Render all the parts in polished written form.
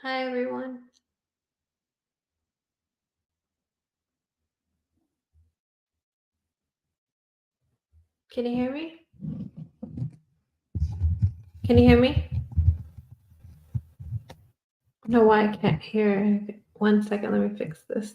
Hi, everyone. Can you hear me? Can you hear me? I don't know why I can't hear. 1 second, let me fix this.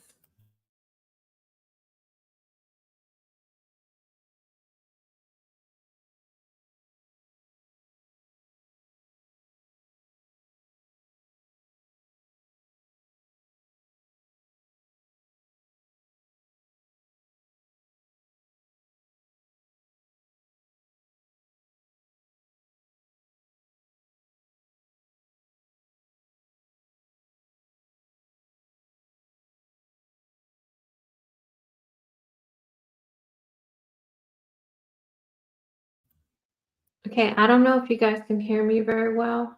Okay, I don't know if you guys can hear me very well,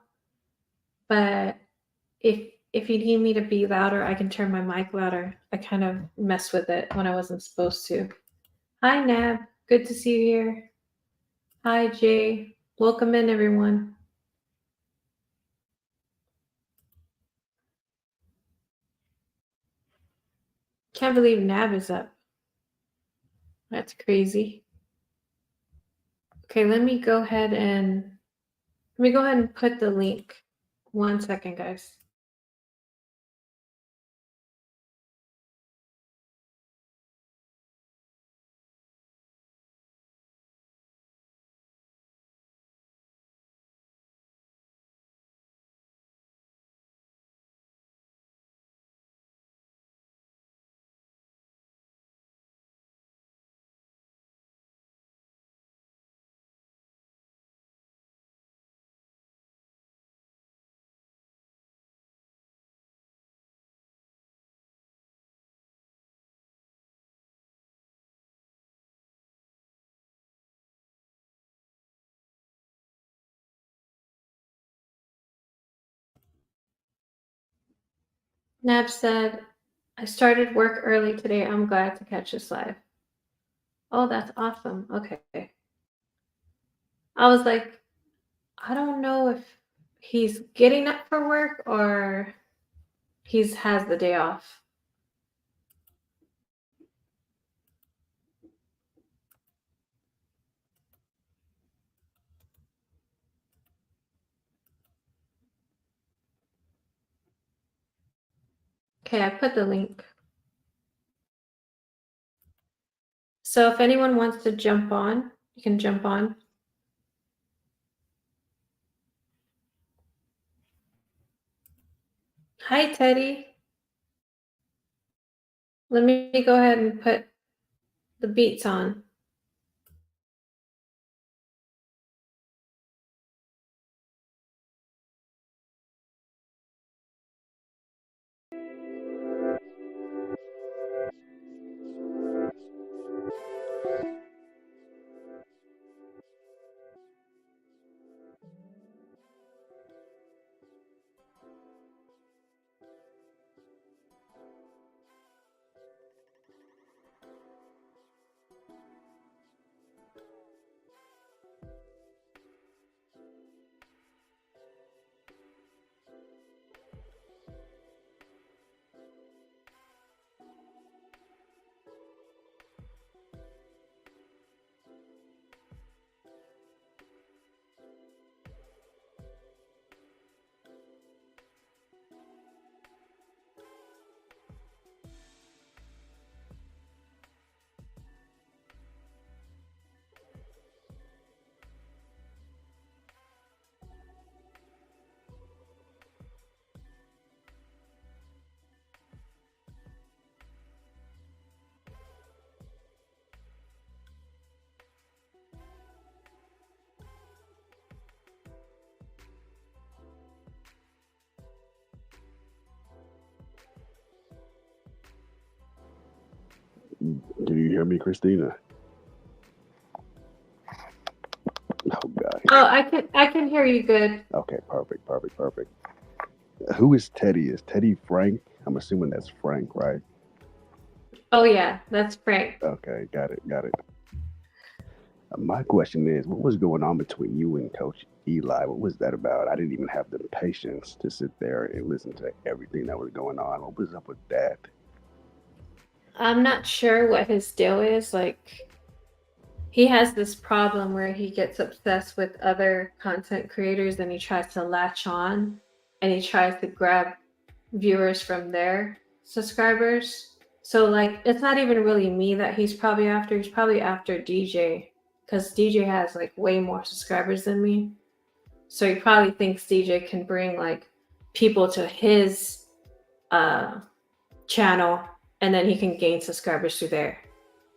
but if you need me to be louder, I can turn my mic louder. I kind of messed with it when I wasn't supposed to. Hi, Nab. Good to see you here. Hi, Jay. Welcome in, everyone. Can't believe Nab is up. That's crazy. Okay, let me go ahead and put the link. 1 second, guys. Nab said, I started work early today. I'm glad to catch this live. Oh, that's awesome. Okay. I was like, I don't know if he's getting up for work or he's has the day off. Okay, I put the link. So if anyone wants to jump on, you can jump on. Hi, Teddy. Let me go ahead and put the beats on. Can you hear me, Christina? Oh God. Oh, I can hear you good. Okay, perfect. Who is Teddy? Is Teddy Frank? I'm assuming that's Frank, right? Oh yeah, that's Frank. Okay, got it. My question is, what was going on between you and Coach Eli? What was that about? I didn't even have the patience to sit there and listen to everything that was going on. What was up with that? I'm not sure what his deal is. Like, he has this problem where he gets obsessed with other content creators and he tries to latch on and he tries to grab viewers from their subscribers. So, like, it's not even really me that he's probably after. He's probably after DJ because DJ has like way more subscribers than me. So he probably thinks DJ can bring like people to his uh, channel and then he can gain subscribers through there.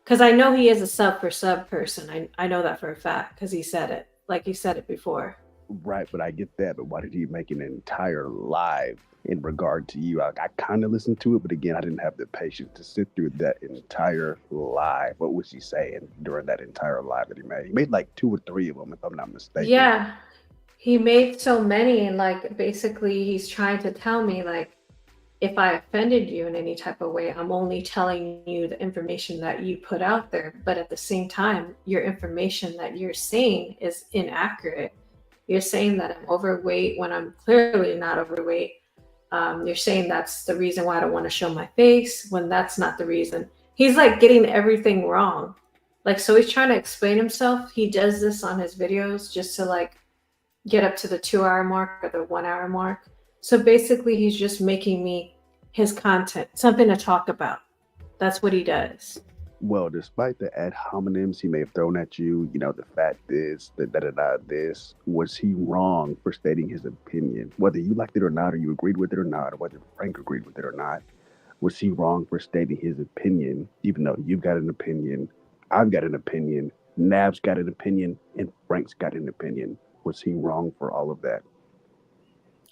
Because I know he is a sub for sub person. I know that for a fact because he said it. Like he said it before. Right, but I get that. But why did he make an entire live in regard to you? I kind of listened to it, but again, I didn't have the patience to sit through that entire live. What was he saying during that entire live that he made? He made like two or three of them, if I'm not mistaken. Yeah, he made so many, and like basically, he's trying to tell me like if I offended you in any type of way, I'm only telling you the information that you put out there. But at the same time, your information that you're saying is inaccurate. You're saying that I'm overweight when I'm clearly not overweight. You're saying that's the reason why I don't want to show my face when that's not the reason. He's like getting everything wrong. Like, so he's trying to explain himself. He does this on his videos just to like get up to the 2 hour mark or the 1 hour mark. So basically, he's just making me his content, something to talk about. That's what he does. Well, despite the ad hominems he may have thrown at you, the fact is that this, was he wrong for stating his opinion? Whether you liked it or not, or you agreed with it or not, or whether Frank agreed with it or not, was he wrong for stating his opinion, even though you've got an opinion, I've got an opinion, Nav's got an opinion, and Frank's got an opinion? Was he wrong for all of that?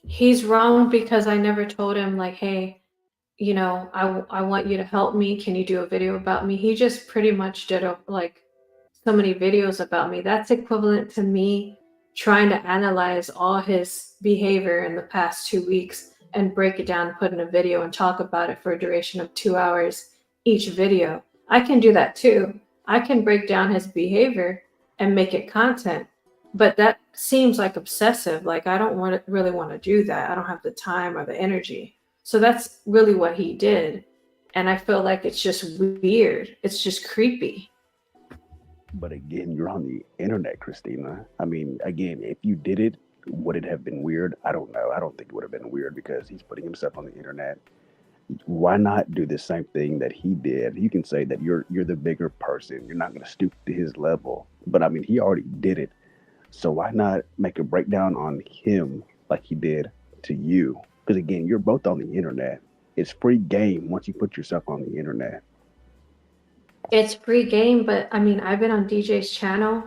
He's wrong because I never told him, like, hey, I want you to help me. Can you do a video about me? He just pretty much did like so many videos about me. That's equivalent to me trying to analyze all his behavior in the past 2 weeks and break it down, put in a video and talk about it for a duration of 2 hours each video. I can do that too. I can break down his behavior and make it content. But that seems like obsessive. Like I don't really want to do that. I don't have the time or the energy. So that's really what he did. And I feel like it's just weird. It's just creepy. But again, you're on the internet, Christina. I mean, again, if you did it, would it have been weird? I don't know. I don't think it would have been weird because he's putting himself on the internet. Why not do the same thing that he did? You can say that you're the bigger person. You're not going to stoop to his level. But I mean, he already did it. So why not make a breakdown on him like he did to you? Because again, you're both on the internet. It's free game once you put yourself on the internet. It's free game, but I mean, I've been on DJ's channel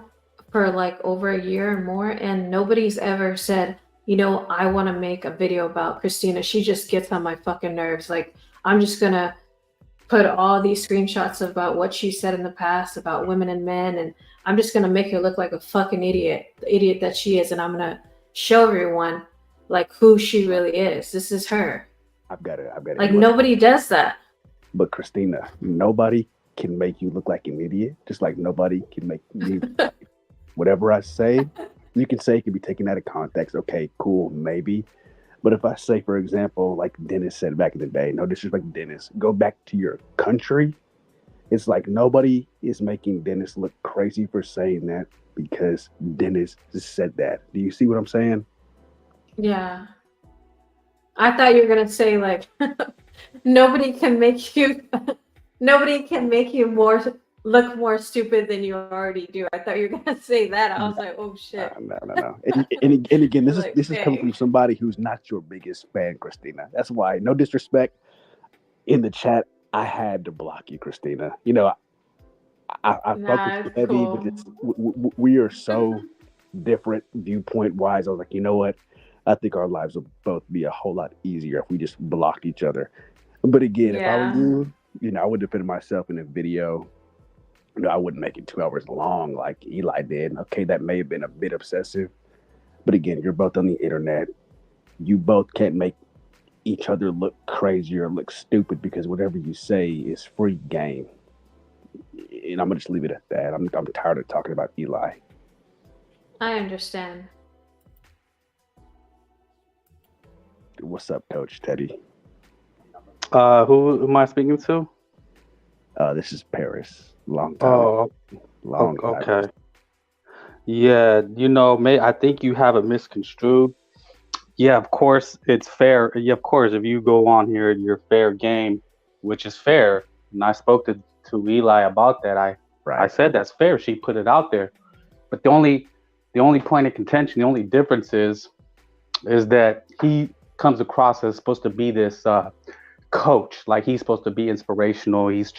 for like over a year or more, and nobody's ever said, I want to make a video about Christina. She just gets on my fucking nerves. Like, I'm just gonna put all these screenshots about what she said in the past about women and men, and I'm just gonna make her look like a fucking idiot, the idiot that she is, and I'm gonna show everyone like who she really is. This is her. I've got to Like interrupt. nobody does that. But Christina, nobody can make you look like an idiot. Just like nobody can make me. Whatever I say, you can say it can be taken out of context. Okay, cool, maybe. But if I say, for example, like Dennis said back in the day, no disrespect, Dennis, go back to your country. It's like nobody is making Dennis look crazy for saying that because Dennis said that. Do you see what I'm saying? Yeah. I thought you were gonna say like nobody can make you nobody can make you more look more stupid than you already do. I thought you were gonna say that. I was like, oh shit. No. And again, this is Like, this is coming dang. from somebody who's not your biggest fan, Christina. That's why, no disrespect, in the chat, I had to block you, Christina. I felt Nah, this it's heavy, but cool. we are so different viewpoint wise. I was like, you know what? I think our lives will both be a whole lot easier if we just blocked each other. But again, if I were Yeah. you, I would defend myself in a video. I wouldn't make it 2 hours long like Eli did. Okay, that may have been a bit obsessive, but again, you're both on the internet. You both can't make each other look crazy or look stupid because whatever you say is free game. And I'm gonna just leave it at that. I'm tired of talking about Eli. I understand. What's up, Coach Teddy? Who am I speaking to? This is Paris. Long time, Oh, long time. okay. Yeah, I think you have it misconstrued. Yeah, of course it's fair. Yeah, of course, if you go on here, you're fair game, which is fair. And I spoke to Eli about that. I Right. said that's fair. She put it out there. But the only point of contention, the only difference is that he comes across as supposed to be this coach, like he's supposed to be inspirational. He's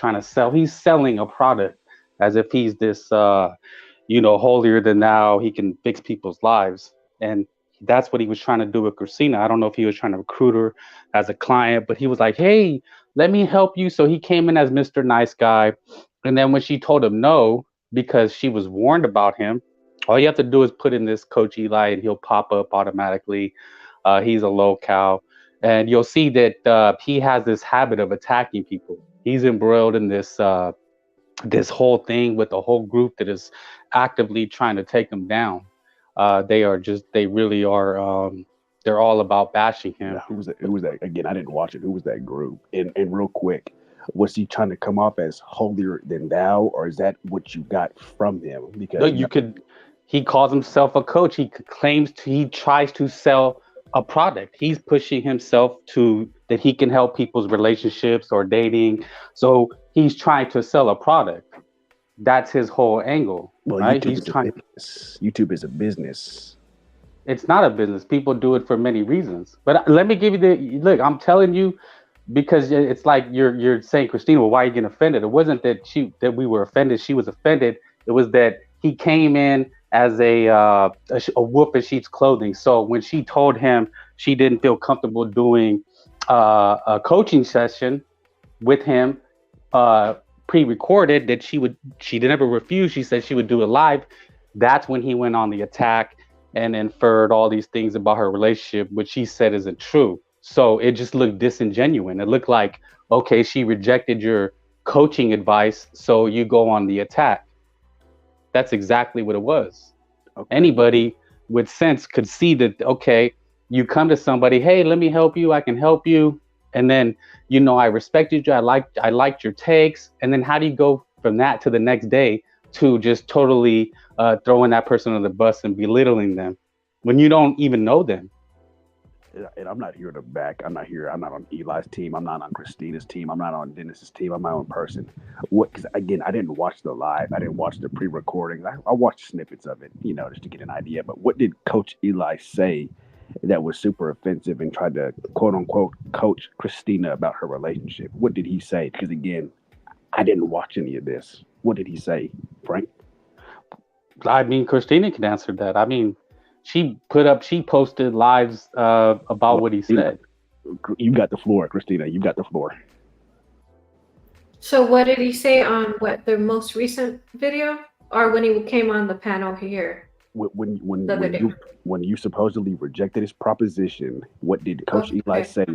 selling a product as if he's this holier than thou. He can fix people's lives. And that's what he was trying to do with Christina. I don't know if he was trying to recruit her as a client, but he was like, hey, let me help you. So he came in as Mr. Nice Guy. And then when she told him no, because she was warned about him, all you have to do is put in this Coach Eli and he'll pop up automatically. He's a local. And you'll see that he has this habit of attacking people. He's embroiled in this whole thing with a whole group that is actively trying to take him down. They really are. They're all about bashing Now, him. who was that? Who was that? Again, I didn't watch it. Who was that group? And real quick, was he trying to come off as holier than thou, or is that what you got from him? No, Because you could. He calls himself a coach. He tries to sell a product. He's pushing himself to that he can help people's relationships or dating. So he's trying to sell a product. That's his whole angle, well, right? YouTube He's is a trying. business. YouTube is a business. It's not a business. People do it for many reasons. But let me give you the look. I'm telling you because it's like you're saying, Christina, well, why are you getting offended? It wasn't that we were offended. She was offended. It was that he came in as a wolf in sheep's clothing. So when she told him she didn't feel comfortable doing a coaching session with him, uh, pre-recorded, that she never refused. She said she would do it live. That's when he went on the attack and inferred all these things about her relationship, which she said isn't true. So it just looked disingenuous. It looked like, okay, she rejected your coaching advice, so you go on the attack. That's exactly what it was. Okay. Anybody with sense could see that, okay, you come to somebody, hey, let me help you, I can help you. And then, I respected you, I liked your takes. And then how do you go from that to the next day to just totally throwing that person on the bus and belittling them when you don't even know them? And I'm not here to back. I'm not here. I'm not on Eli's team. I'm not on Christina's team. I'm not on Dennis's team. I'm my own person. What? Because again, I didn't watch the live. I didn't watch the pre-recordings. I watched snippets of it, just to get an idea. But what did Coach Eli say that was super offensive and tried to quote unquote coach Christina about her relationship? What did he say? Because again, I didn't watch any of this. What did he say, Frank? I mean, Christina can answer that. I mean, she posted lives about Well, what he Christina, said. you got the floor, Christina. You got the floor. So what did he say on the most recent video, or when he came on the panel here when when the other when day? you when you supposedly rejected his proposition, what did Coach Eli Okay. say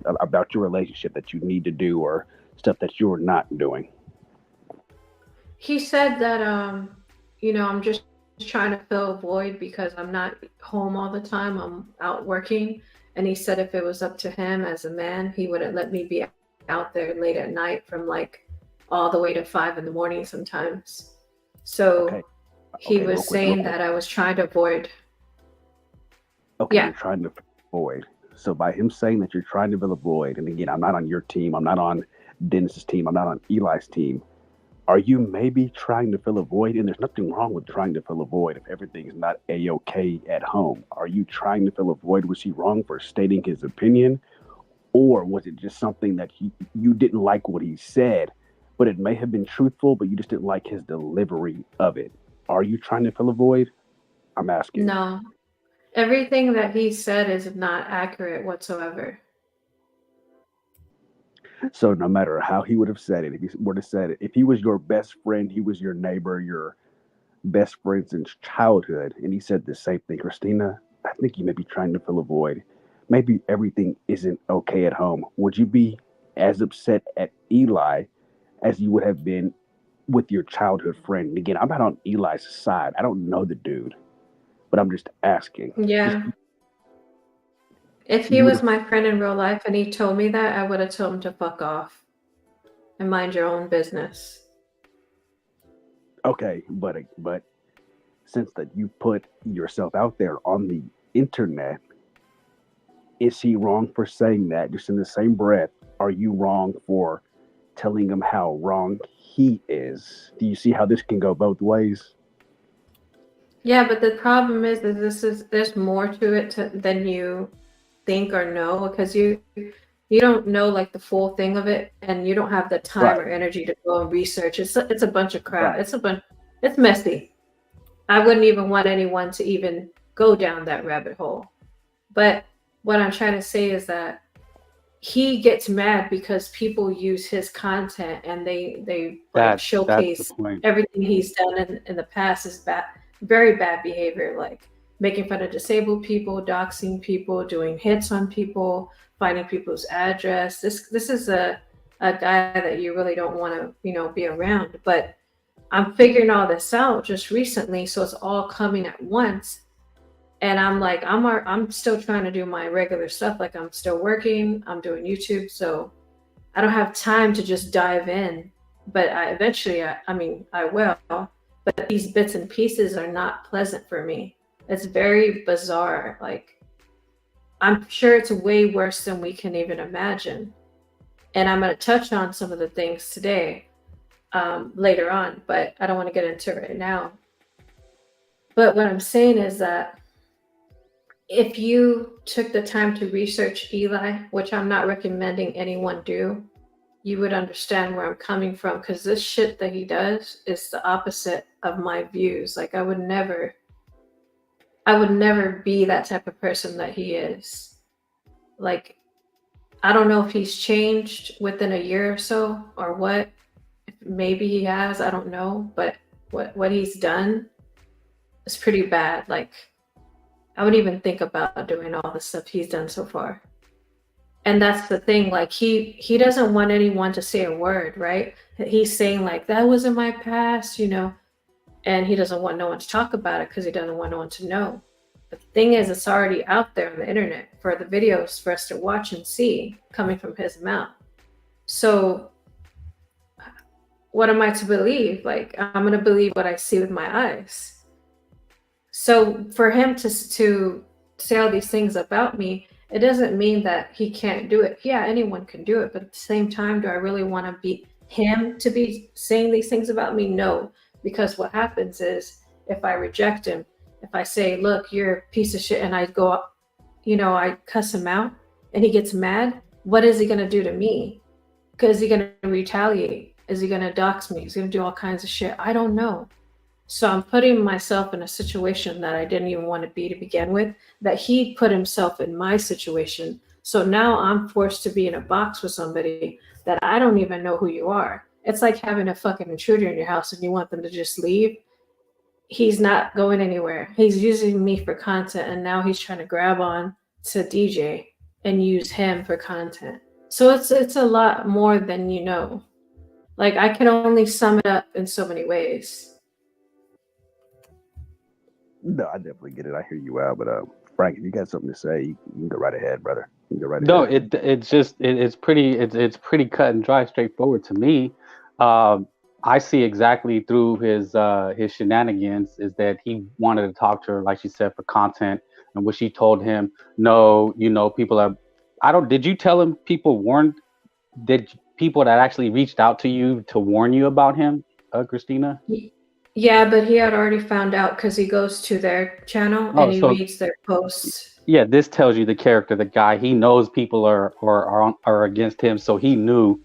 about your relationship that you need to do or stuff that you're not doing? He said that I'm just trying to fill a void because I'm not home all the time. I'm out working. And he said if it was up to him as a man, he wouldn't let me be out there late at night from like all the way to 5 in the morning sometimes. So Okay, he okay, was real saying quick. that I was trying to avoid. Okay, Yeah. you're trying to fill a void. So by him saying that you're trying to fill a void, and again, I'm not on your team. I'm not on Dennis's team. I'm not on Eli's team. Are you maybe trying to fill a void? And there's nothing wrong with trying to fill a void if everything is not a-okay at home. Are you trying to fill a void? Was he wrong for stating his opinion? Or was it just something that you didn't like what he said, but it may have been truthful, but you just didn't like his delivery of it? Are you trying to fill a void? I'm asking. No. Everything that he said is not accurate whatsoever. So no matter how he would have said it, if he were to said it, if he was your best friend, he was your neighbor, your best friend since childhood, and he said the same thing, Christina, I think you may be trying to fill a void. Maybe everything isn't okay at home. Would you be as upset at Eli as you would have been with your childhood friend. And again, I'm not on Eli's side. I don't know the dude, but I'm just asking. Yeah. If he You would was my friend in real life and he told me that, I would have told him to fuck off and mind your own business. okay, but since that you put yourself out there on the internet, is he wrong for saying that? Just in the same breath, are you wrong for telling him how wrong he is? Do you see how this can go both ways? Yeah, but the problem is that there's more to it than you think or know, because you don't know like the full thing of it, and you don't have the time Right, or energy to go and research. It's a bunch of crap. right. It's messy. I wouldn't even want anyone to even go down that rabbit hole. But what I'm trying to say is that he gets mad because people use his content and they like That's the showcase point. everything he's done in the past is bad, very bad behavior, like making fun of disabled people, doxing people, doing hits on people, finding people's address. This is a guy that you really don't want to, be around. But I'm figuring all this out just recently, so it's all coming at once. And I'm like, I'm still trying to do my regular stuff. Like I'm still working, I'm doing YouTube, so I don't have time to just dive in. But I will. But these bits and pieces are not pleasant for me. It's very bizarre. Like I'm sure it's way worse than we can even imagine. And I'm going to touch on some of the things today later on, but I don't want to get into it right now. But what I'm saying is that if you took the time to research Eli, which I'm not recommending anyone do, you would understand where I'm coming from, because this shit that he does is the opposite of my views. Like I would never be that type of person that he is. Like I don't know if he's changed within a year or so or what. Maybe he has, I don't know, but what he's done is pretty bad. Like I wouldn't even think about doing all the stuff he's done so far. And that's the thing, like he doesn't want anyone to say a word, right? He's saying like that was in my past, and he doesn't want no one to talk about it because he doesn't want no one to know. But the thing is, it's already out there on the internet for the videos for us to watch and see coming from his mouth. So what am I to believe? Like I'm gonna believe what I see with my eyes. So for him to say all these things about me, it doesn't mean that he can't do it. Yeah, anyone can do it, but at the same time, do I really want to be him to be saying these things about me? No, because what happens is if I reject him, if I say, look, you're a piece of shit, and I go up, I cuss him out and he gets mad, what is he going to do to me? Because is he going to retaliate? Is he going to dox me? Is he going to do all kinds of shit? I don't know. So I'm putting myself in a situation that I didn't even want to be to begin with, that he put himself in my situation. So now I'm forced to be in a box with somebody that I don't even know who you are. It's like having a fucking intruder in your house and you want them to just leave. He's not going anywhere. He's using me for content, and now he's trying to grab on to DJ and use him for content. So it's a lot more than you know. Like I can only sum it up in so many ways. No, I definitely get it. I hear you out, but Frank, if you got something to say, you can go right ahead, brother. You can go right No, ahead. it's pretty cut and dry, straightforward to me. I see exactly through his shenanigans is that he wanted to talk to her, like she said, for content, and what she told him. No, people are. Did you tell him did people that actually reached out to you to warn you about him, Christina? Yeah, but he had already found out because he goes to their channel and he reads their posts. Yeah, this tells you the character, the guy. He knows people are against him, so he knew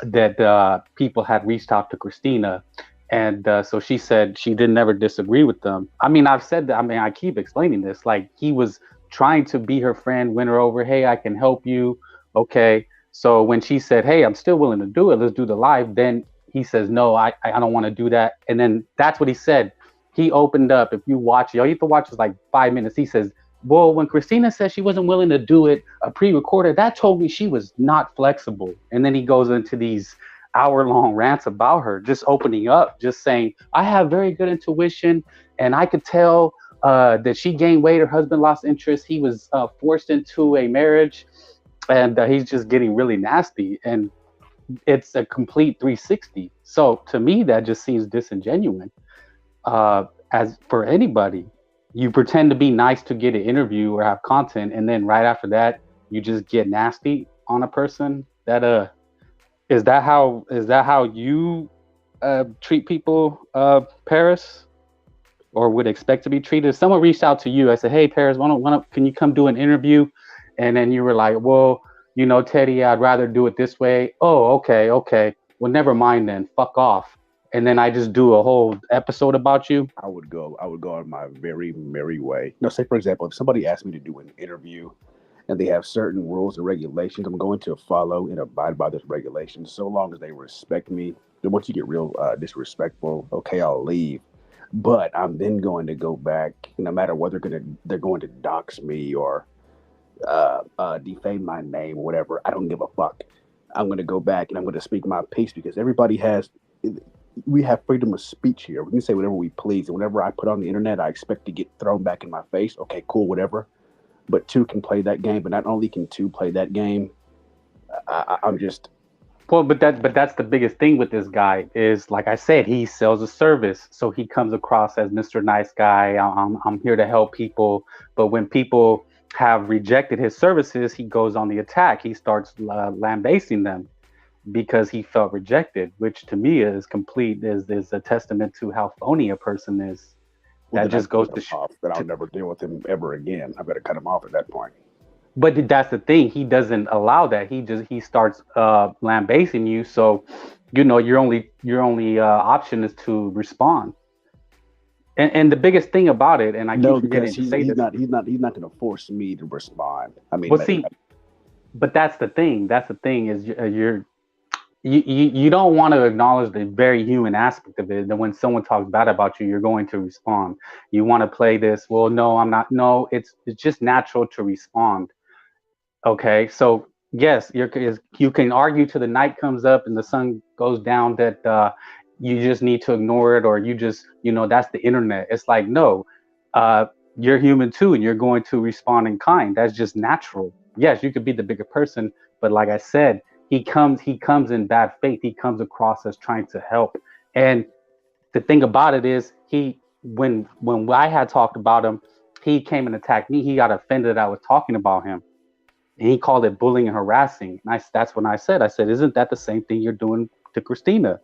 that people had reached out to Christina, and so she said she didn't ever disagree with them. I mean, I've said that. I mean, I keep explaining this. Like he was trying to be her friend, win her over. Hey, I can help you. Okay. So when she said, "Hey, I'm still willing to do it. Let's do the live," then he says, "No, I don't want to do that." And then that's what he said. He opened up. If you watch it, all you have to watch is like 5 minutes. He says, well, when Christina said she wasn't willing to do it, a pre-recorded, that told me she was not flexible. And then he goes into these hour-long rants about her, just opening up, just saying, I have very good intuition, and I could tell that she gained weight, her husband lost interest, he was forced into a marriage, and he's just getting really nasty. And it's a complete 360. So to me, that just seems disingenuous. As for anybody, you pretend to be nice to get an interview or have content, and then right after that, you just get nasty on a person. That is that how you treat people, Paris, or would expect to be treated? If someone reached out to you, I said, "Hey, Paris, can you come do an interview?" And then you were like, "Well, Teddy, I'd rather do it this way." Oh, okay. Well, never mind then. Fuck off. And then I just do a whole episode about you. I would go on my very merry way. No, say for example, if somebody asked me to do an interview and they have certain rules and regulations, I'm going to follow and abide by those regulations so long as they respect me. Then once you get real disrespectful, okay, I'll leave. But I'm then going to go back, no matter whether they're going to dox me or defame my name or whatever. I don't give a fuck. I'm going to go back and I'm going to speak my piece because we have freedom of speech here. We can say whatever we please. And whenever I put on the internet, I expect to get thrown back in my face. Okay, cool, whatever. But two can play that game. But not only can two play that game, I'm just... Well, but that's the biggest thing with this guy is, like I said, he sells a service. So he comes across as Mr. Nice Guy. I'm here to help people. But when people have rejected his services, he goes on the attack. He starts lambasting them because he felt rejected, which to me is a testament to how phony a person is. Well, that just goes to show that I'll never deal with him ever again. I better cut him off at that point. But that's the thing. He doesn't allow that. He starts lambasting you. So, your only option is to respond. And the biggest thing about it, and I keep forgetting to say this, he's not going to force me to respond. I mean, well, see, but that's the thing. That's the thing is you don't want to acknowledge the very human aspect of it. That when someone talks bad about you, you're going to respond. You want to play this. Well, no, I'm not. No, it's just natural to respond. Okay, so yes, you can argue till the night comes up and the sun goes down that you just need to ignore it, or you just, that's the internet. It's like, no, you're human too, and you're going to respond in kind. That's just natural. Yes, you could be the bigger person, but like I said, he comes in bad faith. He comes across as trying to help. And the thing about it is, when I had talked about him, he came and attacked me. He got offended that I was talking about him. And he called it bullying and harassing. And that's when I said, isn't that the same thing you're doing to Christina?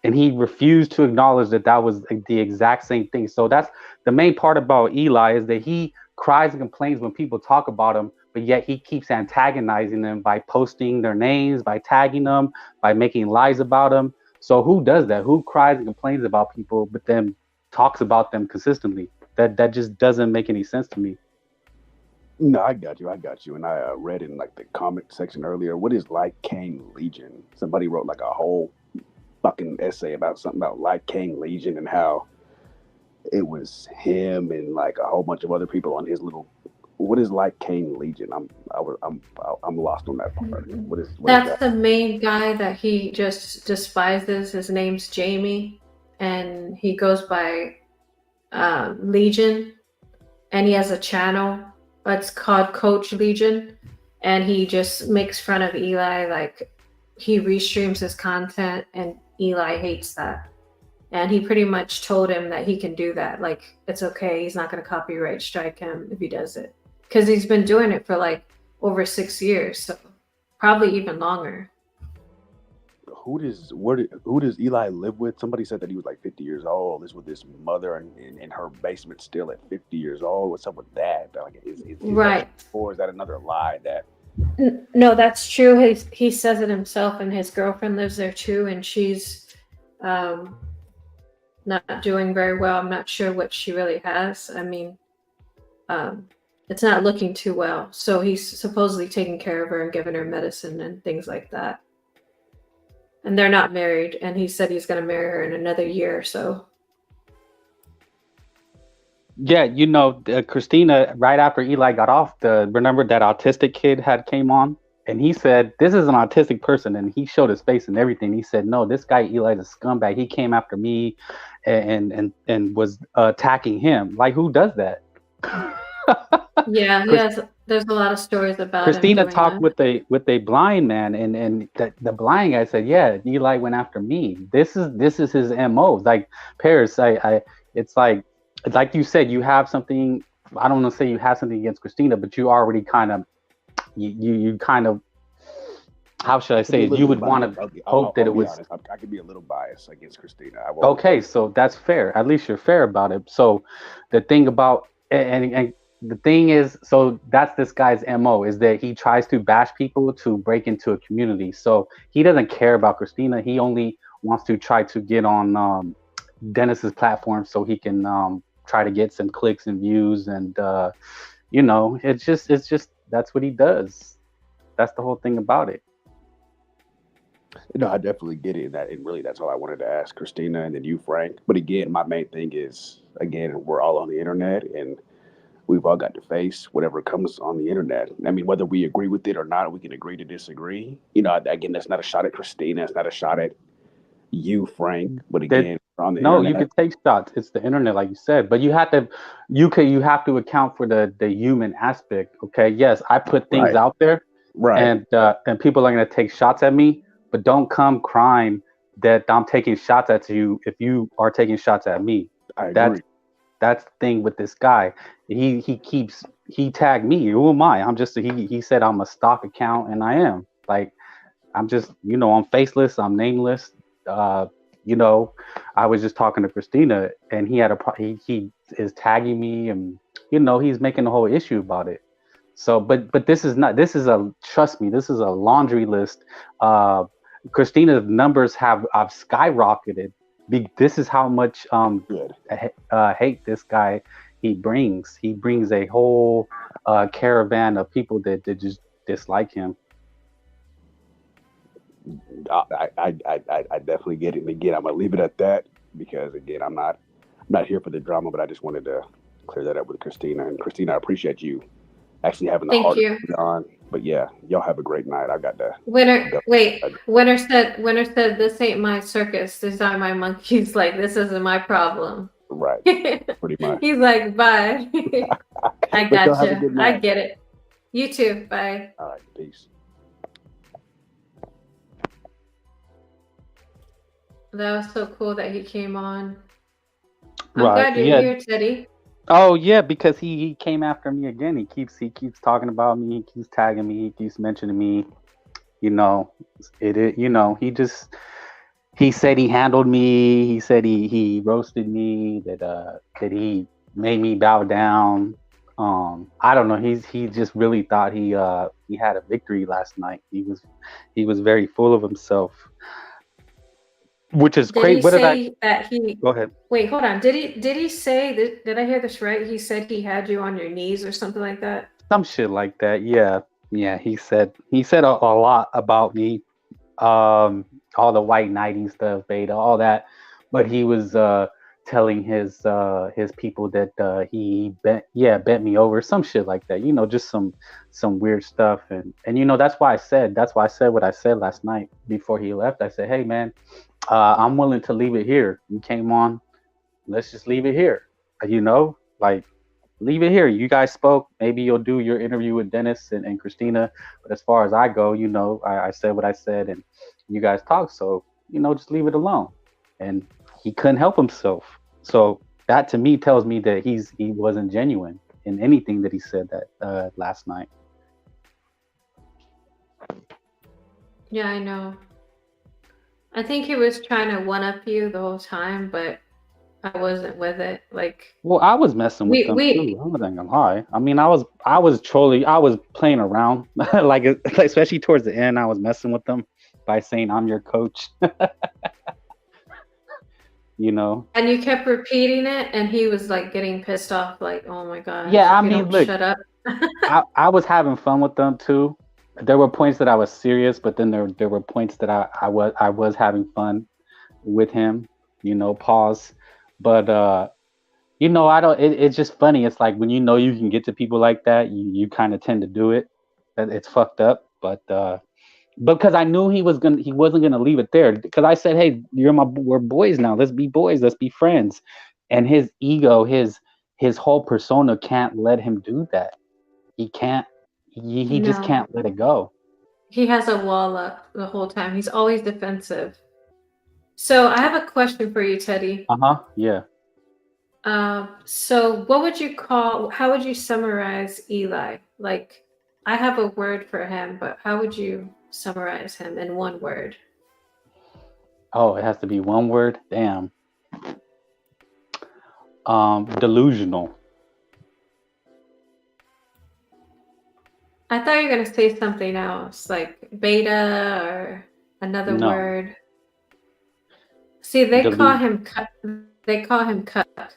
And he refused to acknowledge that was the exact same thing. So that's the main part about Eli, is that he cries and complains when people talk about him, but yet he keeps antagonizing them by posting their names, by tagging them, by making lies about them. So who does that? Who cries and complains about people, but then talks about them consistently? That just doesn't make any sense to me. No, I got you. And I read in like the comment section earlier, what is Lycaon Legion? Somebody wrote like a whole fucking essay about something about Lycaon Legion and how it was him and like a whole bunch of other people on his little... What is Lycaon Legion? I'm lost on that part. That's the main guy that he just despises. His name's Jamie, and he goes by Legion, and he has a channel. It's called Coach Legion, and he just makes fun of Eli. Like, he restreams his content, and Eli hates that. And he pretty much told him that he can do that. Like, it's okay. He's not going to copyright strike him if he does it. Because he's been doing it for like over 6 years, so probably even longer. Who does Eli live with? Somebody said that he was like 50 years old. This with his mother in her basement still at 50 years old. What's up with that? Like, is right. Or is that another lie that... No, that's true. He says it himself, and his girlfriend lives there too, and she's not doing very well. I'm not sure what she really has. I mean, it's not looking too well. So he's supposedly taking care of her and giving her medicine and things like that. And they're not married, and he said he's going to marry her in another year or so. Yeah, Christina, right after Eli got off, remember that autistic kid came on, And he said, this is an autistic person. And he showed his face and everything. He said, no, this guy Eli's a scumbag. He came after me and was attacking him. Like, who does that? Yeah, Chris- there's a lot of stories about him Christina doing talked that. with a blind man, and the blind guy said, yeah, Eli went after me. This is his MO. Like, Paris, it's like you said, you have something. I don't want to say you have something against Christina, but you already kind of you kind of, how should I say it? You would want to hope that it was honest. I could be a little biased against Christina. I won't. Okay, so that's fair. At least you're fair about it. So the thing about and the thing is, so that's this guy's MO, is that he tries to bash people to break into a community. So he doesn't care about Christina. He only wants to try to get on Dennis's platform so he can try to get some clicks and views, and it's just that's what he does. That's the whole thing about it. No, I definitely get it. And really, that's all I wanted to ask Christina and then you, Frank. But again, my main thing is, again, we're all on the internet and we've all got to face whatever comes on the internet. I mean, whether we agree with it or not, we can agree to disagree. Again, that's not a shot at Christina. It's not a shot at you, Frank. But again, we're on the No, internet. you could take shots. It's the internet, like you said, but you have to account for the human aspect. Okay, yes, I put things Right. out there, Right. and people are gonna take shots at me, but don't come crying that I'm taking shots at you if you are taking shots at me. I agree. That's the thing with this guy. He tagged me. Who am I? I'm just he said I'm a stock account, and I am. Like, I'm just, I'm faceless, I'm nameless. I was just talking to Christina, and he is tagging me, and he's making a whole issue about it. So, but this is trust me, this is a laundry list. Christina's numbers have skyrocketed. This is how much hate this guy he brings. He brings a whole caravan of people that just dislike him. I definitely get it. And again, I'm gonna leave it at that because again, I'm not here for the drama, but I just wanted to clear that up with Christina. And Christina, I appreciate you actually having the heart to be on. But yeah, y'all have a great night. I got to Winner said this ain't my circus, these are my monkeys. Like, this isn't my problem. Right. Pretty much. He's like, bye. I got you. I get it. You too. Bye. All right, peace. That was so cool that he came on. I'm glad you're here, Teddy. Oh yeah, because he came after me again. He keeps talking about me. He keeps tagging me. He keeps mentioning me. He said he handled me. He said he roasted me. That he made me bow down. I don't know. He just really thought he had a victory last night. He was very full of himself. Which is great. Go ahead. Wait, hold on. Did he say that? Did I hear this right? He said he had you on your knees or something like that. Some shit like that. Yeah. He said a lot about me. All the white knighting stuff, beta, all that. But he was telling his people that he bent me over, some shit like that. Just some weird stuff. And that's why I said what I said last night before he left. I said, hey man, I'm willing to leave it here. You came on, let's just leave it here. Leave it here. You guys spoke. Maybe you'll do your interview with Dennis and Christina. But as far as I go, I said what I said, and you guys talked. So, just leave it alone. And he couldn't help himself. So that to me tells me that he wasn't genuine in anything that he said that last night. Yeah, I know. I think he was trying to one-up you the whole time, but I wasn't with it. Well, I was messing with them too. I'm not gonna lie. I mean, I was trolling. I was playing around, especially towards the end. I was messing with them by saying I'm your coach. And you kept repeating it, and he was getting pissed off. Like, oh my god. Yeah, I mean, look, shut up. I was having fun with them too. There were points that I was serious, but then there were points that I was having fun with him. Pause. But I don't. It's just funny. It's like when you can get to people like that, you kind of tend to do it. It's fucked up, but because I knew he wasn't gonna leave it there. Because I said, hey, we're boys now. Let's be boys. Let's be friends. And his ego, his whole persona can't let him do that. He can't. He just No. can't let it go. He has a wall up the whole time. He's always defensive. So I have a question for you, Teddy. Yeah. So how would you summarize Eli? Like, I have a word for him, but how would you summarize him in one word? Oh, it has to be one word. Damn. Delusional. I thought you were gonna say something else, like beta or another No. word. See, they call him cut. They call him cut,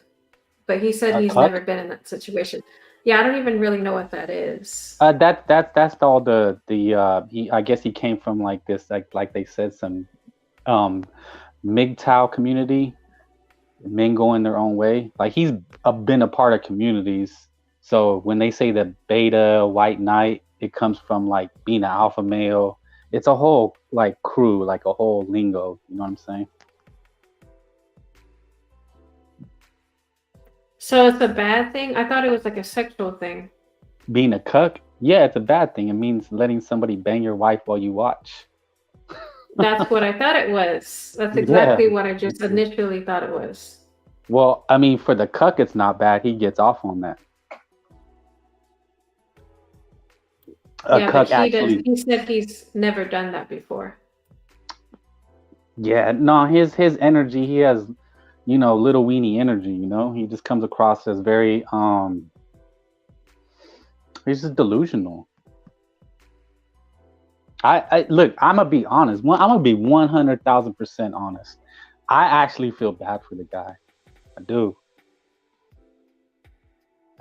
but he said he's Cut? never been in that situation. Yeah, I don't even really know what that is. That's all the I guess he came from like this, like they said, some MGTOW community, men going their own way. Like he's been a part of communities. So when they say the beta white knight, it comes from like being an alpha male. It's a whole like crew, like a whole lingo. You know what I'm saying? So it's a bad thing? I thought it was like a sexual thing. Being a cuck? Yeah, it's a bad thing. It means letting somebody bang your wife while you watch. That's what I thought it was. That's exactly what I just initially thought it was. Well, I mean, for the cuck, it's not bad. He gets off on that. But he said he's never done that before. Yeah, no, his energy, he has, little weenie energy, he just comes across as very he's just delusional. I look, I'm gonna be honest. I'm gonna be 100,000% honest. I actually feel bad for the guy. I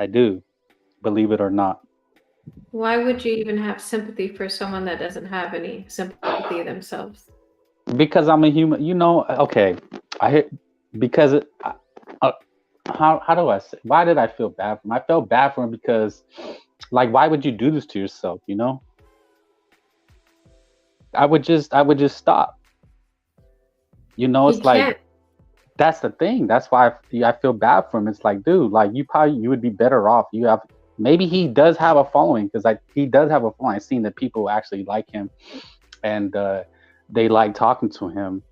do, believe it or not. Why would you even have sympathy for someone that doesn't have any sympathy themselves? Because I'm a human, okay. How do I say? Why did I feel bad for him? I felt bad for him because, like, why would you do this to yourself? I would just stop. It's like, that's the thing. That's why I feel bad for him. It's like, dude, like you would be better off. Maybe he does have a following, because he does have a following. I've seen that people actually like him, and they like talking to him,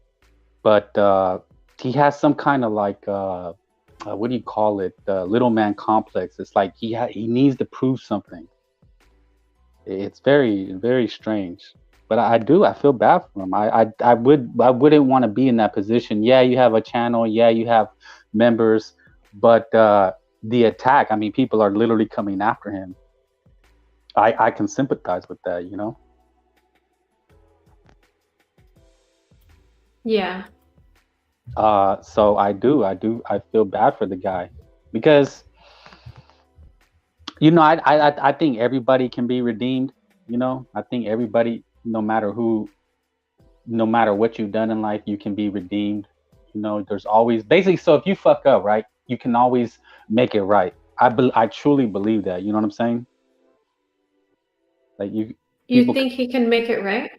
but he has some kind of like what do you call it? Little man complex. It's like he needs to prove something. It's very, very strange. But I feel bad for him. I wouldn't want to be in that position. Yeah, you have a channel. Yeah, you have members, but the attack. I mean, people are literally coming after him. I can sympathize with that. Yeah. So I feel bad for the guy, because I think everybody can be redeemed. I think everybody, no matter what you've done in life, you can be redeemed. There's always basically, so if you fuck up, right, you can always make it right. I truly believe that. You know what I'm saying? Like you think he can make it right?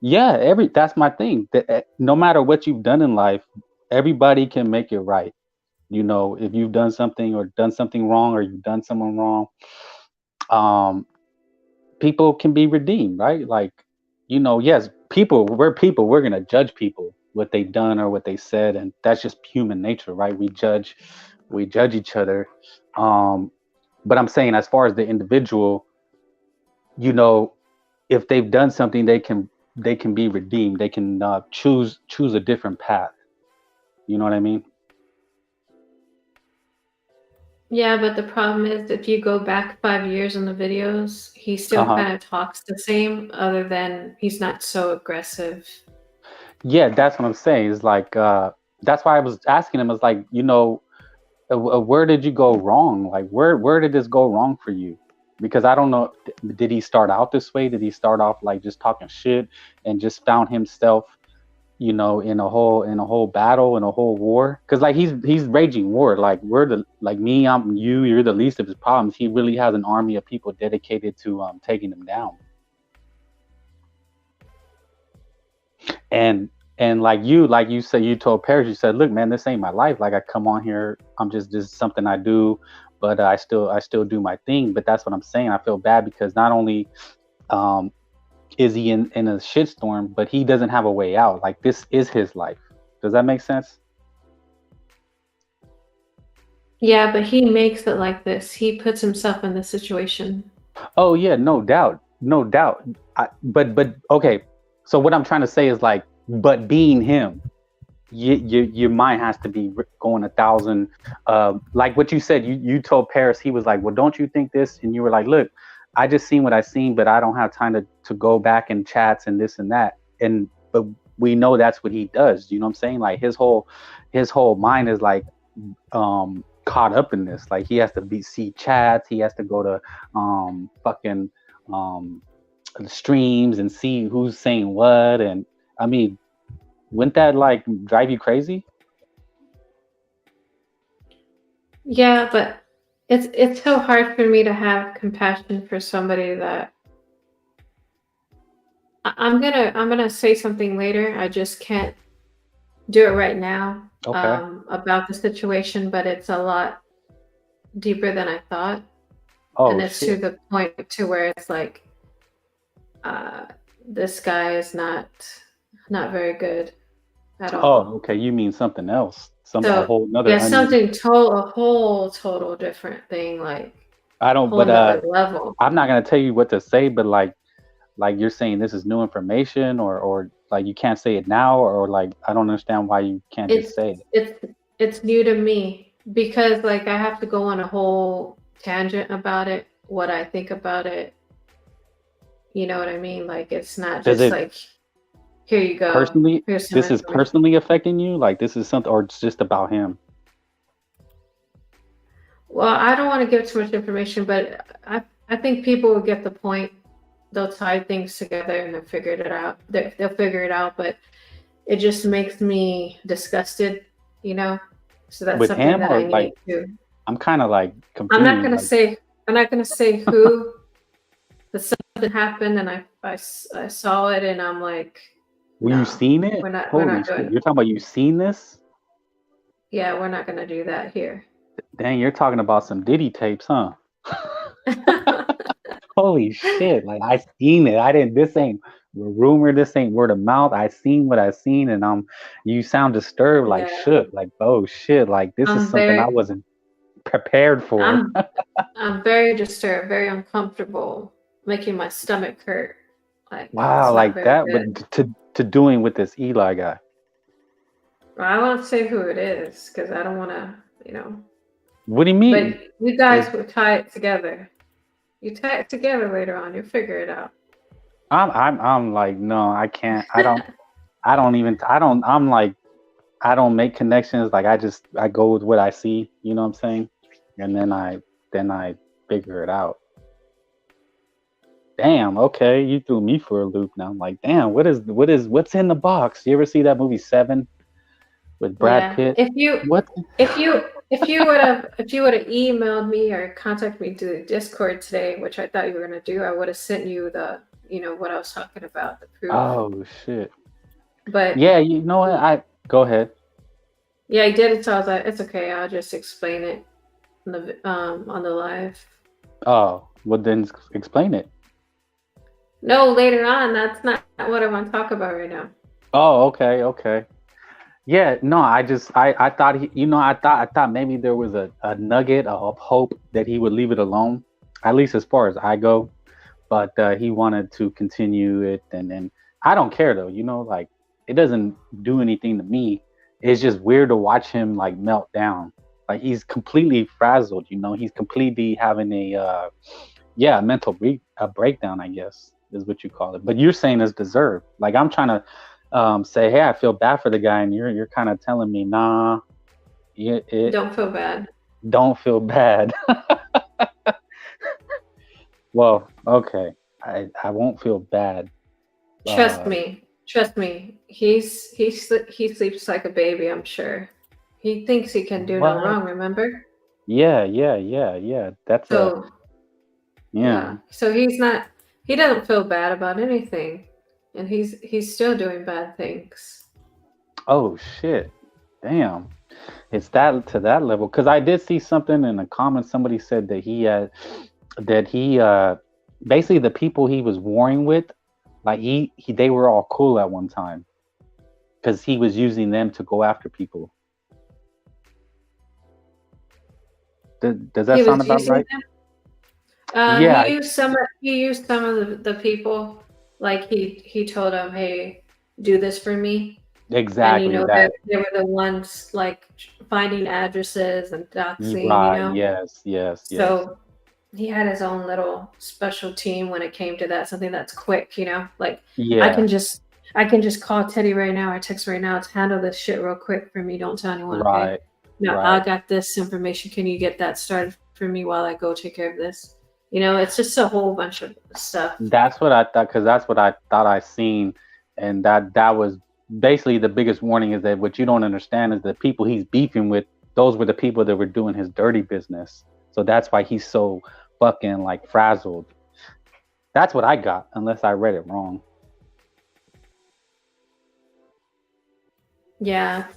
Yeah, that's my thing. No matter what you've done in life, everybody can make it right. If you've done something or done something wrong, or you've done someone wrong, people can be redeemed, right? Like, yes, we're people. We're gonna judge people, what they've done or what they said, and that's just human nature, right? We judge each other. But I'm saying, as far as the individual, if they've done something, they can be redeemed. They can choose a different path. You know what I mean? Yeah, but the problem is, if you go back 5 years in the videos, he still kind of talks the same, other than he's not so aggressive. Yeah, that's what I'm saying. It's like, that's why I was asking him. It's like, where did you go wrong? Like, where did this go wrong for you? Because I don't know, did he start out this way? Did he start off like just talking shit and just found himself, in a whole battle, in a whole war, because like he's raging war. Like we're the like me, I'm you, you're the least of his problems. He really has an army of people dedicated to taking him down. And like you said, you told Paris, you said, look, man, this ain't my life. Like I come on here, this is something I do, but I still do my thing. But that's what I'm saying. I feel bad because not only um is he in a shitstorm, but he doesn't have a way out. Like this is his life. Does that make sense? Yeah, but he makes it like this. He puts himself in this situation. Oh yeah, no doubt, no doubt. But okay. So what I'm trying to say is like, but being him, your mind has to be going 1,000. Like what you said, you told Paris, he was like, well, don't you think this? And you were like, look, I just seen what I seen, but I don't have time to go back and chats and this and that. But we know that's what he does. You know what I'm saying? Like his whole mind is like caught up in this. Like he has to see chats, he has to go to fucking streams and see who's saying what. And I mean, wouldn't that like drive you crazy? Yeah, but it's so hard for me to have compassion for somebody that I'm gonna say something later. I just can't do it right now. Okay. About the situation, but it's a lot deeper than I thought. Oh, and it's shit. to the point to where it's like this guy is not very good at all. Oh, okay. You mean something else? A So whole nother yeah, onion. something a whole total different thing, like I don't, whole but nother level. I'm not gonna tell you what to say, but like you're saying this is new information, or like you can't say it now, or like I don't understand why you can't just say it. It's new to me because like I have to go on a whole tangent about it, what I think about it. You know what I mean? Like it's not Does just it like, here you go. personally? Here's some This is information. personally affecting you? Like this is something, or it's just about him? Well, I don't want to give too much information, but I think people will get the point. They'll tie things together and they'll figure it out. They'll figure it out, but it just makes me disgusted, you know? So that's With something him, that or I like need to. I'm kind of like confused. I'm not gonna say who, but something happened and I saw it and I'm like, Were no, you seen it? we're not Holy doing shit! it. You're talking about you seen this? Yeah, we're not gonna do that here. Dang, you're talking about some Diddy tapes, huh? Holy shit! Like I seen it. I didn't. This ain't rumor. This ain't word of mouth. I seen what I seen, and you sound disturbed, like Yeah, shook, like oh shit, like this is I'm something I very wasn't prepared for. I'm very disturbed, very uncomfortable, making my stomach hurt. Like Wow, it's not like very that. good. But to doing with this Eli guy. Well, I won't say who it is because I don't want to, you know. What do you mean? But you guys will tie it together. You tie it together later on. You'll figure it out. I'm like no, I can't. I don't even. I'm like I don't make connections. Like I go with what I see. You know what I'm saying? And then I figure it out. Damn. Okay, you threw me for a loop now. I'm like, damn. What's in the box? You ever see that movie Seven with Brad Pitt? If you What? if you would have emailed me or contacted me to the Discord today, which I thought you were gonna do, I would have sent you the what I was talking about, the proof. Oh shit. But yeah, you know what? I go ahead. Yeah, I did it. So I was like, it's okay. I'll just explain it on the live. Oh, well then explain it. No, later on. That's not what I want to talk about right now. Oh, okay. Yeah, no, I thought I thought maybe there was a nugget of hope that he would leave it alone, at least as far as I go. But he wanted to continue it, and I don't care though. Like it doesn't do anything to me. It's just weird to watch him like melt down. Like he's completely frazzled. He's completely having a mental breakdown, I guess is what you call it. But you're saying it's deserved. Like I'm trying to say, hey, I feel bad for the guy, and you're kind of telling me, nah, don't feel bad. Don't feel bad. Well, okay, I won't feel bad. Trust me. Trust me, he sleeps like a baby. I'm sure. He thinks he can do no What? wrong. Remember? Yeah. That's a So yeah. yeah. So he's not. He doesn't feel bad about anything, and he's still doing bad things. Oh shit. Damn. It's that to that level. Because I did see something in the comments. Somebody said that he basically the people he was warring with, like he they were all cool at one time because he was using them to go after people. Does that He sound was about using right? them. Yeah, He used some of the people. Like he told them, "Hey, do this for me." And exactly that. they were the ones like finding addresses and doxing. Right. Yes. So he had his own little special team when it came to that. Something that's quick. Like I Yeah. can just I can just call Teddy right now or text right now to handle this shit real quick for me. Don't tell anyone, okay? Right. No, I Right. got this information. Can you get that started for me while I go take care of this? It's just a whole bunch of stuff. That's what I thought, because that's what I thought I seen, and that was basically the biggest warning, is that what you don't understand is the people he's beefing with, those were the people that were doing his dirty business. So that's why he's so fucking like frazzled. That's what I got, unless I read it wrong. Yeah,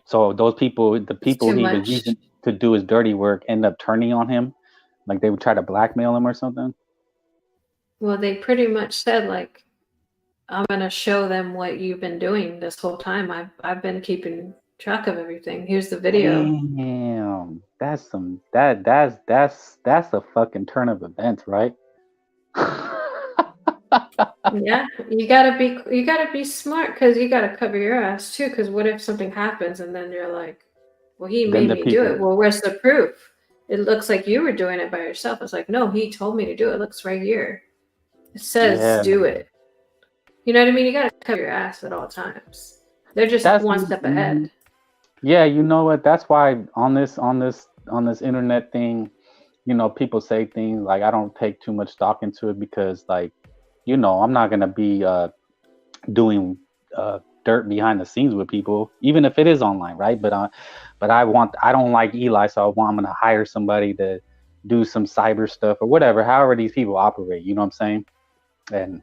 So those people, the it's people too he was much. using to do his dirty work, end up turning on him, like they would try to blackmail him or something. Well, they pretty much said like, I'm gonna show them what you've been doing this whole time. I've been keeping track of everything. Here's the video. Damn, that's some that's a fucking turn of events, right? Yeah, you gotta be smart because you gotta cover your ass too. Because what if something happens and then you're like, well, he Then made the me do people, it. Well, where's the proof? It looks like you were doing it by yourself. It's like, no, he told me to do it. It looks right here. It says yeah, do it. You know what I mean? You gotta cover your ass at all times. They're just that's one step ahead. yeah. You know what? That's why on this internet thing, people say things like I don't take too much stock into it because like, I'm not gonna be doing dirt behind the scenes with people, even if it is online, right? But I don't like Eli, so I'm gonna hire somebody to do some cyber stuff or whatever. However these people operate, you know what I'm saying? And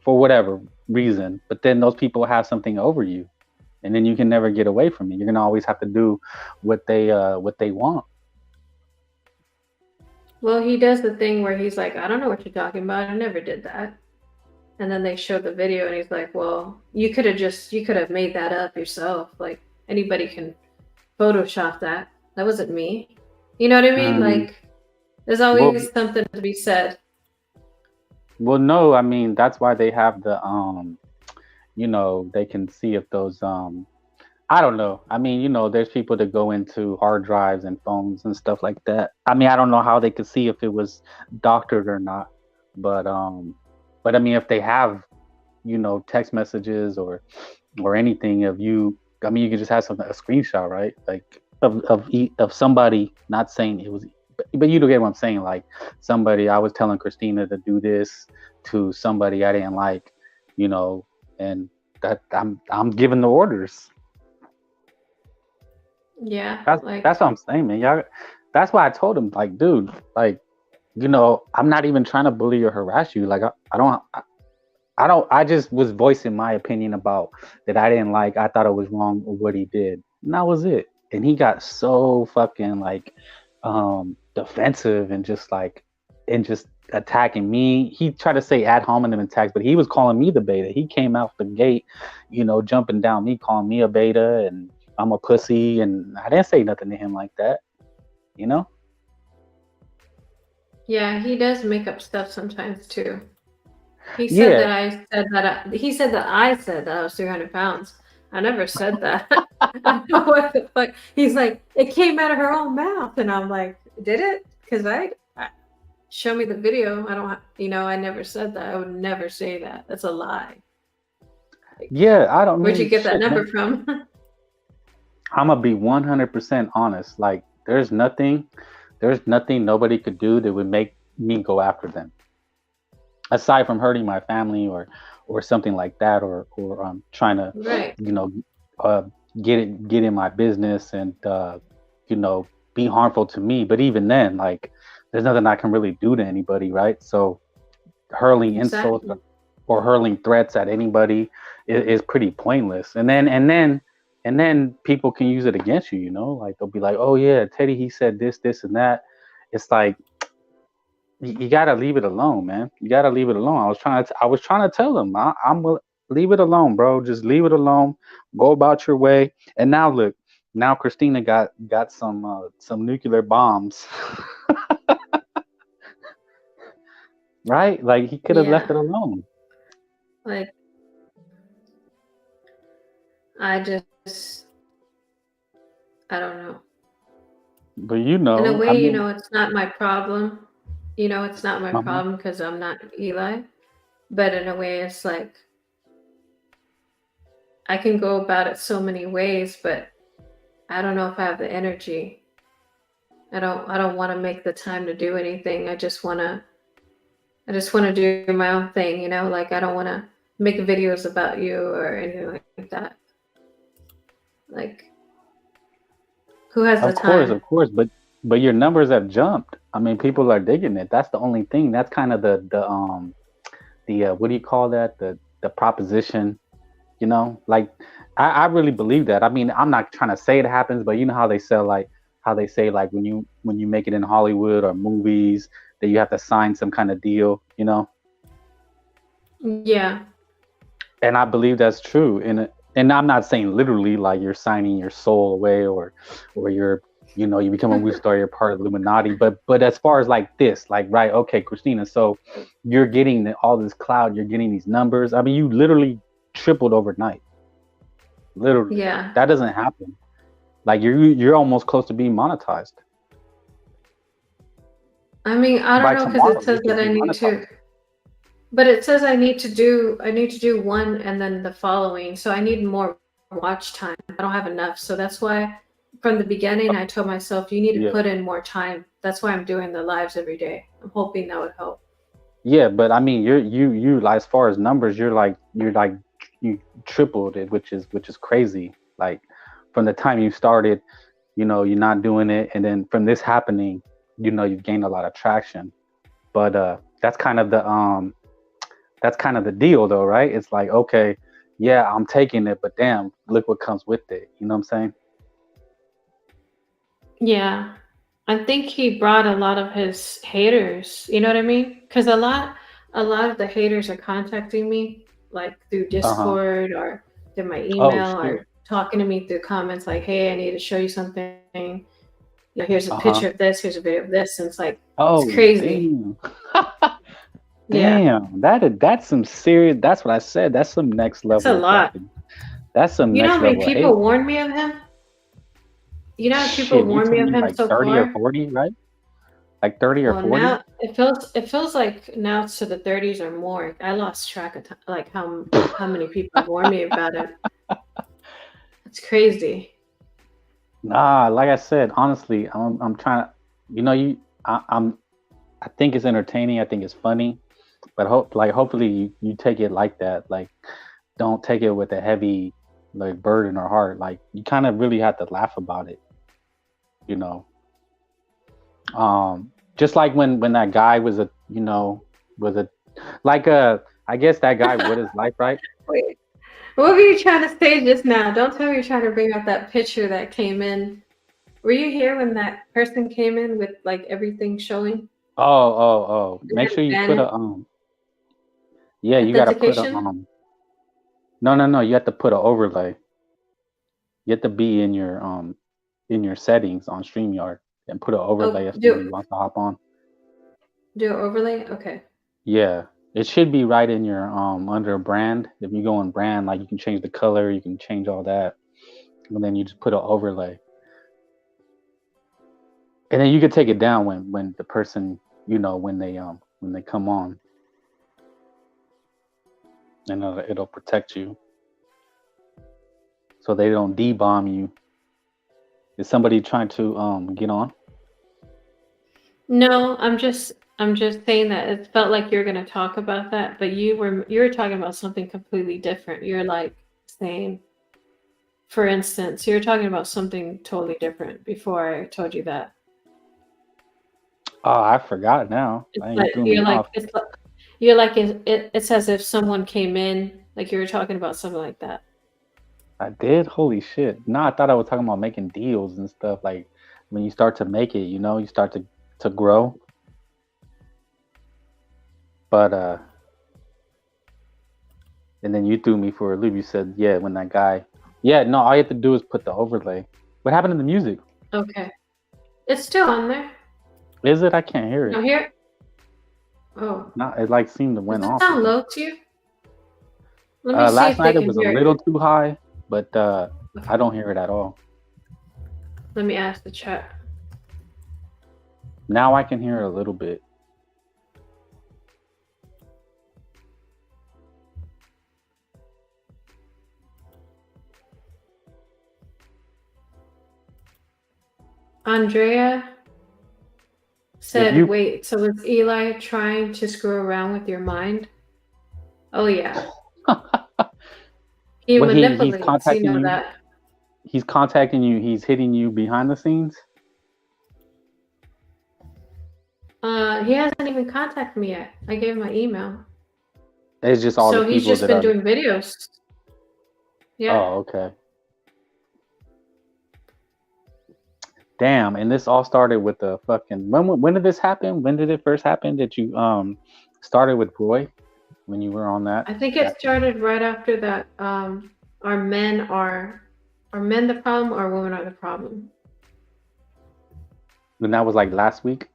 for whatever reason, but then those people have something over you, and then you can never get away from it. You're gonna always have to do what they want. Well, he does the thing where he's like, I don't know what you're talking about. I never did that. And then they show the video and he's like, well, you could have made that up yourself. Like anybody can Photoshop that. That wasn't me. You know what I mean? Mm. Like there's Well, always something to be said. well, no, I mean that's why they have the they can see if those I don't know. I mean, there's people that go into hard drives and phones and stuff like that. I mean, I don't know how they could see if it was doctored or not, but I mean, if they have, text messages or anything of you, I mean, you could just have a screenshot, right? Like of somebody, not saying it was, but you do get what I'm saying. Like somebody, I was telling Christina to do this to somebody I didn't like, and that I'm giving the orders. Yeah, That's what I'm saying, man. Y'all, that's why I told him, like, dude, like, I'm not even trying to bully or harass you. Like, I don't. I just was voicing my opinion about that I didn't like. I thought it was wrong with what he did, and that was it. And he got so fucking like defensive and just attacking me. He tried to say ad hominem attacks, but he was calling me the beta. He came out the gate, jumping down me, calling me a beta and I'm a pussy, and I didn't say nothing to him like that, you know? yeah, he does make up stuff sometimes too. He said Yeah. that he said that I said that I was 300 pounds. I never said that. I don't know what the fuck. He's like, it came out of her own mouth, and I'm like, did it? Because I show me the video. I don't, I never said that. I would never say that. That's a lie. Like, Yeah, I don't where'd you mean get that shit, number man. from? I'm gonna be 100% honest. Like, there's nothing nobody could do that would make me go after them. Aside from hurting my family or something like that, or trying to, Right. you know, uh, get in my business and you know, be harmful to me. But even then, like, there's nothing I can really do to anybody, right? So hurling insults Exactly. or hurling threats at anybody is pretty pointless. And then people can use it against you. You know, like they'll be like, "Oh yeah, Teddy, he said this, this, and that." It's like you gotta leave it alone, man. You gotta leave it alone. I was trying to tell them, leave it alone, bro. Just leave it alone. Go about your way. And now look, now Christina got some nuclear bombs, right? Like he could have left Yeah. it alone. Like I just I don't know. But you In a know, I way, mean, it's not my problem. It's not my uh-huh. problem because I'm not Eli. But in a way, it's like I can go about it so many ways, but I don't know if I have the energy. I don't want to make the time to do anything. I just want to do my own thing, like I don't want to make videos about you or anything like that. Like who has the Of time? course, but your numbers have jumped. I mean, people are digging it. That's the only thing. That's kind of the what do you call that? The proposition. You know, like I really believe that. I mean, I'm not trying to say it happens, but you know how they say like when you make it in Hollywood or movies that you have to sign some kind of deal. You know, Yeah. and I believe that's true. And I'm not saying literally like you're signing your soul away or you're you become a movie star, you're part of the Illuminati. But as far as like this, like right, okay, Christina, so you're getting all this cloud, you're getting these numbers. I mean, you literally tripled overnight. Literally, Yeah. that doesn't happen. Like you're almost close to being monetized. I mean, I don't By know because it tomorrow, you says could that I be need monetized. to, but it says I need to do one and then the following. So I need more watch time. I don't have enough. So that's why from the beginning I told myself you need to Yeah, put in more time. That's why I'm doing the lives every day. I'm hoping that would help. yeah, but I mean, you like, as far as numbers, you're like you tripled it, which is crazy. Like from the time you started, you're not doing it, and then from this happening, you've gained a lot of traction. But that's kind of the deal, though, right? It's like, okay, yeah, I'm taking it, but damn, look what comes with it. You know what I'm saying? Yeah. I think he brought a lot of his haters, you know what I mean? Because a lot of the haters are contacting me like through Uh huh. Discord or through my Oh email shit. or talking to me through comments like, hey, I need to show you something. Here's a Uh huh. picture of this, here's a video of this. And it's like, it's Oh crazy. damn. Yeah. Damn. That's some serious. That's what I said. That's some next It's a level lot. fucking. That's some You know next how many level hate. people warned me of him? You know how many people Shit, you warned me told of me him like so 30 or far? 40, right? Like 30 or Well, 40? now it feels like now it's to the 30s or more. I lost track of like how many people warned me about it. It's crazy. Nah, like I said, honestly, I'm trying to, I think it's entertaining. I think it's funny, but hopefully you take it like that. Like, don't take it with a heavy like burden or heart. Like, you kind of really have to laugh about it, you know. Just like when that guy was a like I guess that guy with his life, right? Wait, what were you trying to say just now? Don't tell me you're trying to bring up that picture that came in. Were you here when that person came in with like everything showing Oh. and Make then sure you put vanished? a. Yeah, you gotta put a Authentication? no, you have to put an overlay. You have to be in your settings on StreamYard and put an overlay Oh, if do somebody wants to hop on. do overlay? Okay. Yeah. It should be right in your under brand. If you go in brand, like you can change the color, you can change all that. And then you just put an overlay. And then you can take it down when the person, when they come on, and it'll protect you so they don't D-bomb you. Is somebody trying to get on? No, I'm just I'm just saying that it felt like you were going to talk about that, but you were talking about something completely different. You're like saying, for instance, you were talking about something totally different before I told you that. Oh, I forgot now. It's Man, you like threw me off. it's as if someone came in, like you were talking about something like that. I did? Holy shit. No, I thought I was talking about making deals and stuff. Like when you start to make it, you know, you start to grow. But and then you threw me for a loop. You said, yeah, when that guy. Yeah, no, all you have to do is put the overlay. What happened to the music? Okay. It's still on there. Is it? I can't hear it. No, here. Oh. No, it like seemed to Does went it off. sound low to you? Let me see Last if they night it can was a hear little it. too high, but I don't hear it at all. Let me ask the chat. Now I can hear it a little bit. Andrea said, you- wait, so is Eli trying to screw around with your mind? Oh, yeah. He Well, he's manipulates, contacting you know you. that. He's contacting you. He's hitting you behind the scenes. He hasn't even contacted me yet. I gave him my email. It's just all So the he's people just that been are. doing videos. Yeah. Oh, okay. Damn, and this all started with the fucking. When did this happen? When did it first happen? That you started with Roy when you were on that? I think it started right after that. Are men the problem or women are the problem? And that was like last week.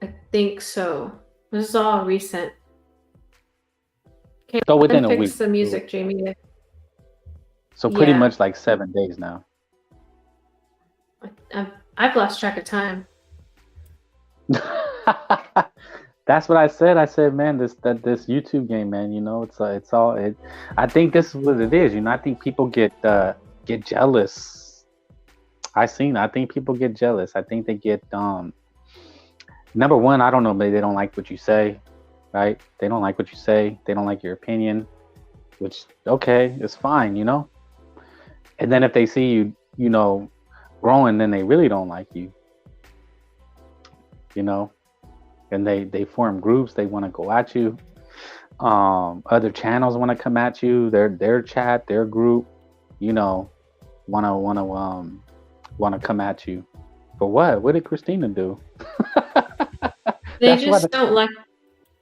I think so. This is all recent. Okay, So within then a fix week. the music, Jamie. So pretty Yeah. much like 7 days now. I've lost track of time. That's what I said. I said, man, this YouTube game, man. You know, it's all. I think this is what it is. You know, I think people get jealous. I think people get jealous. I think they get number one, I don't know, maybe they don't like what you say, right? They don't like what you say. They don't like your opinion, which okay, it's fine, you know. And then if they see you, you know, growing, then they really don't like you, you know. And they form groups. They want to go at you. Other channels want to come at you. Their chat, their group, you know, want to come at you. For what? What did Christina do? They just don't like.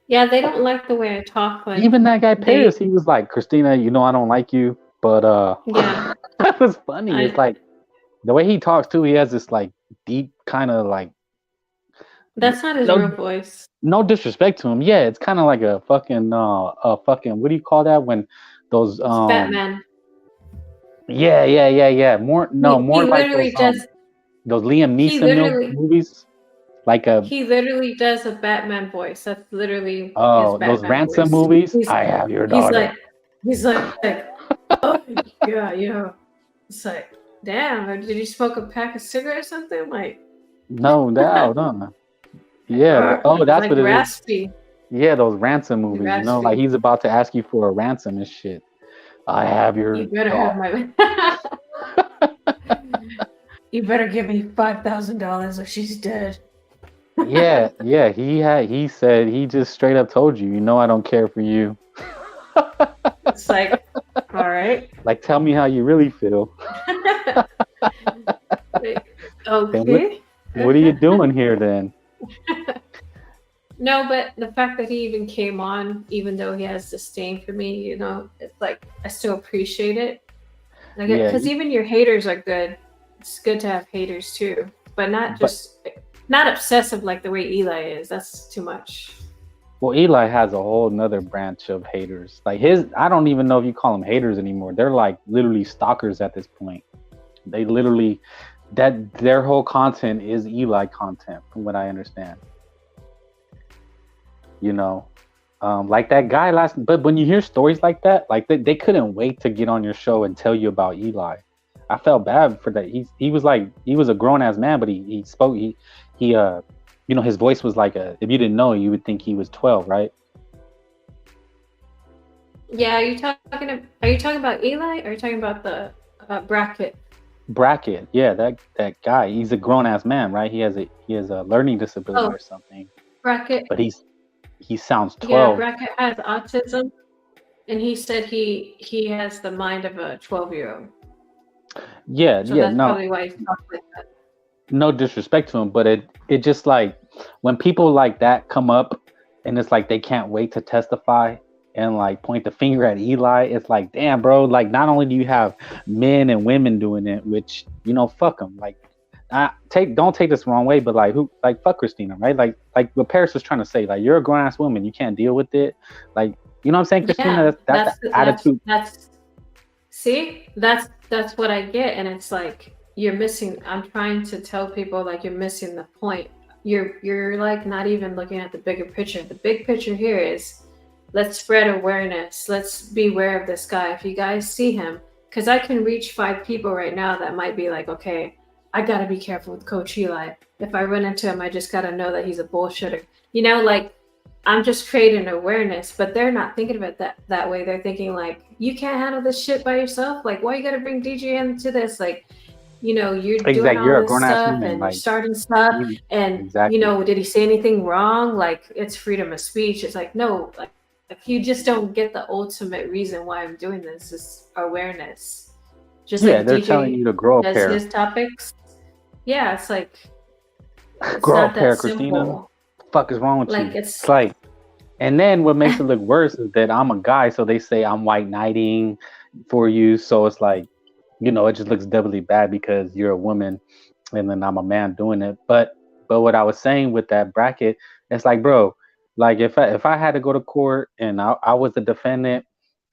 Yeah, they don't like the way I talk. Like even that guy Paris, he was like, Christina, you know, I don't like you, but yeah, that was funny. It's like the way he talks too. He has this like deep kind of like. That's not his real voice. No disrespect to him. Yeah, it's kind of like a fucking what do you call that when those Batman. Yeah. More like those Liam Neeson movies. Like he literally does a Batman voice. That's literally his Batman those ransom voice. movies. I have your daughter. He's like oh yeah, you know. It's like, damn, did you smoke a pack of cigarettes or something? Like no. Yeah. Oh, that's like what it raspy. Is. Yeah, those ransom movies. Raspy. You know, like he's about to ask you for a ransom and shit. I have your. You better have my. You better give me $5,000 or she's dead. Yeah. He said he just straight up told you, you know, I don't care for you. It's like, all right. Like, tell me how you really feel. Okay. What are you doing here then? No, but the fact that he even came on, even though he has disdain for me, you know, it's like I still appreciate it. Like, because even your haters are good. It's good to have haters too, but not obsessive like the way Eli is. That's too much. Well, Eli has a whole nother branch of haters. Like I don't even know if you call them haters anymore. They're like literally stalkers at this point. They literally, their whole content is Eli content, from what I understand. You know, like that guy but when you hear stories like that, like they couldn't wait to get on your show and tell you about Eli. I felt bad for that. He was a grown ass man, but he spoke. He you know, his voice was like if you didn't know, you would think he was 12, right? Yeah, are you talking about Eli, or are you talking about the bracket? Brackett, yeah, that guy. He's a grown ass man, right? He has a learning disability Oh, or something, bracket. but he sounds Yeah, 12. bracket has autism, and he said he has the mind of a 12-year-old. Yeah, So yeah, that's no, probably why he's talking like that. no disrespect to him, but it just like when people like that come up and it's like they can't wait to testify and like point the finger at Eli, it's like, damn, bro, like not only do you have men and women doing it, which, you know, fuck them, like don't take this the wrong way, but like who, like fuck Christina, right? Like what Paris was trying to say, like you're a grown ass woman, you can't deal with it, like, you know what I'm saying, Christina? Yeah, That's the attitude. see, that's what I get, and it's like you're missing. I'm trying to tell people like you're missing the point. You're like not even looking at the bigger picture. The big picture here is let's spread awareness. Let's be aware of this guy. If you guys see him, because I can reach 5 people right now that might be like, okay, I gotta be careful with Coach Eli. If I run into him, I just gotta know that he's a bullshitter. You know, like I'm just creating awareness, but they're not thinking of it that way. They're thinking like, you can't handle this shit by yourself. Like, why you gotta bring DJ into this? Like, you know, you're doing Exactly, all you're a this grown ass stuff woman, and you're like starting stuff, you, and you exactly. know, did he say anything wrong? Like, it's freedom of speech. It's like, no, like you just don't get the ultimate reason why I'm doing this is awareness. Just Yeah, like they're telling DJ you to grow a does pair. his topics. Yeah, it's like it's Grow a not that pair, Christina. simple. Fuck is wrong with Like you? it's It's like, and then what makes it look worse is that I'm a guy, so they say I'm white knighting for you. So it's like, you know, it just looks doubly bad because you're a woman, and then I'm a man doing it. But what I was saying with that bracket, it's like, bro, like if I had to go to court and I was the defendant,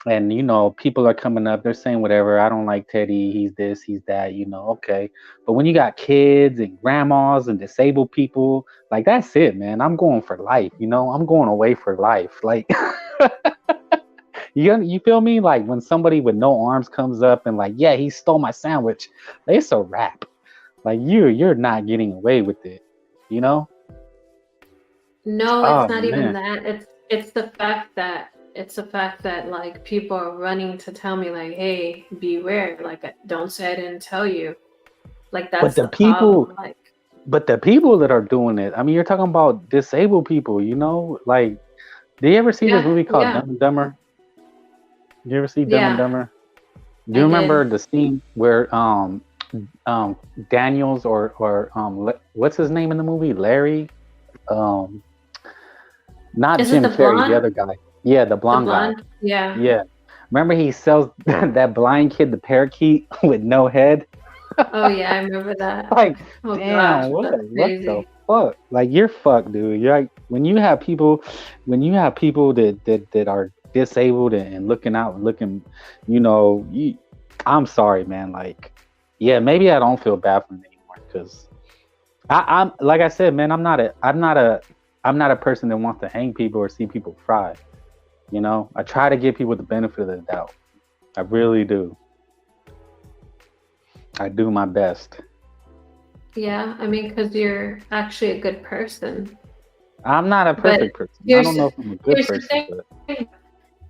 and you know people are coming up, they're saying whatever, I don't like Teddy, he's this, he's that, you know, okay, but when you got kids and grandmas and disabled people, like that's it, man, I'm going for life, you know, I'm going away for life, like you feel me, like when somebody with no arms comes up and like, yeah, he stole my sandwich, it's a wrap, like you're not getting away with it, you know. no, it's Oh not even man. that. It's the fact that like people are running to tell me like, hey, beware. Like, don't say I didn't tell you. Like but that's the the people problem. Like, but the people that are doing it, I mean, you're talking about disabled people, you know, like, do you ever see this yeah, movie called yeah, Dumb and Dumber? You ever see Dumb and yeah, Dumber? Do I you did. remember the scene where Daniels or what's his name in the movie? Larry? Um Not Is it Jim the Carrey, the blonde? other guy. Yeah, the The blonde guy. blonde? Yeah. Yeah. Remember he sells that blind kid the parakeet with no head? Oh yeah, I remember that. Like, Oh damn, gosh, that's what the crazy. fuck? Like you're fucked, dude. You're like when you have people that are disabled and looking out, looking, you know, I'm sorry, man. Like, yeah, maybe I don't feel bad for them anymore because I'm like I said, man, I'm not a person that wants to hang people or see people fry. You know, I try to give people the benefit of the doubt. I really do. I do my best. Yeah, I mean, because you're actually a good person. I'm not a But perfect person. I here's don't know if I'm a good here's the person, thing. but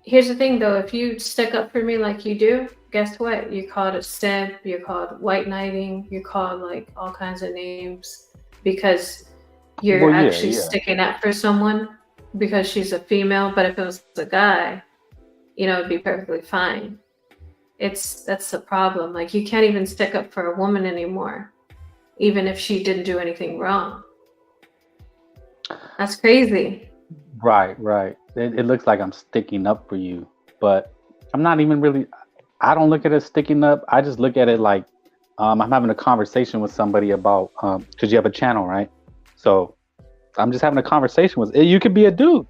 Here's the thing, though. If you stick up for me like you do, guess what? You're called a simp. You're called white knighting. You're called like all kinds of names because you're well, yeah, actually yeah. sticking up for someone because she's a female. But if it was a guy, you know, it'd be perfectly fine. That's the problem. Like you can't even stick up for a woman anymore, even if she didn't do anything wrong. That's crazy. Right, right. It looks like I'm sticking up for you, but I'm not even really. I don't look at it sticking up. I just look at it like I'm having a conversation with somebody about because you have a channel, right? So I'm just having a conversation with. You could be a dude.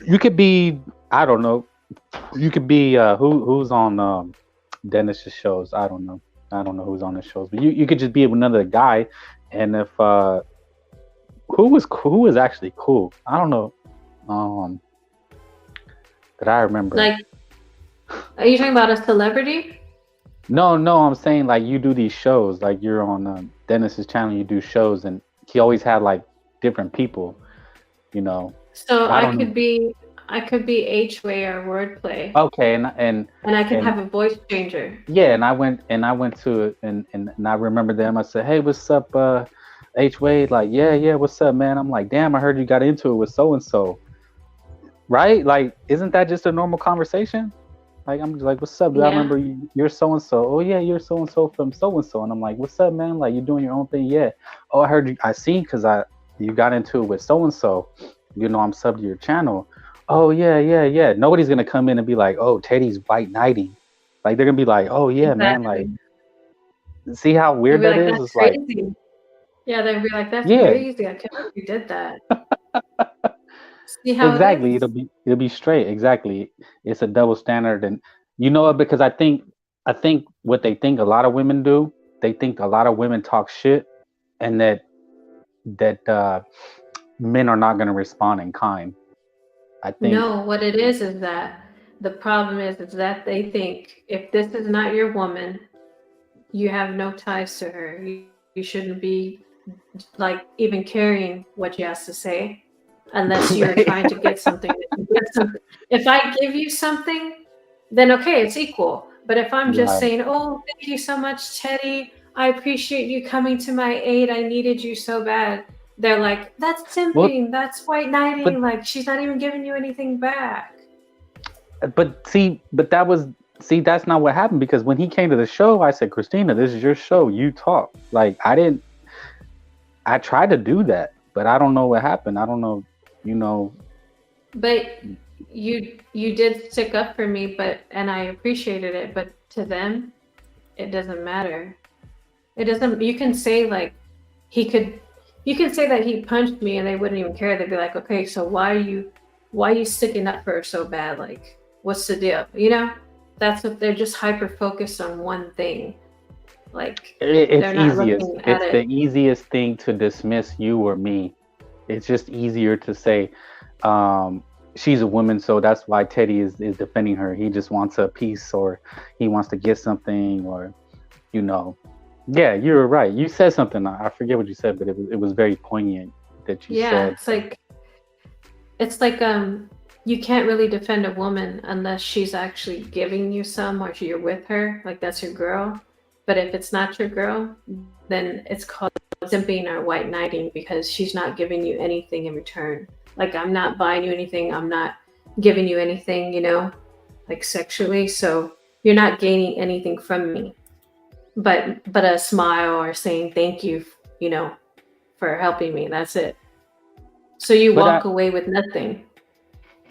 You could be, I don't know. You could be who's on Dennis's shows. I don't know. I don't know who's on the shows, but you could just be another guy, and if who was actually cool. I don't know. That I remember. Like, are you talking about a celebrity? No, I'm saying like you do these shows, like you're on Dennis's channel. You do shows, and he always had like different people, you know. So I I don't know. could be H-way or wordplay, Okay, and I can and have a voice changer. yeah, and I went to it, and I remember them. I said, "Hey, what's up, H Wade?" Like, yeah, what's up, man? I'm like, "Damn, I heard you got into it with so and so." Right? Like, isn't that just a normal conversation? Like, I'm just like, "What's up, dude? I Yeah, remember you're so and so." "Oh yeah, you're so and so from so and so." And I'm like, "What's up, man? Like, you doing your own thing?" "Yeah." "Oh, I heard you. I see, because you got into it with so and so. You know, I'm sub to your channel." "Oh yeah." Nobody's gonna come in and be like, "Oh, Teddy's white knighting." Like, they're gonna be like, "Oh yeah, man. Like, exactly. see how They'll weird be that like, is?" "That's It's like, crazy." Yeah, they'll be like, "That's yeah, crazy. I can't believe you did that." See how it exactly. is? It'll be straight. Exactly. It's a double standard, and you know what? Because I think what they think a lot of women do. They think a lot of women talk shit, and that men are not gonna respond in kind. I think. No, what it is that the problem is that they think if this is not your woman, you have no ties to her. You shouldn't be like even carrying what she has to say unless you're trying to get something. If I give you something, then okay, it's equal. But if I'm just Right. saying, "Oh, thank you so much, Teddy. I appreciate you coming to my aid. I needed you so bad." They're like, "That's Well, simping. That's white knighting. but Like she's not even giving you anything back." that was, see, that's not what happened, because when he came to the show, I said, "Christina, this is your show. You talk." Like, I tried to do that, but I don't know what happened. I don't know, you know. But you did stick up for me, and I appreciated it. But to them, it doesn't matter. It doesn't. You can say like he could. You can say that he punched me, and they wouldn't even care. They'd be like, "Okay, so why are you sticking up for her so bad? Like, what's the deal?" You know, that's what they're just hyper focused on one thing. Like It's they're not easiest. looking at It's the it. easiest thing to dismiss you or me. It's just easier to say, um, she's a woman, so that's why Teddy is defending her. He just wants a piece, or he wants to get something, or, you know. Yeah, you were right. You said something. I forget what you said, but it was very poignant that you Yeah, said. it's like you can't really defend a woman unless she's actually giving you some or you're with her, like that's your girl. But if it's not your girl, then it's called simping or white knighting because she's not giving you anything in return. Like I'm not buying you anything, I'm not giving you anything, like sexually, so you're not gaining anything from me. But a smile or saying thank you, you know, for helping me. That's it. So you But walk away with nothing.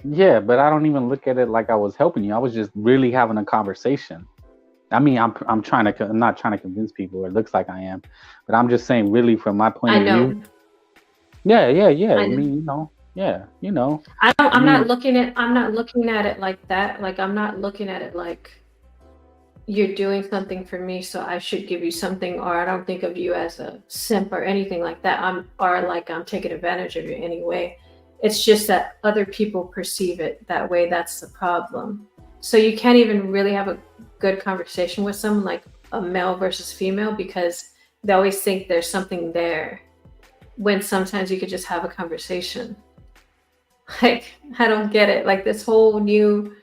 yeah, but I don't even look at it like I was helping you. I was just really having a conversation. I mean, I'm trying to, I'm not trying to convince people, or it looks like I am, but I'm just saying, really, from my point I of view. know. Yeah. I I know. mean, yeah, I I'm not mean, looking at it like that. Like I'm not looking at it like you're doing something for me, so I should give you something, or I don't think of you as a simp or anything like that. Or like I'm taking advantage of you anyway. It's just that other people perceive it that way. That's the problem. So you can't even really have a good conversation with someone like a male versus female because they always think there's something there when sometimes you could just have a conversation. Like, I don't get it. Like this whole new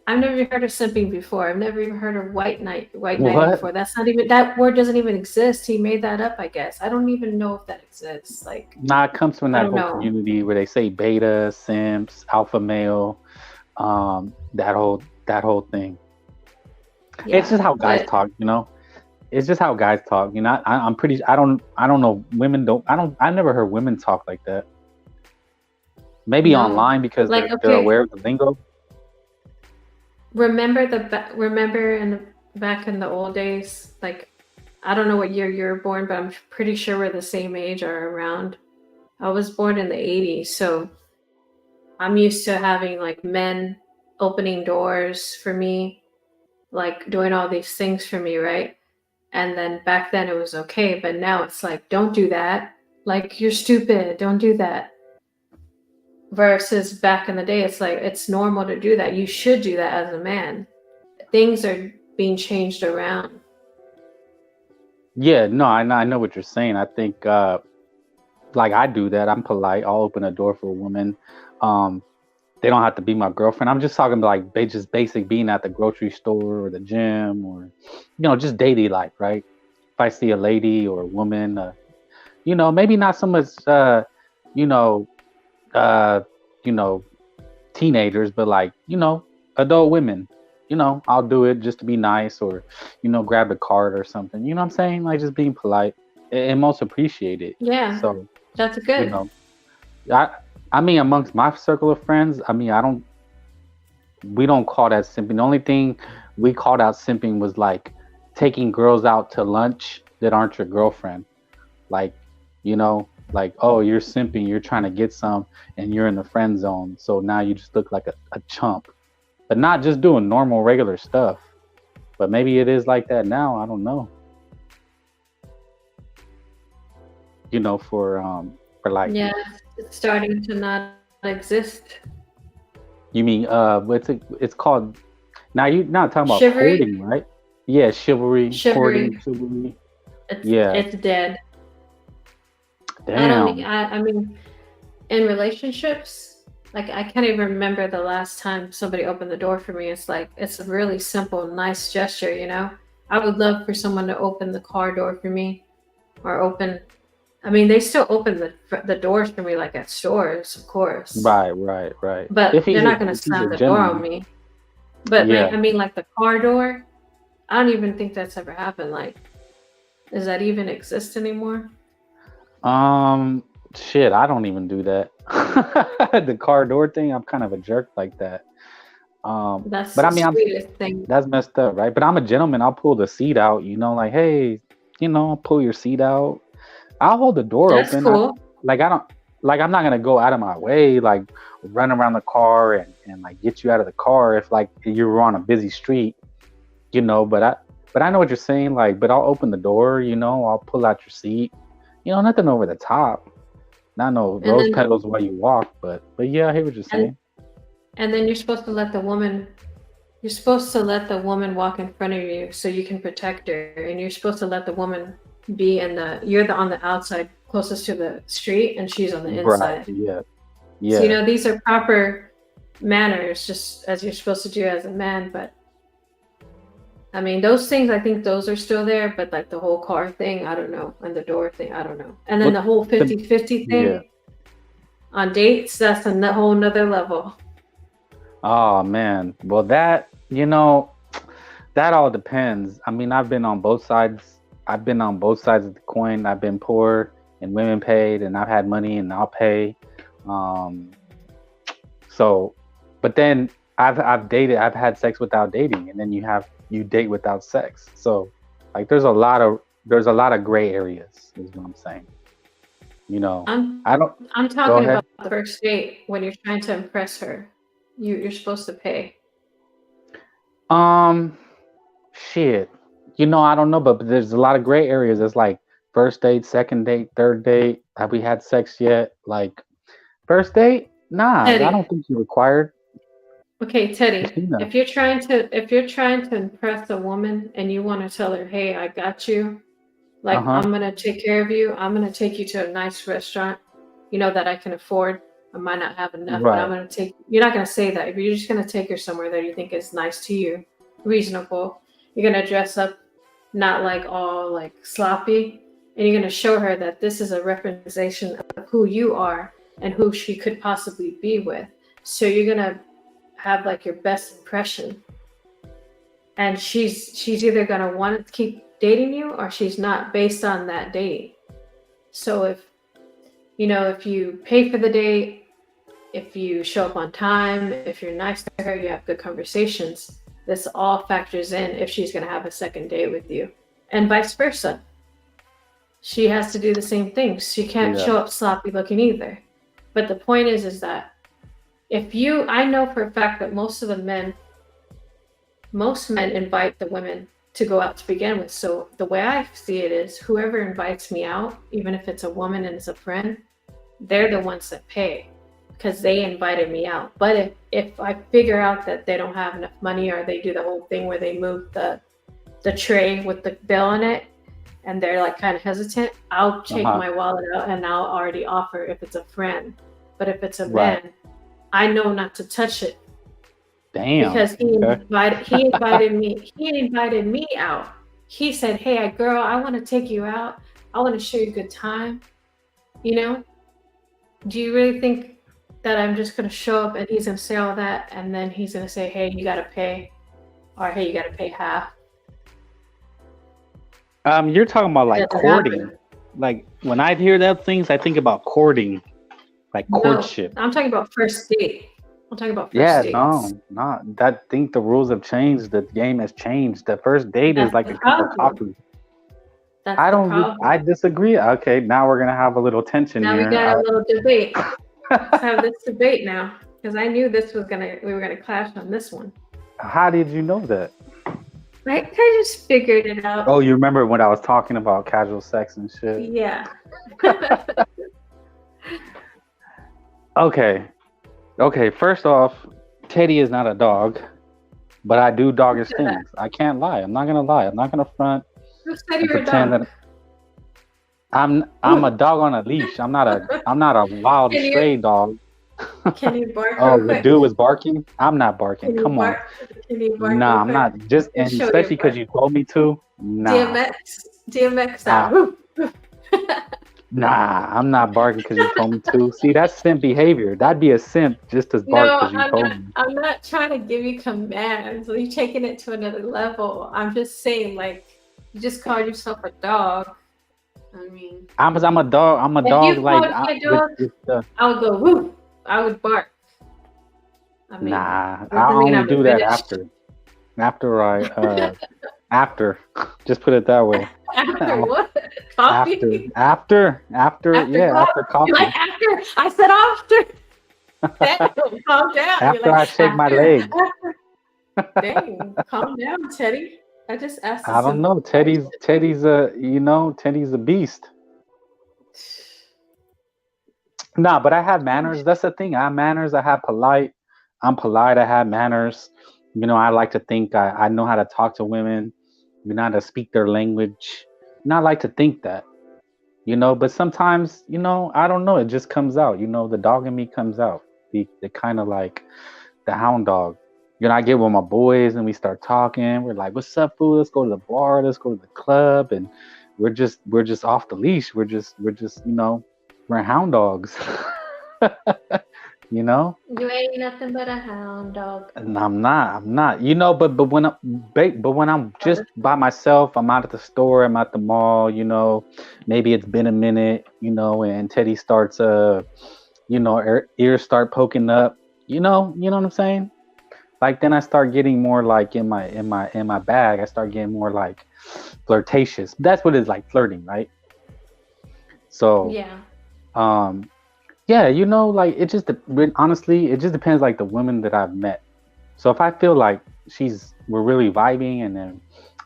I've never even heard of simping before. I've never even heard of white knighting what? before. That's not even that word doesn't even exist. He made that up, I guess. I don't even know if that exists. Like, Nah, it comes from I that don't whole know. community where they say beta, simps, alpha male, that whole thing. It's just Yeah, how guys but talk, you know. It's just how guys talk, you know. I'm pretty. I don't know. Women don't. I never heard women talk like that. Maybe no. online because Like, they're okay, aware of the lingo. remember back in the old days, like I don't know what year you were born, but I'm pretty sure we're the same age or around. I was born in the 80s, so I'm used to having like men opening doors for me, like doing all these things for me, right? And then back then it was okay, but now it's like, don't do that. Like, you're stupid. Don't do that. Versus back in the day, it's like, it's normal to do that. You should do that as a man. Things are being changed around. Yeah, no, I know what you're saying. I think like I do that. I'm polite. I'll open a door for a woman. Um, they don't have to be my girlfriend. I'm just talking about like just basic being at the grocery store or the gym or, just daily life, right? If I see a lady or a woman, maybe not so much, you know, uh, you know, teenagers, but like, adult women, I'll do it just to be nice or, grab the card or something. You know what I'm saying? Like just being polite and most appreciated. Yeah, So, that's you good. know, I, I mean, amongst my circle of friends, I mean, we don't call that simping. The only thing we called out simping was like taking girls out to lunch that aren't your girlfriend. Like, like, oh, you're simping, you're trying to get some and you're in the friend zone. So now you just look like a chump, but not just doing normal, regular stuff. But maybe it is like that now. I don't know. For like, Yeah, it's starting to not exist. you mean, it's called, now you're not talking about Chivalry, courting, right? Yeah, chivalry, courting, chivalry, chivalry. it's Yeah. it's dead. Damn. I mean, in relationships, like I can't even remember the last time somebody opened the door for me. It's like it's a really simple, nice gesture, you know. I would love for someone to open the car door for me, or open. I mean, they still open the doors for me, like at stores, of course. Right. But they're not gonna If he's a slam the door on gentleman. me. But Yeah. like, I mean, like the car door, I don't even think that's ever happened. Like, does that even exist anymore? Shit, I don't even do that. The car door thing, I'm kind of a jerk like that. That's But the I mean, sweetest thing. that's messed up, right? But I'm a gentleman. I'll pull the seat out, like, hey, pull your seat out. I'll hold the door That's open. cool. I don't, like, I'm not gonna go out of my way, like, run around the car and like get you out of the car if like you're on a busy street, But I know what you're saying, like, but I'll open the door, I'll pull out your seat, nothing over the top, not no And rose then petals while you walk, but yeah, I hear what you're saying. and then you're supposed to let the woman. You're supposed to let the woman walk in front of you so you can protect her, and you're supposed to let the woman be on the outside closest to the street, and she's on the Right. inside. Yeah. So these are proper manners, just as you're supposed to do as a man. But I mean, those things, I think those are still there, but like the whole car thing, I don't know, and the door thing, I don't know. And then the whole 50-50 thing on dates, that's a whole nother level. Oh man, well that all depends. I mean, I've been on both sides. I've been on both sides of the coin. I've been poor and women paid, and I've had money and I'll pay. So, but then I've had sex without dating, and then you date without sex. So, like, there's a lot of gray areas, is what I'm saying. I'm talking about the first date when you're trying to impress her. You're supposed to pay. Shit. I don't know, but there's a lot of gray areas. It's like first date, second date, third date. Have we had sex yet? Like first date? Nah, Teddy. I don't think you're required. Okay, Teddy. Christina. If you're trying to impress a woman and you want to tell her, "Hey, I got you. Like I'm gonna take care of you. I'm gonna take you to a nice restaurant, that I can afford. I might not have enough, but I'm gonna take." You're not gonna say that. If you're just gonna take her somewhere that you think is nice to you, reasonable. You're gonna dress up, not like all like sloppy, and you're gonna show her that this is a representation of who you are and who she could possibly be with. So you're gonna have like your best impression, and she's either gonna want to keep dating you or she's not, based on that date. So if you pay for the date, if you show up on time, if you're nice to her, you have good conversations, this all factors in if she's going to have a second date with you, and vice versa. She has to do the same things. She can't show up sloppy looking either. But the point is that I know for a fact that most men invite the women to go out to begin with. So the way I see it is, whoever invites me out, even if it's a woman and it's a friend, they're the ones that pay because they invited me out. But if I figure out that they don't have enough money, or they do the whole thing where they move the tray with the bill on it, and they're like kind of hesitant, I'll take Uh-huh. my wallet out and I'll already offer if it's a friend. But if it's a Right. man, I know not to touch it Damn. because Okay. he invited me out. He said, "Hey, girl, I want to take you out. I want to show you a good time." You know? Do you really think that I'm just gonna show up and he's gonna say all that and then he's gonna say, "Hey, you gotta pay," or "Hey, you gotta pay half"? You're talking about It like doesn't courting. happen. Like when I hear that things, I think about courting, like No, courtship. I'm talking about first date. I'm talking about first Yeah, dates. no, not that. Think the rules have changed. The game has changed. The first date is That's like the a cup of problem. coffee. That's the I problem. disagree. Okay, now we're gonna have a little tension Now we here. got a little debate. Let's have this debate now, because I knew we were gonna clash on this one. How did you know that? I just figured it out. Oh, you remember when I was talking about casual sex and shit? Yeah. Okay. Okay, first off, Teddy is not a dog, but I do doggish Who said that? things. I can't lie. I'm not gonna lie. I'm not gonna front Who said and you're a pretend dog? that I'm a dog on a leash. I'm not a wild Can stray you dog. can you bark Oh, real the quick? dude was barking? I'm not barking. Can you Come on. bark? Can you bark Nah, real I'm quick? not. Just Just and show your especially because bark. you told me to. Nah. DMX Ah, style. nah, I'm not barking because you told me to. See, that's simp behavior. That'd be a simp just as bark No, because you told me. I'm not trying to give you commands. You're taking it to another level. I'm just saying, like, you just called yourself a dog. I mean, I'm a dog. I'm a if dog. you Like called me a with dog, the. I would go woo. I would bark. I mean, Nah, I doesn't mean only I'm do that finished. after. Just put it that way. After what? After, Coffee? after, After yeah, after coffee? You're coffee. like after? I said after. Damn, calm down. You're After like I shake my leg. after. Dang, calm down, Teddy. I just asked a I don't simple know. question. Teddy's a beast. Nah, but I have manners. That's the thing. I have manners. I have polite. I'm polite. I have manners. I like to think I know how to talk to women. How to speak their language. I like to think that. But sometimes, I don't know. It just comes out. The dog in me comes out. The kind of like the hound dog. I get with my boys and we start talking. We're like, "What's up, fool? Let's go to the bar. Let's go to the club." And we're just off the leash. We're hound dogs. you know. You ain't nothing but a hound dog. And I'm not. But when I'm just by myself, I'm out at the store, I'm at the mall. Maybe it's been a minute. And Teddy starts ears start poking up. You know what I'm saying? Like then I start getting more like in my bag. I start getting more like flirtatious. That's what it's like, flirting, right? So Yeah. yeah, like honestly, it just depends like the women that I've met. So if I feel like we're really vibing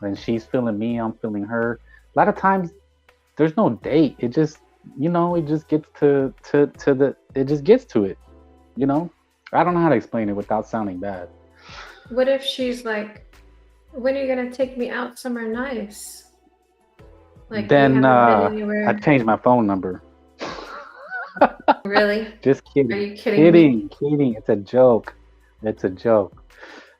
and she's feeling me, I'm feeling her. A lot of times there's no date. It just it just gets it just gets to it. I don't know how to explain it without sounding bad. What if she's like, when are you gonna take me out somewhere nice? Like Then we haven't been I anywhere. changed my phone number. Really? Just kidding. Are you kidding me? Kidding. It's a joke. It's a joke.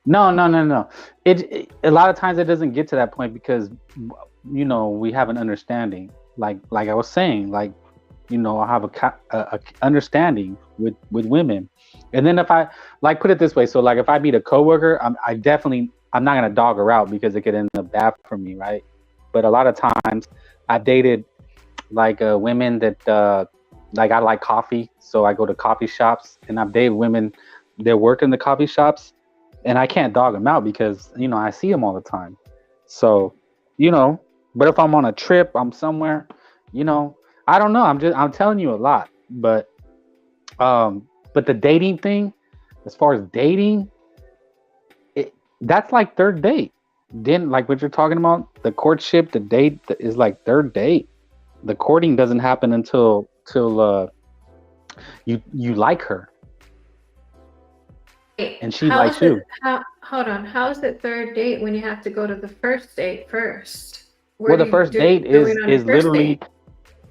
No. It a lot of times it doesn't get to that point because we have an understanding. Like I was saying, like I have a understanding with women. And then if I like put it this way, so like if I meet a coworker, I'm not gonna dog her out because it could end up bad for me, right? But a lot of times I've dated like women that like I like coffee, so I go to coffee shops, and I've dated women that work in the coffee shops, and I can't dog them out because I see them all the time. So but if I'm on a trip, I'm somewhere, I don't know. I'm telling you a lot, but the dating thing, as far as dating, that's like third date. Then like what you're talking about, the courtship, the date is like third date. The courting doesn't happen until you like her Wait, and she likes you. Hold on. How is it third date when you have to go to the first date first? Where Well, the do you first date going on your is first literally date?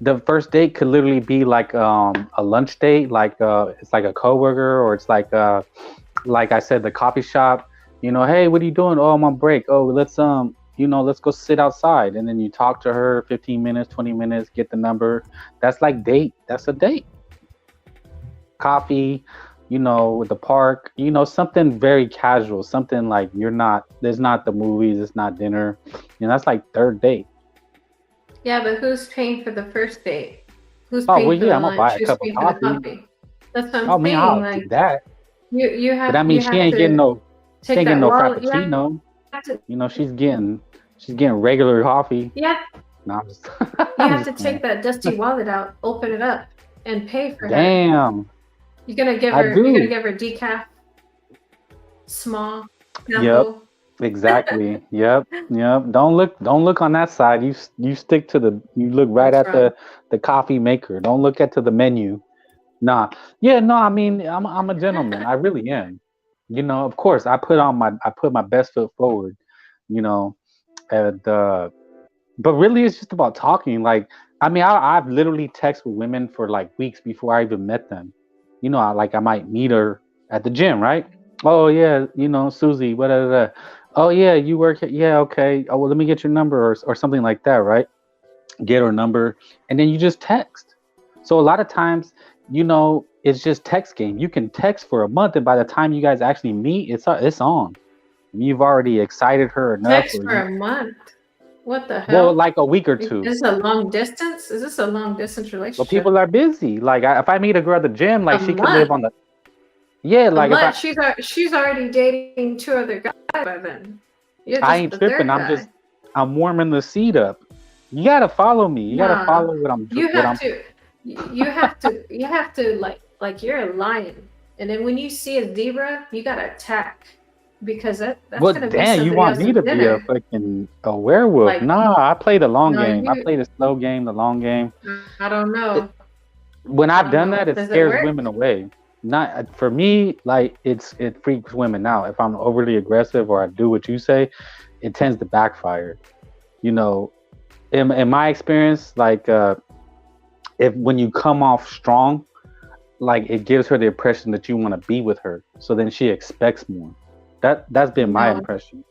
the first date could literally be like a lunch date, like it's like a coworker, or it's like I said, the coffee shop. You know, hey, what are you doing? Oh, I'm on break. Oh, let's go sit outside, and then you talk to her 15 minutes, 20 minutes, get the number. That's like date. That's a date. Coffee, with the park, something very casual, something like there's not the movies, it's not dinner. That's like third date. Yeah, but who's paying for the first date? Who's Oh, well, paying for yeah, the I'm gonna buy lunch? a Who's cup of paying for the coffee. coffee? That's what Oh, I'm man, saying. I'll do Like that. you But I have mean, you she have ain't getting to she take ain't getting that no wallet. You frappuccino. have to She's getting regular coffee. yeah, No, I'm just you I'm have to just playing. take that dusty wallet out, open it up, and pay for her. Damn, You're gonna give I do. her decaf, small, Yep. sample. Exactly. Yep. Don't look on that side. You stick to you look right That's at right. the coffee maker. Don't look at to the menu. Nah. Yeah, no, I mean, I'm a gentleman. I really am. Of course, I put my best foot forward, you know, and but really it's just about talking. Like, I mean, I've literally texted with women for like weeks before I even met them. I might meet her at the gym, right? Oh yeah, Susie, what? Oh yeah, you work here? Yeah, okay. Oh well, let me get your number or something like that, right? Get her number, and then you just text. So a lot of times, it's just text game. You can text for a month, and by the time you guys actually meet, it's on. You've already excited her enough, Text or for a month. What the well, hell? like a week or Is two. this a long distance? Is this a long distance But relationship? people are busy. Like if I meet a girl at the gym, A like she could live month. on the yeah. A Like if month. She's already dating two other guys by then. You're I just ain't the tripping. third guy. I'm warming the seat up. You gotta follow me. You gotta Nah. follow what I'm You what have I'm. to. You have to like you're a lion, and then when you see a zebra, you gotta attack because that's Well, gonna be damn, you somebody want me else's to be a dinner. fucking a werewolf? Like Nah, I play the long no, game. I you. play the slow game, the long game. I don't It, know. when I I've don't done know. that, it Does it scares work? women away. Not for me. Like it freaks women out. If I'm overly aggressive or I do what you say, it tends to backfire. You know, in my experience, like if when you come off strong, like it gives her the impression that you want to be with her. So then she expects more. That's been my No. impression.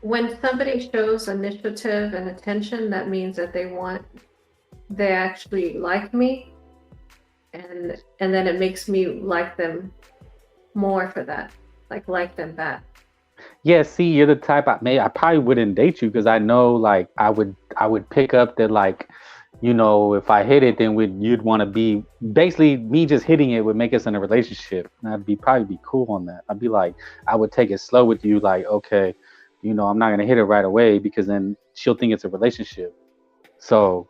When somebody shows initiative and attention, that means that they actually like me, and then it makes me like them more for that, like them back. Yeah, see, you're the type I probably wouldn't date you because I know like I would pick up that like, if I hit it, then you'd want to be basically me just hitting it would make us in a relationship. And I'd probably be cool on that. I'd be like, I would take it slow with you, like, okay, I'm not gonna hit it right away because then she'll think it's a relationship. So,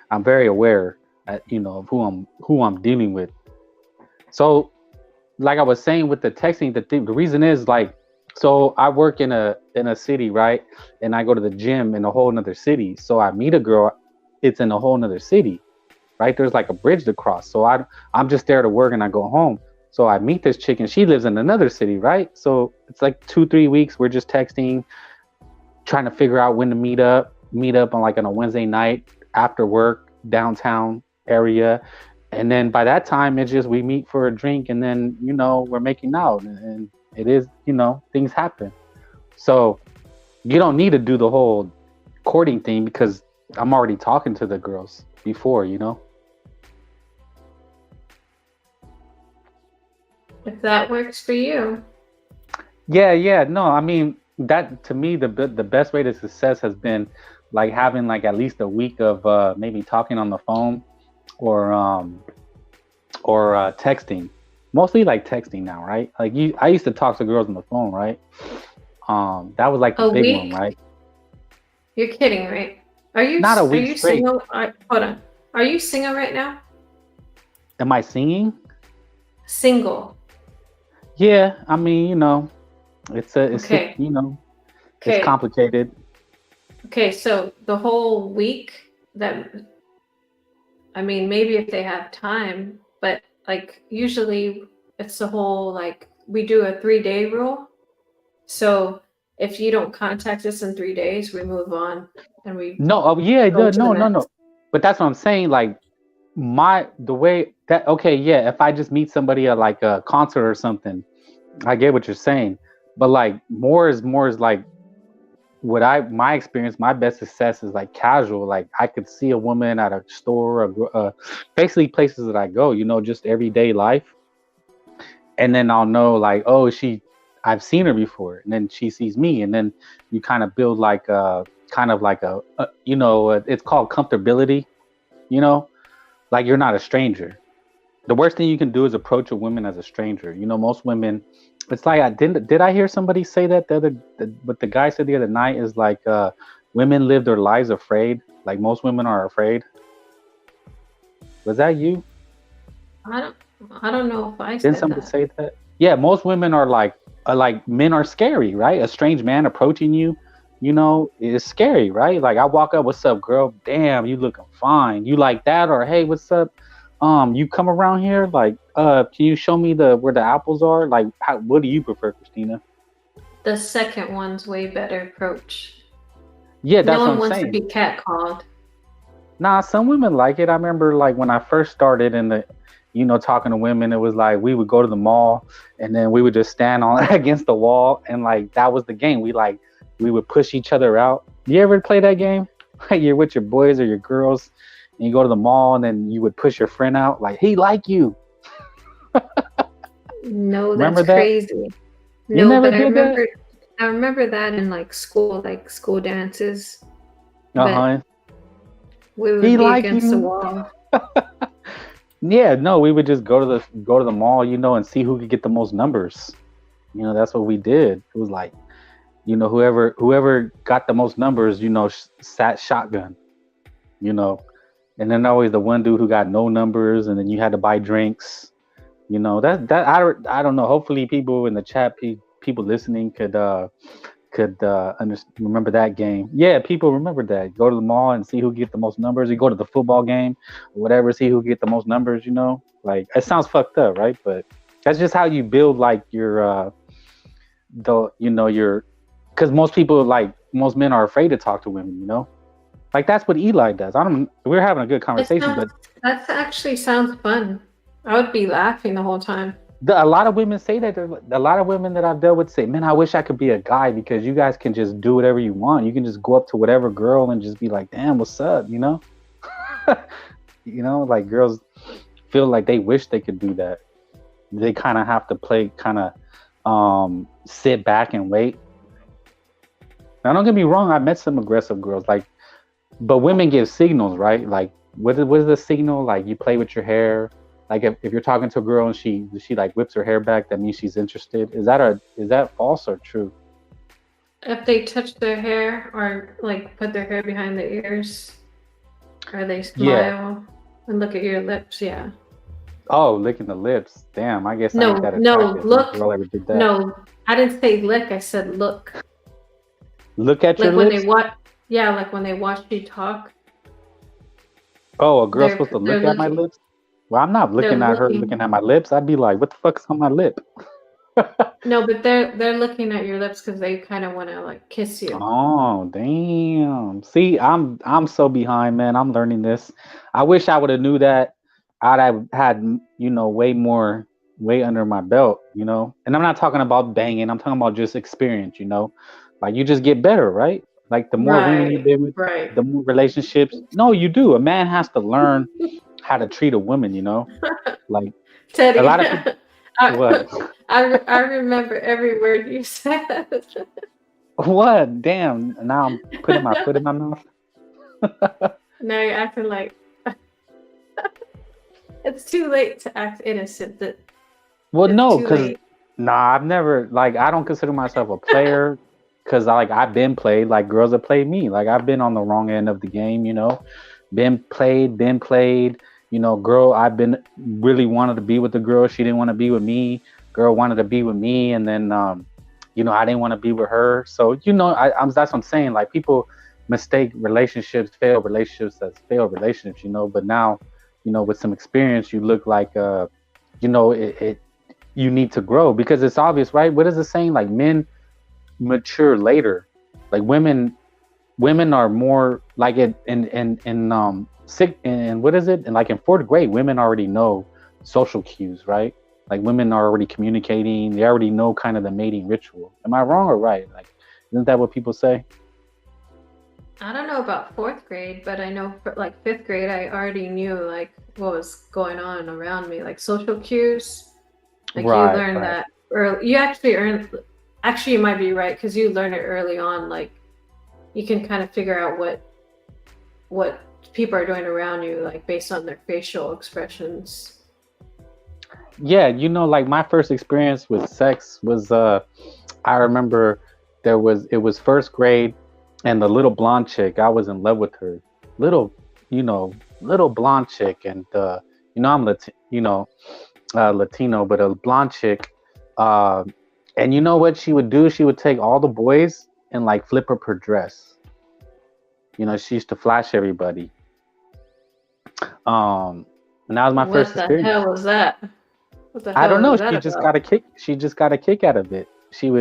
I'm very aware, of who I'm dealing with. So, like I was saying with the texting, the reason is like, so I work in a city, right? And I go to the gym in a whole nother city. So I meet a girl, it's in a whole nother city, right? There's like a bridge to cross. So I'm just there to work and I go home. So I meet this chick and she lives in another city, right? So it's like 2-3 weeks. We're just texting, trying to figure out when to meet up on a Wednesday night after work, downtown area. And then by that time, it's just we meet for a drink and then, we're making out. And it is, things happen. So you don't need to do the whole courting thing because I'm already talking to the girls before. If that works for you. Yeah. No, I mean, that to me, the best way to success has been like having like at least a week of maybe talking on the phone or texting. Mostly like texting now, right? Like I used to talk to girls on the phone, right? That was like the A big one, week? right? You're kidding, right? Not a Are week you straight. single? Hold on. Are you single right now? Am I singing? Single. Yeah, I mean, it's Okay. it's Okay. complicated. Okay. So the whole week that, I mean, maybe if they have time, but like usually it's the whole like we do a 3-day rule. So if you don't contact us in 3 days, we move on. and we No, oh yeah, go to the no. Mets. But that's what I'm saying. Like the way that okay, yeah. If I just meet somebody at like a concert or something, I get what you're saying. But like more is like my experience, my best success is like casual. Like I could see a woman at a store, basically places that I go. Just everyday life, and then I'll know like, oh, I've seen her before, and then she sees me, and then you kind of build like a it's called comfortability. Like you're not a stranger. The worst thing you can do is approach a woman as a stranger. Most women, it's like did I hear somebody say that what the guy said the other night is like women live their lives afraid. Like most women are afraid. Was that you? I don't know if I Didn't said somebody that. say that? Yeah, most women are like men are scary, right? A strange man approaching you, is scary, right? Like I walk up, what's up, girl? Damn, you looking fine. You like that? Or hey, what's up? You come around here, like, can you show me where the apples are? Like, what do you prefer, Christina? The second one's way better approach. Yeah, that's no what one I'm wants saying. to be catcalled. Nah, some women like it. I remember like when I first started talking to women, it was like we would go to the mall and then we would just stand on against the wall and like that was the game. We would push each other out. You ever play that game? Like you're with your boys or your girls and you go to the mall and then you would push your friend out like he like you. No, Remember that's that? crazy. You No, never but did that? I remember that in like school dances. Uh-huh. But we would He be like against the you. wall. Yeah, no, we would just go to the mall, and see who could get the most numbers. That's what we did. It was like, whoever got the most numbers, sat shotgun, and then always the one dude who got no numbers, and then you had to buy drinks. I don't know. Hopefully, people in the chat, people listening could remember that game. Yeah, people remember that. Go to the mall and see who get the most numbers. You go to the football game, or whatever, see who get the most numbers. Like it sounds fucked up, right? But that's just how you build like your because most men are afraid to talk to women. Like that's what Eli does. We're having a good conversation, but that actually sounds fun. I would be laughing the whole time. A lot of women say that. A lot of women that I've dealt with say, man, I wish I could be a guy because you guys can just do whatever you want. You can just go up to whatever girl and just be like, damn, what's up? Like girls feel like they wish they could do that. They kind of have to play, sit back and wait. Now, don't get me wrong. I met some aggressive girls, but women give signals, right? Like, what is the signal? Like, you play with your hair. Like, if you're talking to a girl and she like whips her hair back, that means she's interested. Is that false or true? If they touch their hair or like put their hair behind their ears, or they smile and look at your lips, yeah. Oh, licking the lips. Damn, I guess I ain't that attractive. Look. Girl ever did that. No, I didn't say lick. I said look. Look at your lips? Like when they watch you talk. Oh, a girl's supposed to look at my lips? Well, I'm not looking at her looking at my lips. I'd be like, what the fuck's on my lip? No, but they're looking at your lips because they kind of want to like kiss you. Oh, damn. See, I'm so behind, man. I'm learning this. I wish I would have knew that. I'd have had, way under my belt, And I'm not talking about banging. I'm talking about just experience, Like you just get better, right? Like the more women you've been with, the more relationships. No, you do. A man has to learn how to treat a woman, Like Teddy, a lot of people. What? I remember every word you said. What? Damn. Now I'm putting my foot in my mouth. Now you're acting like it's too late to act innocent. Well, no, because I've never I don't consider myself a player because I've been played. Like girls have played me. Like I've been on the wrong end of the game, been played. Girl, I've been really wanted to be with the girl. She didn't want to be with me. Girl wanted to be with me, and then I didn't want to be with her. So that's what I'm saying. Like people mistake failed relationships as failed relationships. But now, with some experience, you look like you need to grow because it's obvious, right? What is it saying? Like men mature later. Like women women are more like it in sick and what is it? And like in fourth grade, women already know social cues, right? Like women are already communicating. They already know kind of the mating ritual. Am I wrong or right? Like, isn't that what people say? I don't know about fourth grade, but I know for like fifth grade, I already knew like what was going on around me, like social cues. Like you Right, learn right. that early. You actually earn. Actually, you might be right because you learn it early on. Like you can kind of figure out what people are doing around you, like based on their facial expressions. Yeah, like my first experience with sex was I remember it was first grade and the little blonde chick, I was in love with her. Little, little blonde chick and I'm Latino, but a blonde chick. Uh and you know what she would do? She would take all the boys and like flip up her dress. She used to flash everybody. And that was my first What the experience. hell was that? What the I don't hell know. was that about? She just got a kick out of it. She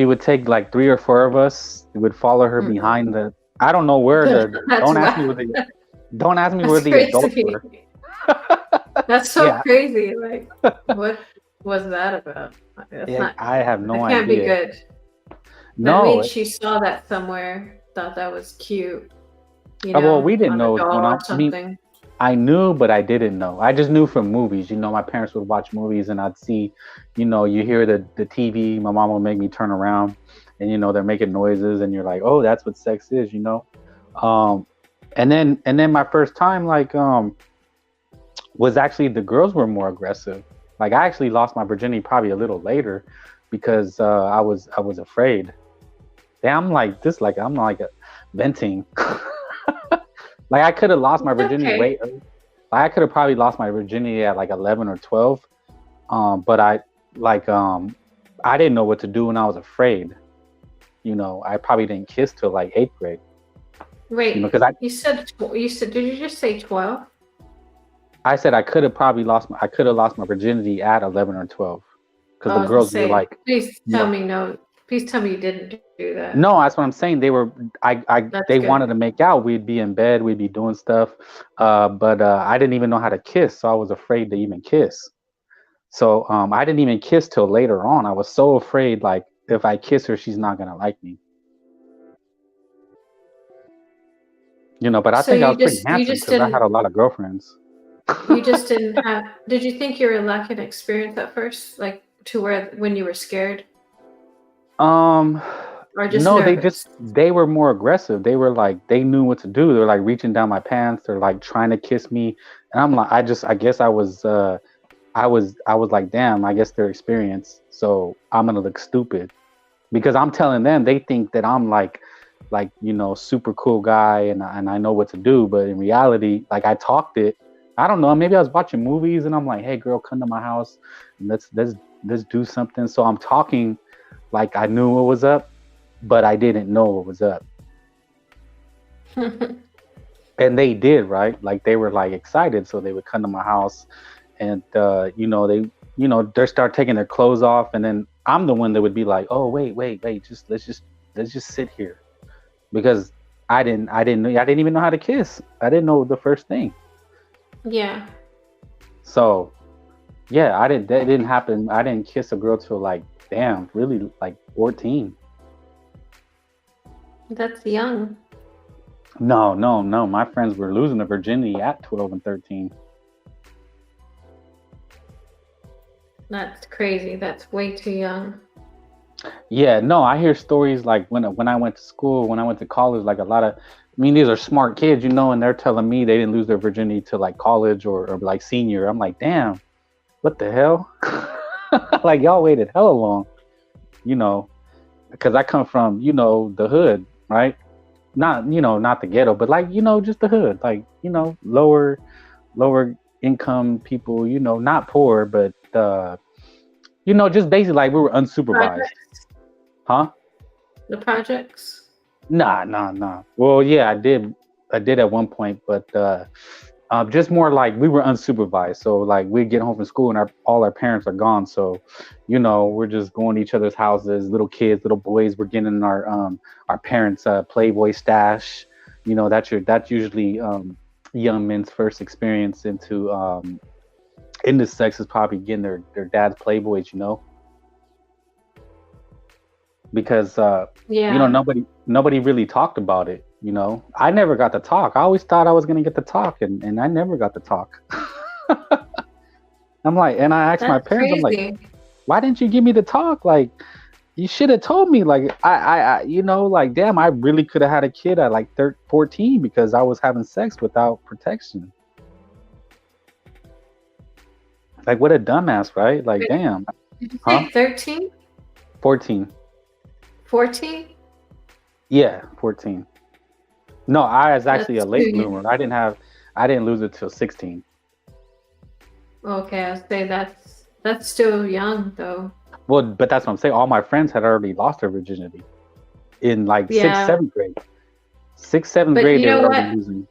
would take like three or four of us. We would follow her Mm-mm. behind the. I don't know where the. That's Don't ask me wow. where the. Don't ask me where That's the adults crazy. were. That's so Yeah, crazy. Like, what was that about? That's yeah, not. I have no That can't be idea. good. That No, means she saw that somewhere, thought that was cute, well, we didn't on a know what was doll going or on. something. I knew, but I didn't know. I just knew from movies. My parents would watch movies, and I'd see, you hear the TV. My mom would make me turn around, and they're making noises, and you're like, oh, that's what sex is. Um, and then my first time was actually the girls were more aggressive. Like I actually lost my virginity probably a little later because I was afraid. Damn, I'm like venting. Like I could have lost my It's virginity okay. way early. Like I could have probably lost my virginity at like 11 or 12. But I didn't know what to do and I was afraid. I probably didn't kiss till like 8th grade. Wait, Because you said did you just say 12? I said I could have lost my virginity at 11 or 12. Because I the was gonna girls were say, like, please you tell know, me no. Please tell me you didn't do that. no, that's what I'm saying. That's They wanted good. to make out. We'd be in bed, we'd be doing stuff. But I didn't even know how to kiss, so I was afraid to even kiss. So I didn't even kiss till later on. I was so afraid, like if I kiss her, she's not gonna like me. But I So think I you was pretty just you handsome just because I had didn't a lot of girlfriends. you just didn't have. Did you think you were lacking experience at first, like to where when you were scared Um, or just no, nervous? they were more aggressive. They were like they knew what to do. They're like reaching down my pants. They're like trying to kiss me, and I'm like, I guess I was like, damn, I guess they're experienced, so I'm gonna look stupid because I'm telling them they think that I'm like super cool guy and I know what to do, but in reality, like I talked it. I don't know, maybe I was watching movies and I'm like, hey girl, come to my house and let's do something. So I'm talking like I knew what was up, but I didn't know what was up. And they did, right? Like they were like excited, so they would come to my house and they start taking their clothes off and then I'm the one that would be like, oh wait, just let's just sit here because I didn't even know how to kiss. I didn't know the first thing. Yeah, So yeah, that didn't happen. I didn't kiss a girl till like damn, really like 14. that's young. No, no, no. My friends were losing their virginity at 12 and 13. That's crazy. That's way too young. Yeah, no, I hear stories like when I went to school, when I went to college, like a lot of, I mean, these are smart kids, and they're telling me they didn't lose their virginity to like college or like senior. I'm like, damn, what the hell? Like y'all waited hella long, you know, because I come from, the hood, right? Not the ghetto, but like, just the hood, like, lower income people, not poor, but just basically like we were unsupervised. Projects? Huh? The projects? Nah. Well, yeah, I did at one point, but Just more like we were unsupervised. So like we'd get home from school and all our parents are gone. So, we're just going to each other's houses, little kids, little boys. We're getting in our parents' Playboy stash. That's usually young men's first experience into sex is probably getting their dad's Playboys. Because Yeah, nobody really talked about it. I never got to talk. I always thought I was gonna get to talk, and I never got to talk. I'm like, and I asked my that's parents, I'm like, crazy. why didn't you give me the talk? Like, you should have told me. Like, like, damn, I really could have had a kid at like 14 because I was having sex without protection. Like, what a dumbass, right? Like, Wait, damn, did you huh? say 13? 14. 14? Yeah, 14. No, I was actually a That's late too. bloomer. I didn't lose it till 16. Okay, I'll say that's still young though. Well, but that's what I'm saying. All my friends had already lost their virginity in like sixth, Yeah, seventh grade. Sixth, seventh but grade, you they know were already what? losing.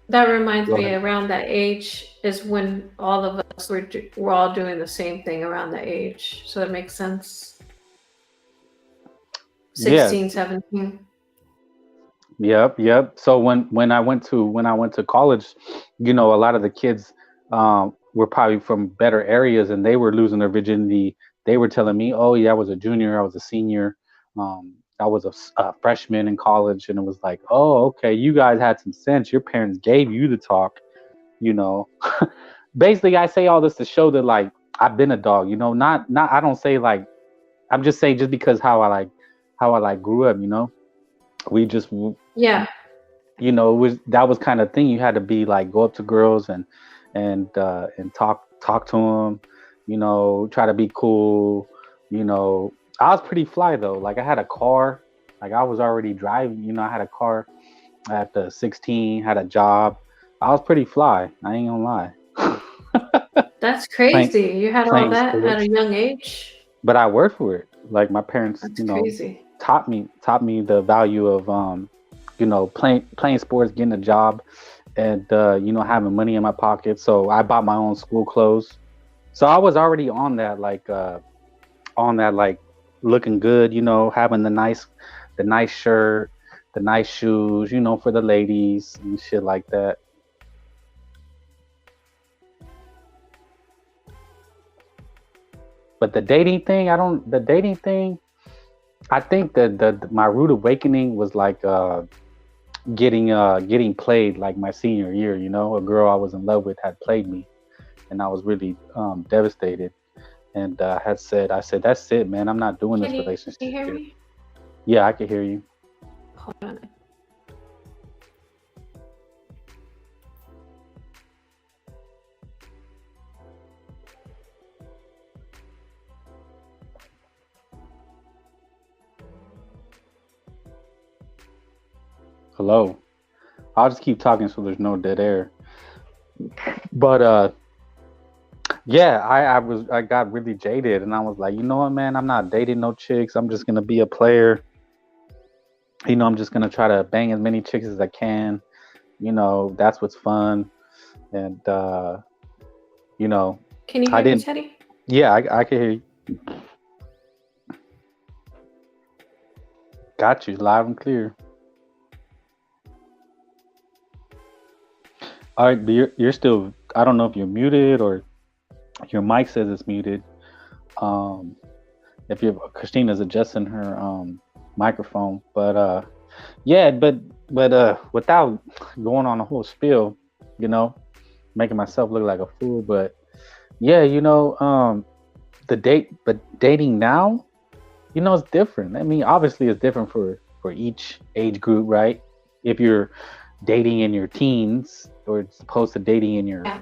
That reminds Go me, ahead. around that age is when all of us we're all doing the same thing around that age. So that makes sense. Yeah. 16, 17. Yep. So when I went to college, a lot of the kids were probably from better areas, and they were losing their virginity. They were telling me, "Oh yeah, I was a junior, I was a senior, I was a freshman in college," and it was like, "Oh, okay, you guys had some sense. Your parents gave you the talk." You know, basically, I say all this to show that like I've been a dog. Not I don't say like I'm just saying just because how I grew up. We just Yeah, it was that was kind of thing. You had to be like go up to girls and talk to them, try to be cool. I was pretty fly though. Like I had a car, like I was already driving. I had a car at the 16, had a job. I was pretty fly. I ain't gonna lie. that's playing crazy. You had all playing that at a sports, young age. but I worked for it. Like my parents, That's crazy. taught me the value of playing sports, getting a job, and having money in my pocket. So I bought my own school clothes. So I was already on that like looking good, having the nice shirt, the nice shoes, for the ladies and shit like that. But the dating thing, I think that my rude awakening was like getting played like my senior year. A girl I was in love with had played me, and I was really devastated. And I said, that's it, man. I'm not doing Can this you relationship hear here. me? Yeah, I can hear you. Hold on. Hello. I'll just keep talking so there's no dead air. But yeah, I got really jaded, and I was like, you know what, man, I'm not dating no chicks. I'm just gonna be a player. I'm just gonna try to bang as many chicks as I can. That's what's fun. And you know, Can you I hear me, didn't. Teddy? Yeah, I can hear you. Got you loud and clear. All right, but you're still. I don't know if you're muted or your mic says it's muted. Um, if you're Christina's adjusting her microphone, but yeah, but without going on a whole spiel, you know, making myself look like a fool, but yeah, but dating now, it's different. I mean, obviously it's different for each age group, right? If you're dating in your teens or it's opposed to dating in your Yeah.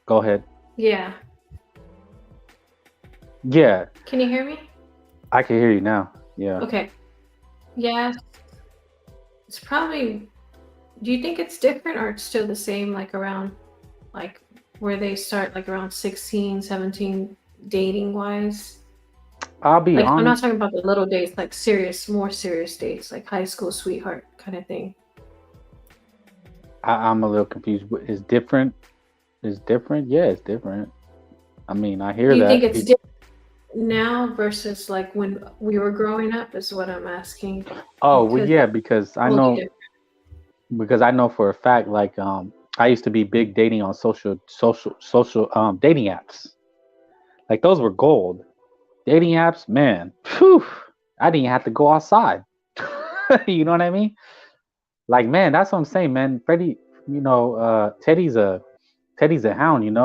Go ahead. Yeah. Yeah, Can you hear me? I can hear you now. Yeah. Okay. Yeah. It's probably. Do you think it's different or it's still the same, like around, like where they start, like around 16, 17, dating wise? I'll be Like, I'm not honest. talking about the little dates, like serious, more serious dates, like high school sweetheart kind of thing. I'm a little confused. Is different? Is different? Yeah, it's different. I mean, I hear Do you think that. it's different now versus like when we were growing up? Is what I'm asking. Oh, well, Because yeah, it because I will be know different. for a fact, like I used to be big dating on social dating apps. Like those were gold. Dating apps, man. Phew, I didn't have to go outside. You know what I mean? Like, man, that's what I'm saying, man. Freddie, Teddy's a hound,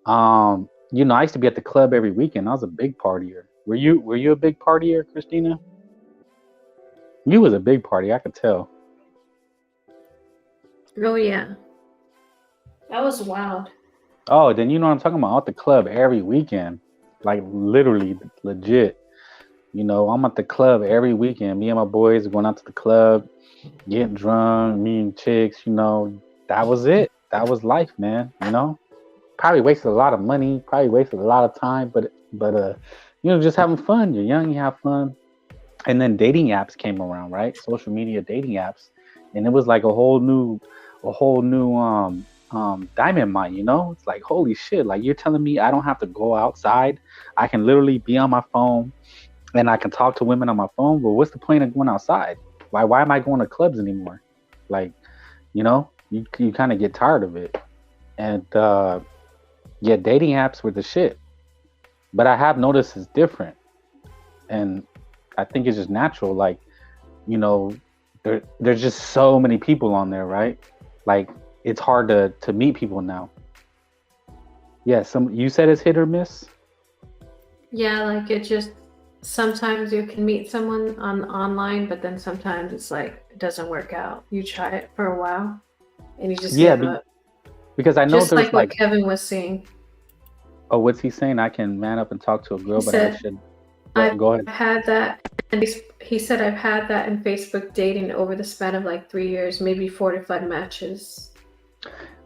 I used to be at the club every weekend. I was a big partier. Were you a big partier, Christina? You was a big party, I could tell. Oh yeah, that was wild. Oh, then you know what I'm talking about. At the club every weekend. Like literally legit. I'm at the club every weekend. Me and my boys going out to the club, getting drunk, meeting chicks, that was it. That was life, man. Probably wasted a lot of money, probably wasted a lot of time, but just having fun. You're young, you have fun. And then dating apps came around, right? Social media dating apps, and it was like a whole new diamond mine. It's like, holy shit! Like, you're telling me I don't have to go outside? I can literally be on my phone, and I can talk to women on my phone. But what's the point of going outside? Why am I going to clubs anymore? Like, you kind of get tired of it. And yeah, dating apps were the shit. But I have noticed it's different, and I think it's just natural. Like, there's just so many people on there, right? Like, it's hard to meet people now. Yeah, you said it's hit or miss. Yeah, like it just sometimes you can meet someone online, but then sometimes it's like it doesn't work out. You try it for a while, and you just Yeah, give up. because I know Just there's like what Kevin was saying. oh, what's he saying? I can man up and talk to a girl, He but I said, should I've go ahead. had that, and he said I've had that in Facebook dating over the span of like 3 years, maybe 4 to 5 matches.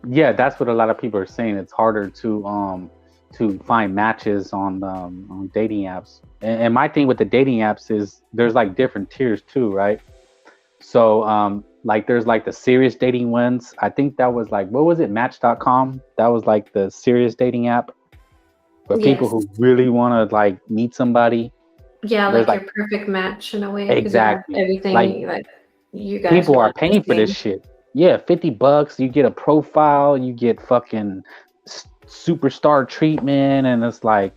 Yeah, that's what a lot of people are saying. It's harder to find matches on dating apps. And my thing with the dating apps is there's like different tiers too, right? So like there's like the serious dating ones. I think that was like, what was it, Match.com? That was like the serious dating app for people Yes. who really want to like meet somebody. Yeah, There's like like your perfect match in a way because you have exactly like everything that you guys people are want the paying for this same. shit. Yeah, $50, you get a profile, you get fucking superstar treatment, and it's like,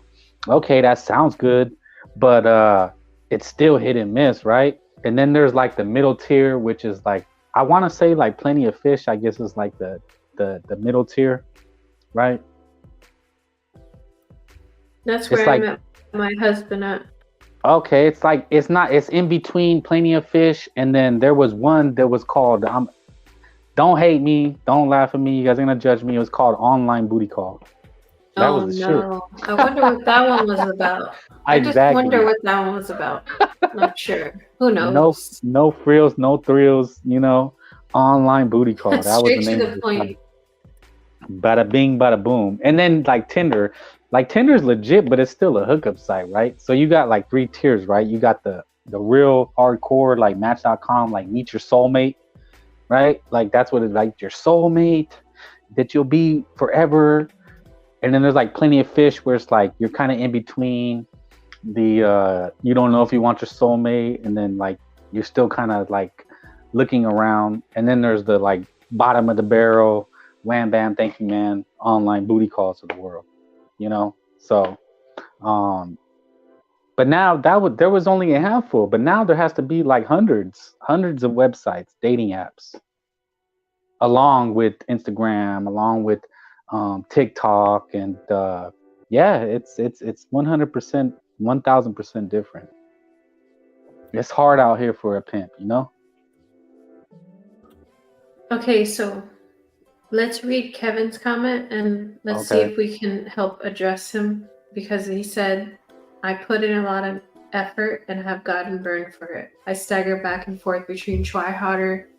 okay, that sounds good, but it's still hit and miss, right? And then there's like the middle tier, which is like, I want to say like Plenty of Fish, I guess is like the middle tier, right? That's It's where I like, met my husband at. okay, it's like it's in between Plenty of Fish, and then there was one that was called don't hate me, don't laugh at me, you guys are gonna judge me. It was called Online Booty Call. That Oh was the shit. no. I wonder what that one was about. I just wonder Exactly. what that one was about. Not sure. Who No, knows? no frills, no thrills. Online Booty Call. That was the Straight to name of the the point. site. Bada bing, bada boom. And then like Tinder, like Tinder's legit, but it's still a hookup site, right? So you got like 3 tiers, right? You got the real hardcore like Match.com, like meet your soulmate, right? Like that's what it's like, your soulmate that you'll be forever. And then there's like Plenty of Fish where it's like you're kind of in between the you don't know if you want your soulmate, and then like you're still kind of like looking around. And then there's the like bottom of the barrel, wham bam, thank you man, online booty calls of the world, so but now there was only a handful, but now there has to be like hundreds of websites, dating apps, along with Instagram, along with TikTok, and yeah, it's 100%, 1000% different. It's hard out here for a pimp. Okay, so let's read Kevin's comment and let's see Okay. if we can help address him, because he said, I put in a lot of effort and have gotten burned for it. I stagger back and forth between try hard,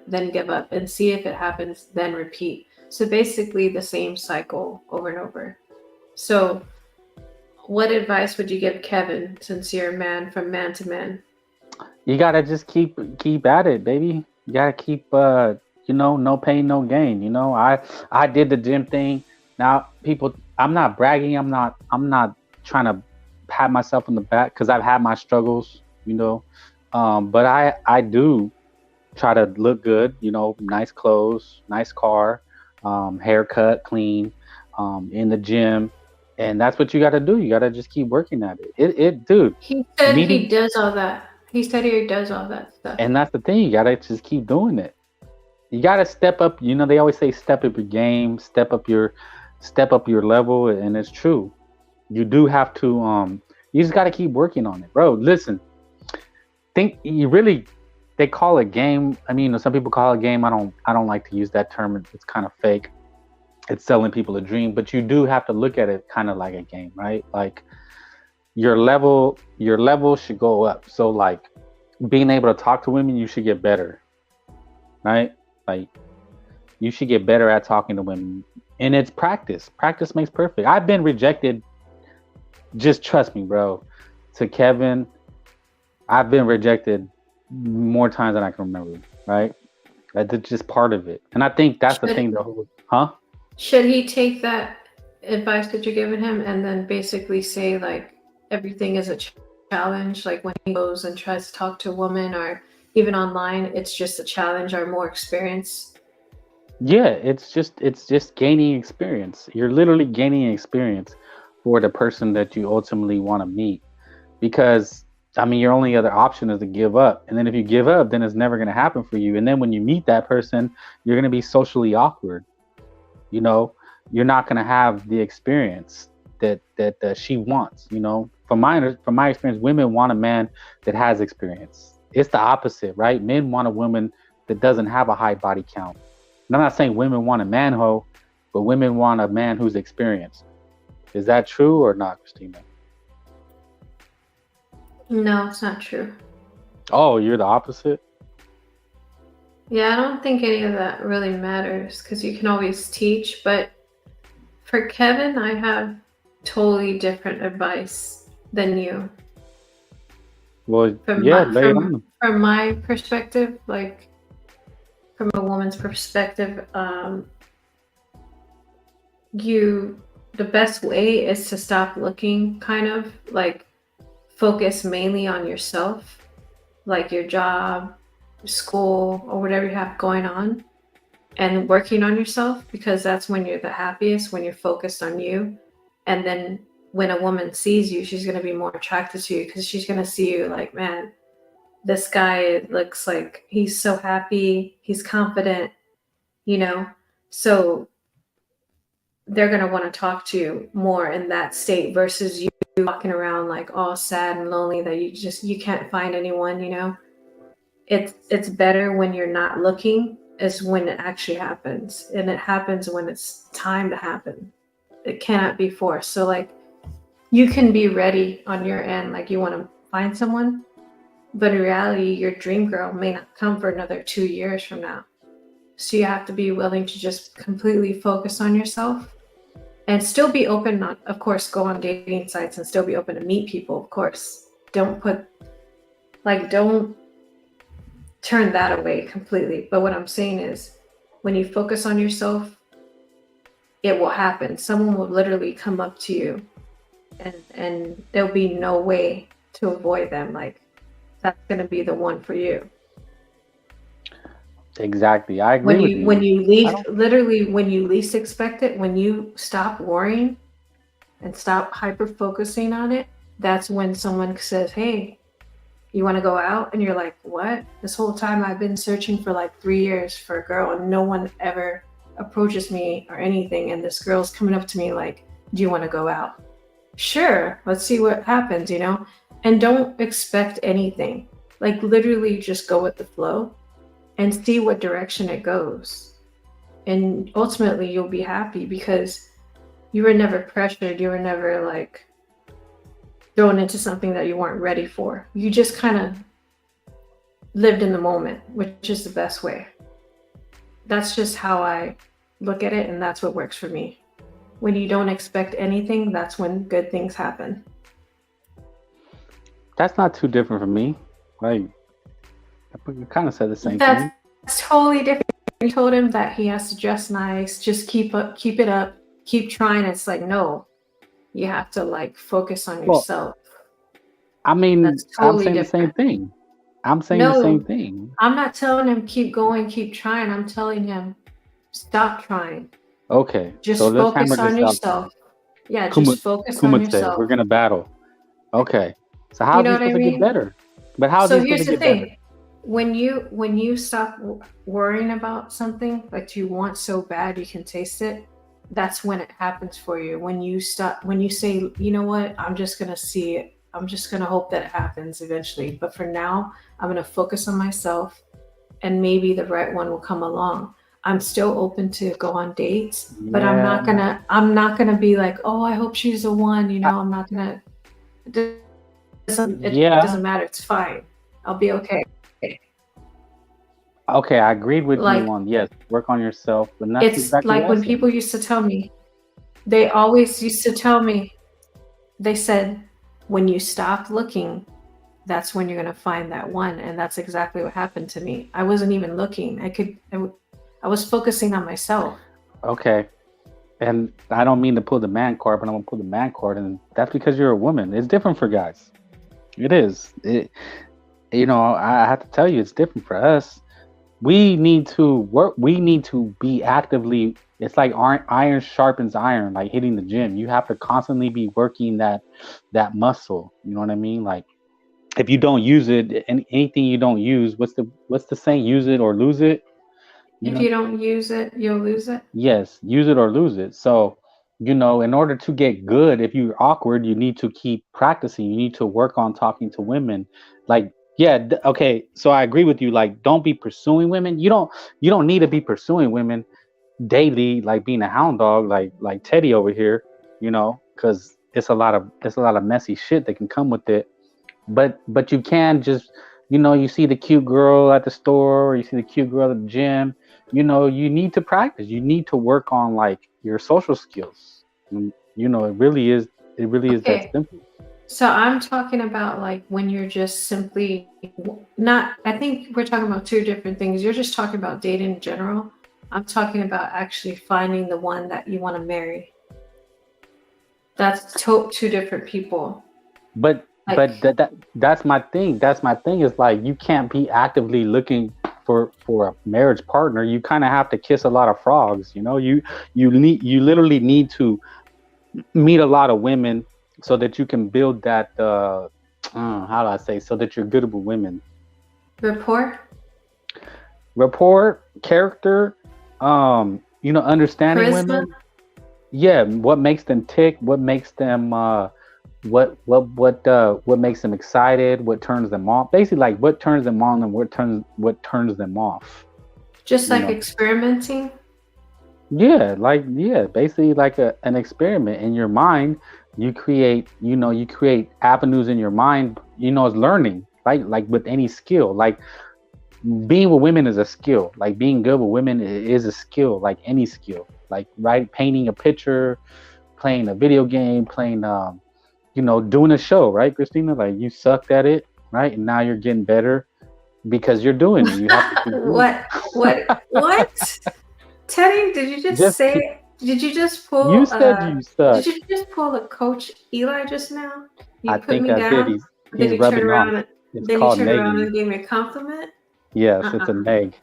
then give up and see if it happens, then repeat. So basically the same cycle over and over. So what advice would you give Kevin, since you're a man from man to man? You gotta just keep at it, baby. You gotta keep, no pain, no gain. I did the gym thing. Now, people, I'm not bragging. I'm not trying to pat myself on the back because I've had my struggles. But I do try to look good. Nice clothes, nice car, haircut, clean, in the gym, and that's what you got to do. You got to just keep working at it. Dude. He said he Meeting, does all that. He said he does all that stuff. and that's the thing. You got to just keep doing it. You got to step up. They always say step up your game, step up your level, and it's true. You do have to. You just got to keep working on it, bro. Listen, they call it game. I mean, some people call it game. I don't like to use that term. It's kind of fake. It's selling people a dream, but you do have to look at it kind of like a game, right? Like your level should go up. So like being able to talk to women, you should get better, right? Like you should get better at talking to women, and it's practice. Practice makes perfect. I've been rejected. Just trust me, bro. To Kevin, I've been rejected more times than I can remember, right? That's just part of it. And I think that's the thing. Should he take that advice that you're giving him and then basically say like everything is a challenge? Like when he goes and tries to talk to a woman or even online, it's just a challenge or more experience. Yeah, it's just gaining experience. You're literally gaining experience for the person that you ultimately want to meet, because your only other option is to give up. And then if you give up, then it's never going to happen for you. And then when you meet that person, you're going to be socially awkward. You're not going to have the experience that she wants. From my experience, women want a man that has experience. It's the opposite, right? Men want a woman that doesn't have a high body count. And I'm not saying women want a man-ho, but women want a man who's experienced. Is that true or not, Christina? No, it's not true. Oh, you're the opposite? Yeah, I don't think any of that really matters because you can always teach. But for Kevin, I have totally different advice than you. Well, lay it on them. From my perspective, like from a woman's perspective, the best way is to stop looking, kind of like focus mainly on yourself, like your job, school, or whatever you have going on, and working on yourself, because that's when you're the happiest, when you're focused on you. And then when a woman sees you, she's going to be more attracted to you because she's going to see you like, man, this guy looks like he's so happy, he's confident, so they're going to want to talk to you more in that state versus you walking around like all sad and lonely that you can't find anyone. It's better when you're not looking is when it actually happens, and it happens when it's time to happen. It cannot be forced. So like you can be ready on your end, like you want to find someone, but in reality your dream girl may not come for another 2 years from now. So you have to be willing to just completely focus on yourself and still be open, not, of course, go on dating sites and still be open to meet people, of course. Don't turn that away completely. But what I'm saying is when you focus on yourself, it will happen. Someone will literally come up to you and there'll be no way to avoid them. Like that's going to be the one for you. Exactly. I agree when you least expect it, when you stop worrying and stop hyper focusing on it, that's when someone says, hey, you want to go out? And you're like, what? This whole time I've been searching for like 3 years for a girl and no one ever approaches me or anything. And this girl's coming up to me like, do you want to go out? Sure. Let's see what happens, and don't expect anything. Like literally just go with the flow and see what direction it goes. And ultimately you'll be happy because you were never pressured. You were never like thrown into something that you weren't ready for. You just kind of lived in the moment, which is the best way. That's just how I look at it, and that's what works for me. When you don't expect anything, that's when good things happen. That's not too different from me. Like, I kind of said the same thing. totally different. I told him that he has to dress nice, just keep it up, keep trying. It's like, no, you have to like focus on Well, yourself. I mean, That's I'm totally saying the same different. thing. I'm saying the same No, thing. I'm not telling him keep going, keep trying. I'm telling him stop trying. Okay, so Just let's hammer focus on this out then. yourself. Yeah, Kuma, just focus on Kumite, we're yourself. gonna battle. Okay, so You how's know he what I supposed to get mean? better? But how's he So supposed here's to the get better? thing. When you stop worrying about something like you want so bad you can taste it, that's when it happens for you. When you say, you know what, I'm just gonna see it. I'm just gonna hope that it happens eventually. But for now, I'm gonna focus on myself, and maybe the right one will come along. I'm still open to go on dates, but Yeah, I'm not gonna be like, oh, I hope she's the one. You I, know, I'm not gonna. It yeah. doesn't matter. It's fine. I'll be okay. Okay, I agreed with you Like on yes, work on yourself, but that's it's exactly like what I when said. people used to tell me, they always used to tell me, they said, when you stop looking, that's when you're gonna find that one, and that's exactly what happened to me. I wasn't even looking. I was focusing on myself. Okay, and I don't mean to pull the man card, but I'm gonna pull the man card, and that's because you're a woman. It's different for guys. It is. I have to tell you, it's different for us. We need to work. We need to be actively. It's like iron sharpens iron, like hitting the gym. You have to constantly be working that muscle. You know what I mean? Like if you don't use it, anything you don't use, what's the saying? Use it or lose it. You If know? you don't use it, you'll lose it. Yes, use it or lose it. So, in order to get good, if you're awkward, you need to keep practicing. You need to work on talking to women. Like, yeah, okay. So I agree with you. Like, don't be pursuing women. You don't need to be pursuing women daily, like being a hound dog, like Teddy over here. Because it's a lot of messy shit that can come with it. But you can just you see the cute girl at the store, or you see the cute girl at the gym. You need to practice. You need to work on like your social skills. It really is that Okay. simple. So I'm talking about like when you're just simply not, I think we're talking about two different things. You're just talking about dating in general. I'm talking about actually finding the one that you want to marry. That's two different people. but Like, but that's my thing. That's my thing is like you can't be actively looking for a marriage partner. You kind of have to kiss a lot of frogs. You literally need to meet a lot of women so that you can build that how do I say, so that you're good with women. rapport, Rapport, character, understanding charisma. women. Yeah, what makes them tick, what makes them what makes them excited, what turns them off. Basically like what turns them on and what turns them off. Just You like know. experimenting. Yeah, basically like an experiment in your mind. You create avenues in your mind. It's learning, right? Like with any skill, like being with women is a skill. Like being good with women is a skill, like any skill. Like right, painting a picture, playing a video game, playing doing a show, right, Christina? Like you sucked at it, right? And now you're getting better because you're doing it. You have to keep doing what? What? Teddy, did you it. just Just keep. say? Did you just You pull? said you Did suck. you just pull a Coach Eli just now? I You put think me I did. down. He's Then you turn rubbing around off. and It's then you called turned around negging. and gave me a compliment. Yes, it's a Uh-uh. neg.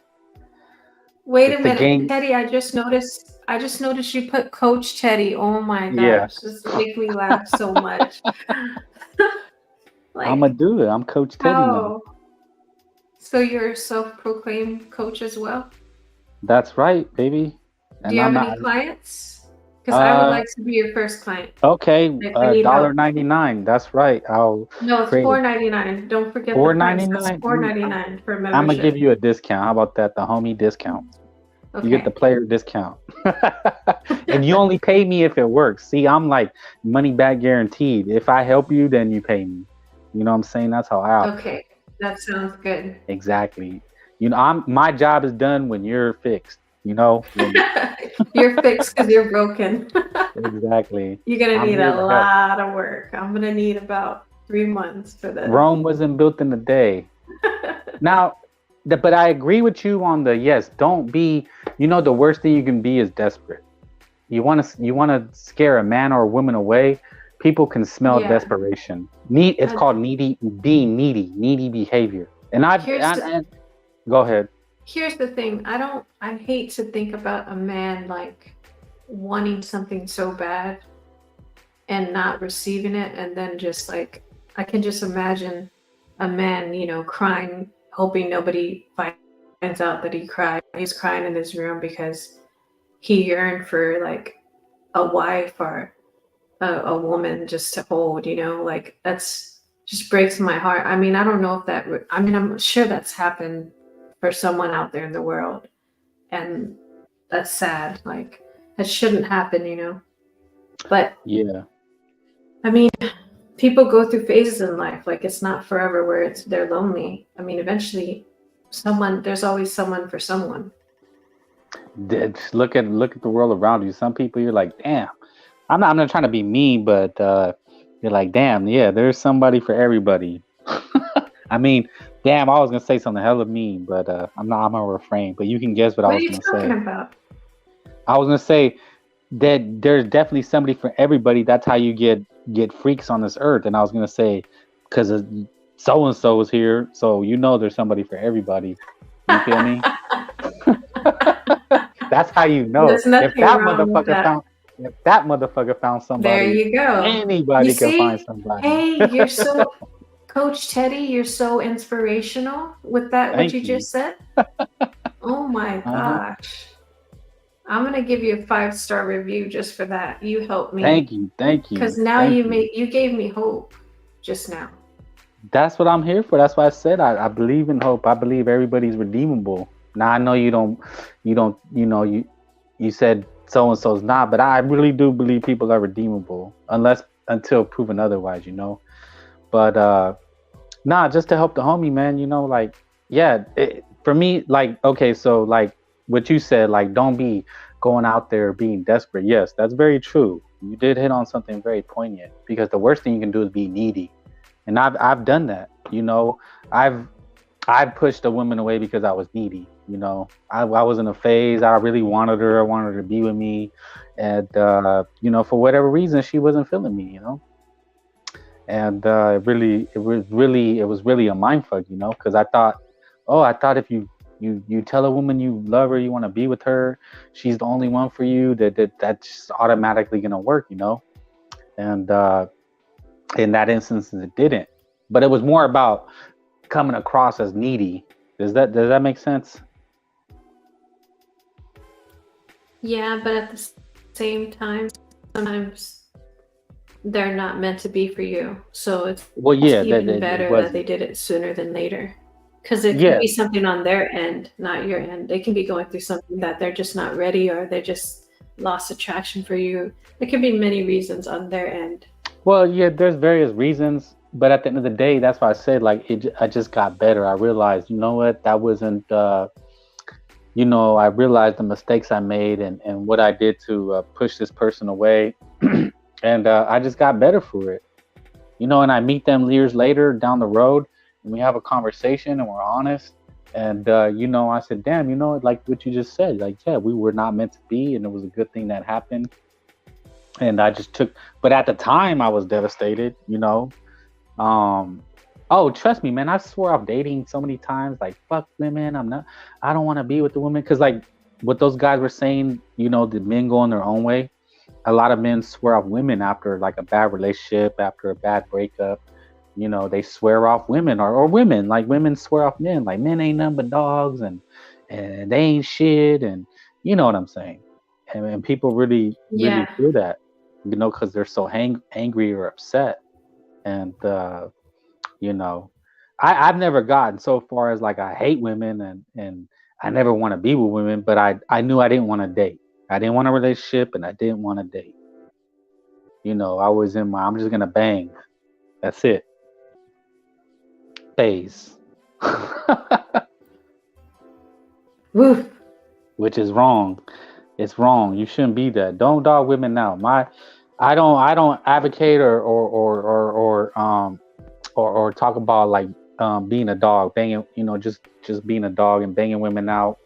Wait It's a the minute, game. Teddy. I just noticed. You put Coach Teddy. Oh my Yeah, gosh, this make me laugh so much. I'm gonna Like do it. I'm Coach Teddy now. how? So you're a self-proclaimed coach as well? That's right, baby. Do And you I'm have not. any clients? Because I would Uh, like to be your first client. okay. If I need Dollar help. 99. That's right. I'll No, it's create it. $4.99. Don't forget the Four price. ninety That's nine. $4.99 for I'm gonna give membership. you a discount. How about that? The homie discount. You get the Okay. player discount. And you only pay me if it works. See, I'm like money back guaranteed. If I help you, then you pay me. You know what I'm saying? That's how I operate. Okay. That sounds good. Exactly. My job is done when you're fixed. When You're fixed because you're broken. exactly. You're gonna I'm need here a to help. lot of work. I'm gonna need about 3 months for this. Rome wasn't built in a day. Now, But I agree with you on the yes. Don't be. The worst thing you can be is desperate. You want to scare a man or a woman away. People can smell Yeah. desperation. It's called being needy behavior. And go ahead. Here's the thing. I hate to think about a man like wanting something so bad and not receiving it, and then just like, I can just imagine a man, crying, hoping nobody finds out that he cried. He's crying in his room because he yearned for like a wife or a woman just to hold, like that's just breaks my heart. I mean, I don't know if I'm sure that's happened for someone out there in the world, and that's sad. Like, it shouldn't happen. But Yeah. I mean, people go through phases in life. Like, it's not forever where they're lonely. I mean, eventually there's always someone for someone. Look at the world around you. Some people you're like, damn. I'm not trying to be mean, but you're like, damn, yeah, there's somebody for everybody. I mean, damn, I was gonna say something hella mean, but I'm gonna refrain. But you can guess what I was gonna say. What are you talking about? I was gonna say that there's definitely somebody for everybody. That's how you get freaks on this earth. And I was gonna say, because so and so is here, so there's somebody for everybody. You feel me? That's how you know. There's nothing If that motherfucker found somebody, there you go. Anybody can find somebody. Hey, you're so Coach Teddy, you're so inspirational with that. What you just said. Oh my gosh. I'm gonna give you a 5-star review just for that. You helped me. Thank you. Because now you gave me hope just now. That's what I'm here for. That's why I said I believe in hope. I believe everybody's redeemable. Now I know you said so and so's not, but I really do believe people are redeemable until proven otherwise, But just to help the homie, man, like, yeah, for me, like, okay, so like what you said, like, don't be going out there being desperate. Yes, that's very true. You did hit on something very poignant, because the worst thing you can do is be needy. And I've done that, I've pushed a woman away because I was needy. I was in a phase. I really wanted her. I wanted her to be with me, and for whatever reason, she wasn't feeling me. And it was really a mindfuck. Because I thought if you tell a woman you love her, you want to be with her, she's the only one for you. That's just automatically gonna work. And in that instance, it didn't. But it was more about coming across as needy. Does that make sense? Yeah, but at the same time, sometimes they're not meant to be for you. So it's even better that they did it sooner than later. Because it could be something on their end, not your end. They can be going through something that they're just not ready, or they just lost attraction for you. There could be many reasons on their end. Well, yeah, there's various reasons. But at the end of the day, that's why I said, like, I just got better. I realized, what, that wasn't, I realized the mistakes I made and what I did to push this person away. And I just got better for it. And I meet them years later down the road, and we have a conversation and we're honest. And, I said, damn, like what you just said, like, yeah, we were not meant to be. And it was a good thing that happened. And I just but at the time I was devastated, Oh, trust me, man. I swore off dating so many times. Like, fuck women. I don't want to be with the women. Because, like, what those guys were saying, the men going their own way. A lot of men swear off women after, like, a bad relationship, after a bad breakup. They swear off women or women. Like, women swear off men. Like, men ain't nothing but dogs and they ain't shit. And you know what I'm saying? And people really feel that, because they're so angry or upset. And, I've never gotten so far as, like, I hate women and I never want to be with women, but I knew I didn't want to date. I didn't want a relationship and I didn't want to date. I was in I'm just going to bang. That's it. Phase. Woof. Which is wrong. It's wrong. You shouldn't be that. Don't dog women out. I don't advocate or talk about, like, being a dog, banging, just being a dog and banging women out.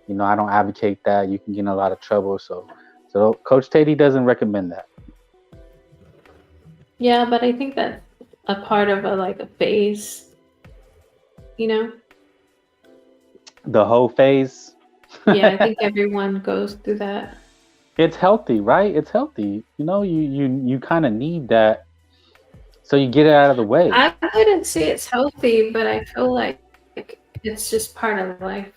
I don't advocate that. You can get in a lot of trouble. So Coach Teddy doesn't recommend that. Yeah, but I think that's a part of a phase, The whole phase. Yeah, I think everyone goes through that. It's healthy, right? It's healthy. You kind of need that, so you get it out of the way. I wouldn't say it's healthy, but I feel like it's just part of life.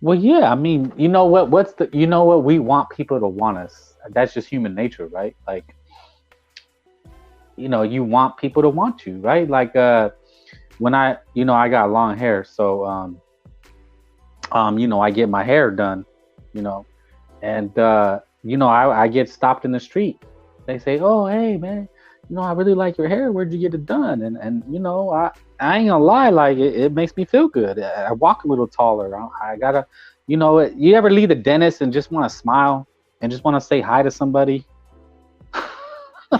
Well, yeah. I mean, you know what? We want people to want us. That's just human nature, right? Like, you want people to want you, right? Like, when I got long hair, so I get my hair done, and I get stopped in the street. They say, "Oh, hey, man, I really like your hair. Where'd you get it done?" And I ain't gonna lie, like it makes me feel good. I walk a little taller. I gotta, you ever leave the dentist and just want to smile and just want to say hi to somebody?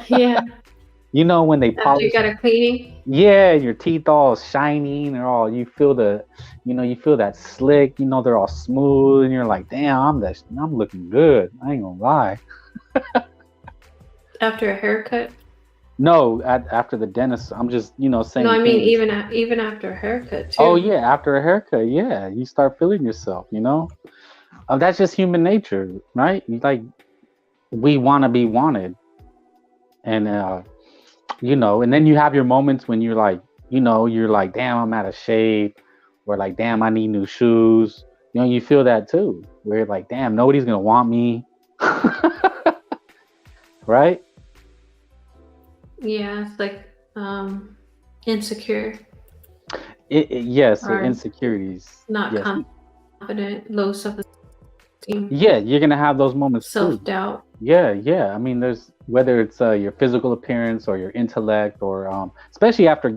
Yeah. When they polish. You got a cleaning. Yeah, your teeth all shiny and you feel that slick. They're all smooth, and you're like, damn, I'm looking good. I ain't gonna lie. After a haircut. No, after the dentist, I'm just saying. No, I mean even after a haircut too. Oh yeah, after a haircut, yeah, you start feeling yourself. That's just human nature, right? We want to be wanted, and and then you have your moments when you're like, damn, I'm out of shape, or like, damn, I need new shoes. You feel that too, where you're like, damn, nobody's gonna want me, right? Yeah, it's like insecure. Yes, insecurities. Not yes. Confident, low self-esteem. Yeah, you're gonna have those moments. Self-doubt. Too. Yeah. I mean, there's whether it's your physical appearance or your intellect, or especially after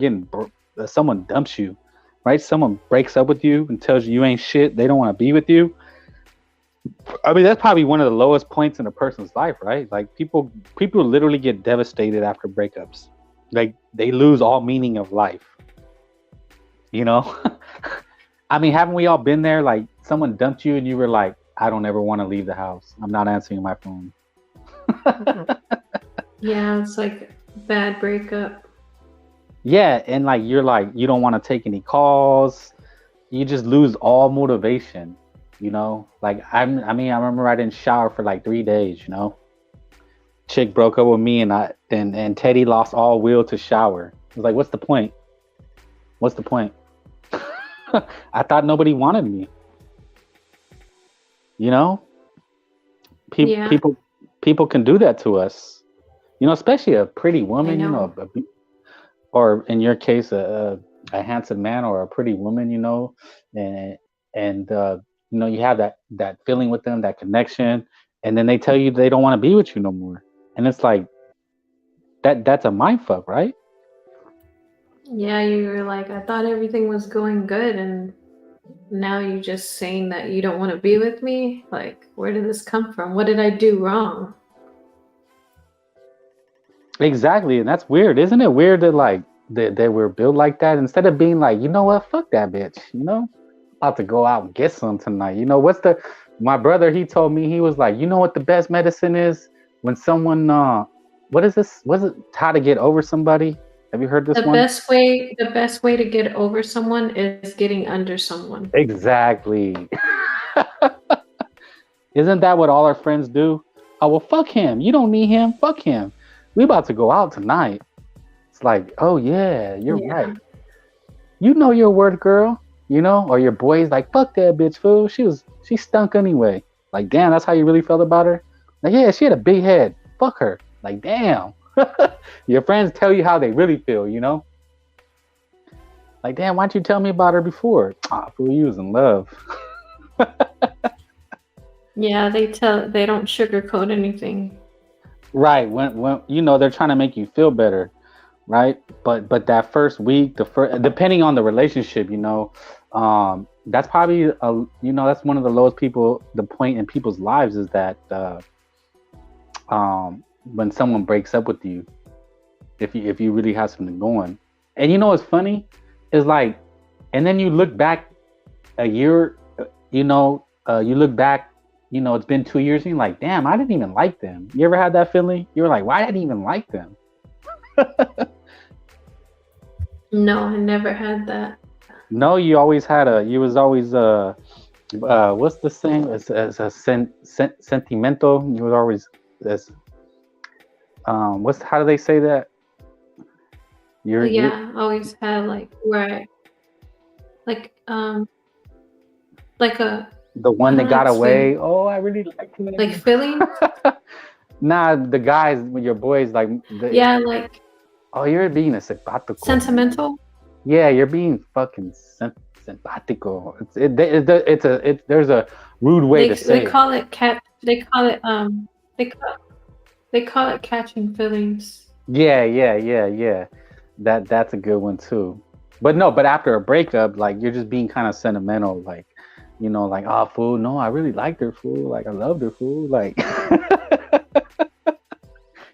someone dumps you, right? Someone breaks up with you and tells you ain't shit. They don't want to be with you. I mean, that's probably one of the lowest points in a person's life, right? Like people literally get devastated after breakups. Like they lose all meaning of life. I mean, haven't we all been there? Like someone dumped you and you were like, I don't ever want to leave the house. I'm not answering my phone. Yeah, it's like bad breakup. Yeah, and like you're like, you don't want to take any calls. You just lose all motivation. Like I remember I didn't shower for like 3 days. Chick broke up with me, and Teddy lost all will to shower. I was like, what's the point? I thought nobody wanted me. People can do that to us. Especially a pretty woman. Or in your case, a handsome man or a pretty woman. And you have that feeling with them, that connection, and then they tell you they don't want to be with you no more, and it's like that's a mind fuck, right? Yeah, you were like, I thought everything was going good, and now you're just saying that you don't want to be with me. Like, where did this come from? What did I do wrong? Exactly, and that's weird, isn't it? Weird that like they were built like that. Instead of being like, you know what, fuck that bitch, about to go out and get some tonight. My brother, he told me, he was like, you know what the best medicine is? When someone what is this? Was it How to Get Over Somebody? Have you heard this one? The best way to get over someone is getting under someone. Exactly. Isn't that what all our friends do? Oh, well, fuck him. You don't need him. Fuck him. We about to go out tonight. It's like, oh yeah, you're right. You know your worth, girl. Or your boy's like, fuck that bitch, fool. She stunk anyway. Like, damn, that's how you really felt about her? Like, yeah, she had a big head. Fuck her. Like, damn. Your friends tell you how they really feel, Like, damn, why'd you tell me about her before? Fool, you was in love. Yeah, they don't sugarcoat anything. Right. When they're trying to make you feel better, right? But that first week, depending on the relationship, that's probably that's one of the lowest the point in people's lives is that when someone breaks up with you, if you really have something going, And you know what's funny is like, and then you look back a year, you look back, it's been 2 years, and you're like, damn, I didn't even like them. You ever had that feeling? You were like, why did I even like them? No, I never had that. No, you was always what's the saying? It's a sentimental. You was always this. How do they say that? I always had like where like like a the one that got away. explain. Oh, I really like him. Like feelings. Nah, the guys with your boys like. Like. Oh, you're being a simpático. Sentimental. Yeah, you're being fucking simpático. There's a rude way to say it. They call it they call it catching feelings. Yeah. That's a good one too. But after a breakup, like you're just being kind of sentimental, like, like, oh, fool, no, I really liked her, fool. Like I loved her, fool. Like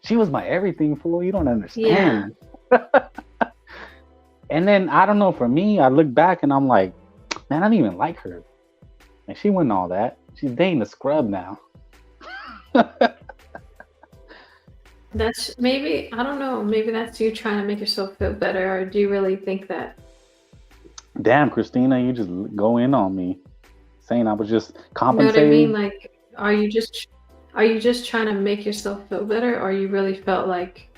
she was my everything, fool. You don't understand. Yeah. And then I don't know, for me, I look back and I'm like, man, I didn't even like her. And she wasn't all that. She's dating a scrub now. That's maybe, I don't know, maybe that's you trying to make yourself feel better, or do you really think that? Damn, Christina, you just go in on me, saying I was just compensating. You know what I mean? Like, are you just trying to make yourself feel better, or you really felt like,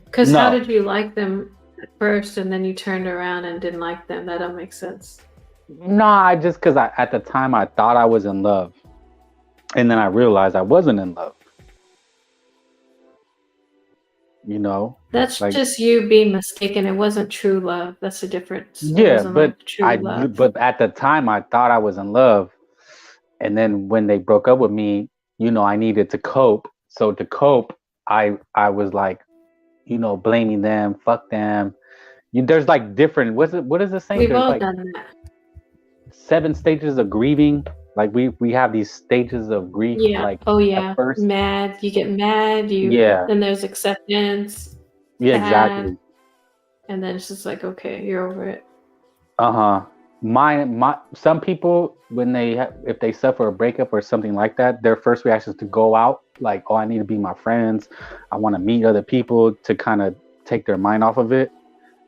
because how did you like them at first and then you turned around and didn't like them? That don't make sense. Nah, just because at the time I thought I was in love, and then I realized I wasn't in love. That's like, just you being mistaken. It wasn't true love. That's the difference. Yeah, but but at the time I thought I was in love, and then when they broke up with me, I needed to cope. So to cope, I was like, blaming them, fuck them. There's like different. What is it saying? We've There's all like done that. 7 stages of grieving. Like we have these stages of grief. Yeah. Like, at first, mad. You get mad. Then there's acceptance. Yeah, exactly. And then it's just like, okay, you're over it. Some people, when if they suffer a breakup or something like that, their first reaction is to go out. Like, oh, I need to be my friends. I want to meet other people to kind of take their mind off of it.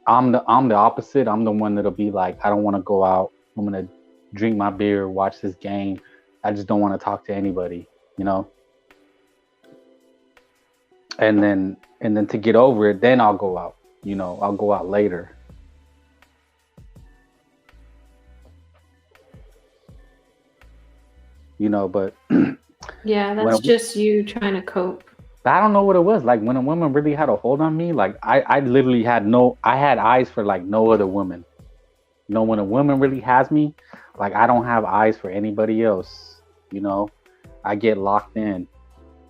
I'm the opposite. I'm the one that'll be like, I don't want to go out. I'm gonna drink my beer, watch this game. I just don't want to talk to anybody, And then to get over it, then I'll go out. I'll go out later. But yeah, that's just you trying to cope. I don't know what it was. Like when a woman really had a hold on me, like I literally had eyes for like no other woman. When a woman really has me, like I don't have eyes for anybody else. I get locked in.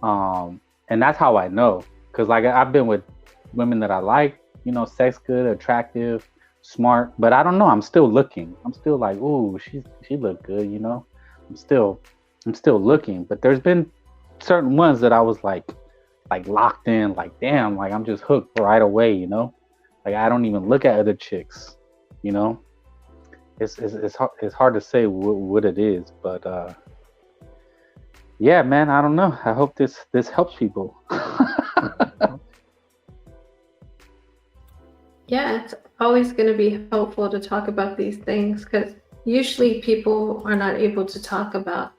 And that's how I know. Cause like I've been with women that I like, sex good, attractive, smart, but I don't know. I'm still looking. I'm still like, ooh, she looked good, I'm still looking. But there's been certain ones that I was like locked in, like damn, like I'm just hooked right away, Like I don't even look at other chicks, It's hard to say what it is, but yeah, man, I don't know. I hope this helps people. Yeah, it's always going to be helpful to talk about these things because usually people are not able to talk about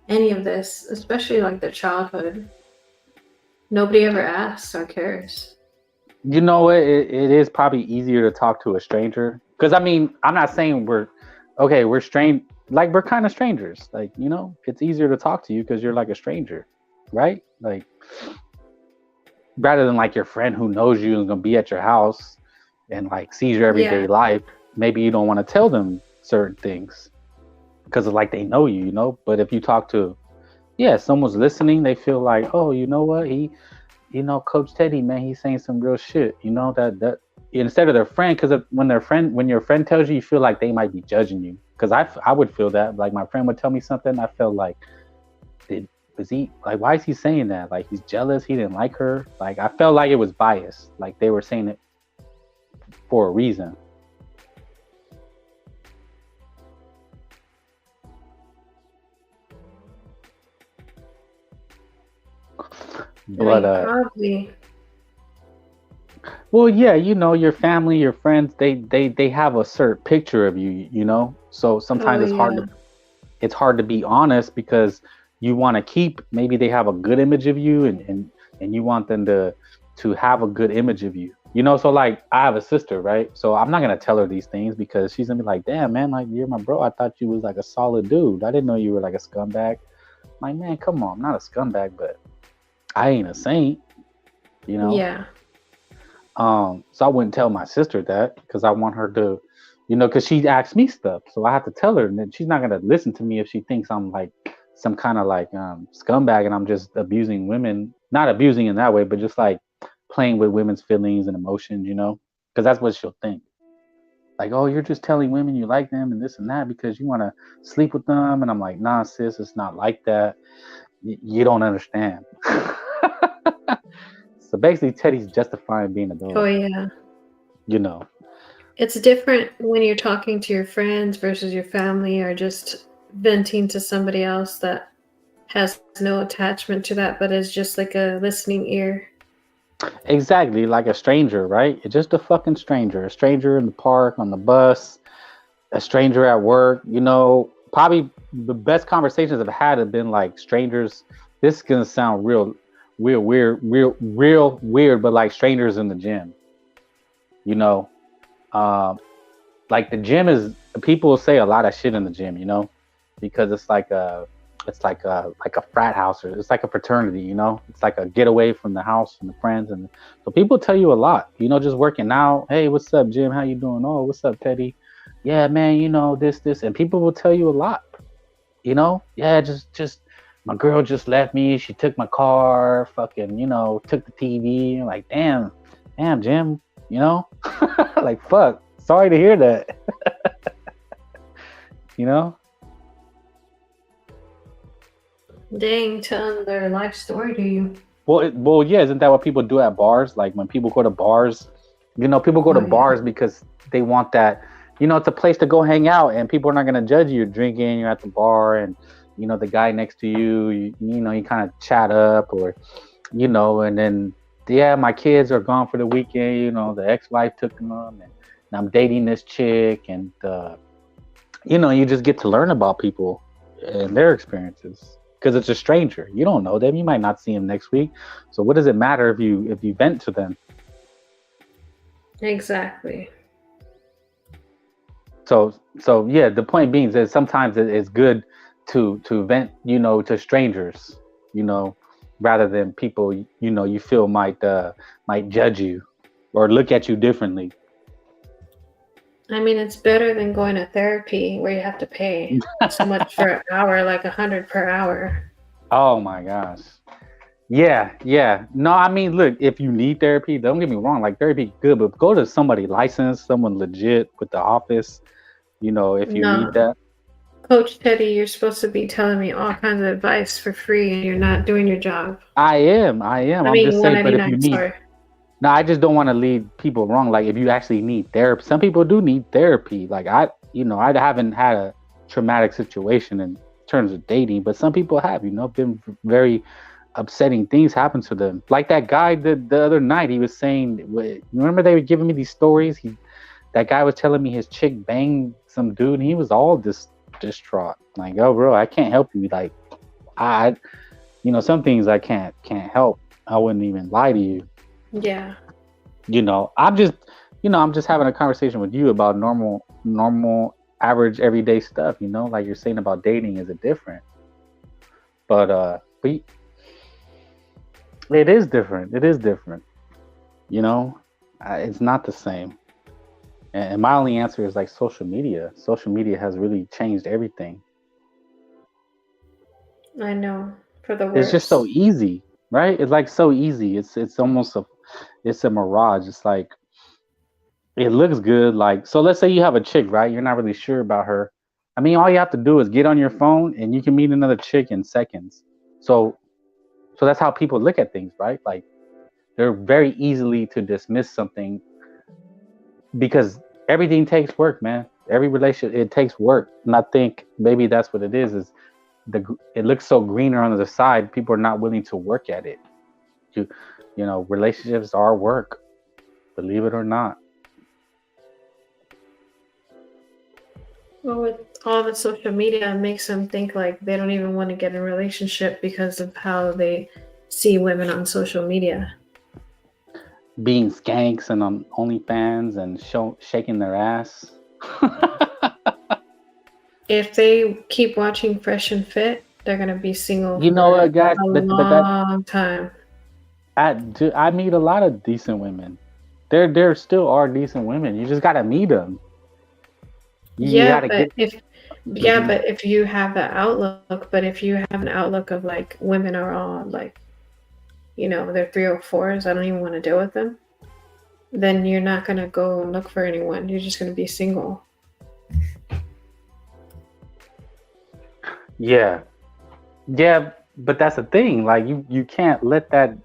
any of this, especially like their childhood. Nobody ever asks or cares. It is probably easier to talk to a stranger. Because, I mean, I'm not saying we're strange. Like, we're kind of strangers. Like, it's easier to talk to you because you're like a stranger, right? Like, rather than like your friend who knows you and is going to be at your house and like sees your everyday life, maybe you don't want to tell them certain things because of like they know you, But if you talk to, someone's listening, they feel like, oh, you know what? Coach Teddy, man, he's saying some real shit, that instead of their friend, because when your friend tells you, you feel like they might be judging you. Because I would feel that, like my friend would tell me something, I felt like, why is he saying that? Like he's jealous, he didn't like her. Like I felt like it was biased. Like they were saying it for a reason. But probably. well, yeah, you know, your family, your friends, they have a certain picture of you, you know. So sometimes it's hard to be honest because you want to keep, maybe they have a good image of you, and you want them to have a good image of you, you know. So like I have a sister, right? So I'm not gonna tell her these things because she's gonna be like, damn man, like you're my bro, I thought you was like a solid dude, I didn't know you were like a scumbag. I'm like, man, come on, I'm not a scumbag, but I ain't a saint, you know. Yeah. So I wouldn't tell my sister that because I want her to, you know, because she asks me stuff, so I have to tell her, and then she's not gonna listen to me if she thinks I'm like some kind of like scumbag and I'm just abusing women, not abusing in that way, but just like playing with women's feelings and emotions, you know, because that's what she'll think. Like, oh, you're just telling women you like them and this and that because you want to sleep with them, and I'm like, nah, sis, it's not like that. You don't understand. So basically, Teddy's justifying being a dog. Oh yeah. You know. It's different when you're talking to your friends versus your family, or just venting to somebody else that has no attachment to that, but is just like a listening ear. Exactly, like a stranger, right? It's just a fucking stranger. A stranger in the park, on the bus, a stranger at work, you know. Probably the best conversations I've had have been like strangers. This is gonna sound real weird, but like strangers in the gym. You know. Like the gym is, people say a lot of shit in the gym, you know, because it's like a frat house, or it's like a fraternity, you know. It's like a getaway from the house and the friends, and so people tell you a lot, you know, just working out. Hey, what's up, Jim? How you doing? Oh, what's up, Teddy? Yeah, man, you know, this, and people will tell you a lot, you know. Yeah, just my girl just left me. She took my car, fucking, you know, took the TV. I'm like, damn, Jim, you know, like fuck. Sorry to hear that. You know. Dang, telling their life story to you. Well, yeah. Isn't that what people do at bars? Like when people go to bars, you know, people go to bars because they want that. You know, it's a place to go hang out, and people are not gonna judge you. You're drinking, you're at the bar, and you know the guy next to you. You know, you kind of chat up, or you know, and then yeah, my kids are gone for the weekend. You know, the ex-wife took them, and I'm dating this chick, and you know, you just get to learn about people and their experiences. Because it's a stranger, you don't know them. You might not see them next week. So what does it matter if you vent to them? Exactly. So yeah, the point being is sometimes it's good to vent, you know, to strangers, you know, rather than people, you know, you feel might judge you or look at you differently. I mean, it's better than going to therapy where you have to pay so much for an hour, like $100 per hour. Oh my gosh. Yeah. No, I mean, look, if you need therapy, don't get me wrong, like therapy is good, but go to somebody licensed, someone legit with the office, you know, if you need that. Coach Teddy, you're supposed to be telling me all kinds of advice for free, and you're not doing your job. I am. I I'm mean, just saying, but if you need, sorry. no, I just don't want to lead people wrong. Like if you actually need therapy, some people do need therapy. Like I haven't had a traumatic situation in terms of dating, but some people have, you know, been very upsetting things happen to them. Like that guy the other night, he was saying, remember they were giving me these stories? That guy was telling me his chick banged some dude, and he was all distraught. Like, oh, bro, I can't help you. Like, you know, some things I can't help. I wouldn't even lie to you. Yeah. You know, I'm just having a conversation with you about normal, average, everyday stuff. You know, like you're saying about dating, is it different? But it is different. It is different. You know, it's not the same. And my only answer is like social media. Social media has really changed everything. I know, for the worst. It's just so easy, right? It's like so easy. It's almost it's a mirage. It's like it looks good. Like, so let's say you have a chick, right? You're not really sure about her. I mean, all you have to do is get on your phone and you can meet another chick in seconds. So that's how people look at things, right? Like they're very easily to dismiss something because everything takes work, man. Every relationship, it takes work. And I think maybe that's what it is it looks so greener on the side. People are not willing to work at it. You know, relationships are work, believe it or not. Well, with all the social media, it makes them think like they don't even want to get in a relationship because of how they see women on social media. Being skanks and on OnlyFans and shaking their ass. If they keep watching Fresh and Fit, they're gonna be single. You know what, guys? A long time. I meet a lot of decent women. There still are decent women. You just gotta meet them. But if you have that outlook, but if you have an outlook of like women are all like, you know, they're 304s, I don't even want to deal with them, then you're not gonna go and look for anyone. You're just gonna be single. Yeah, but that's the thing. Like you can't let that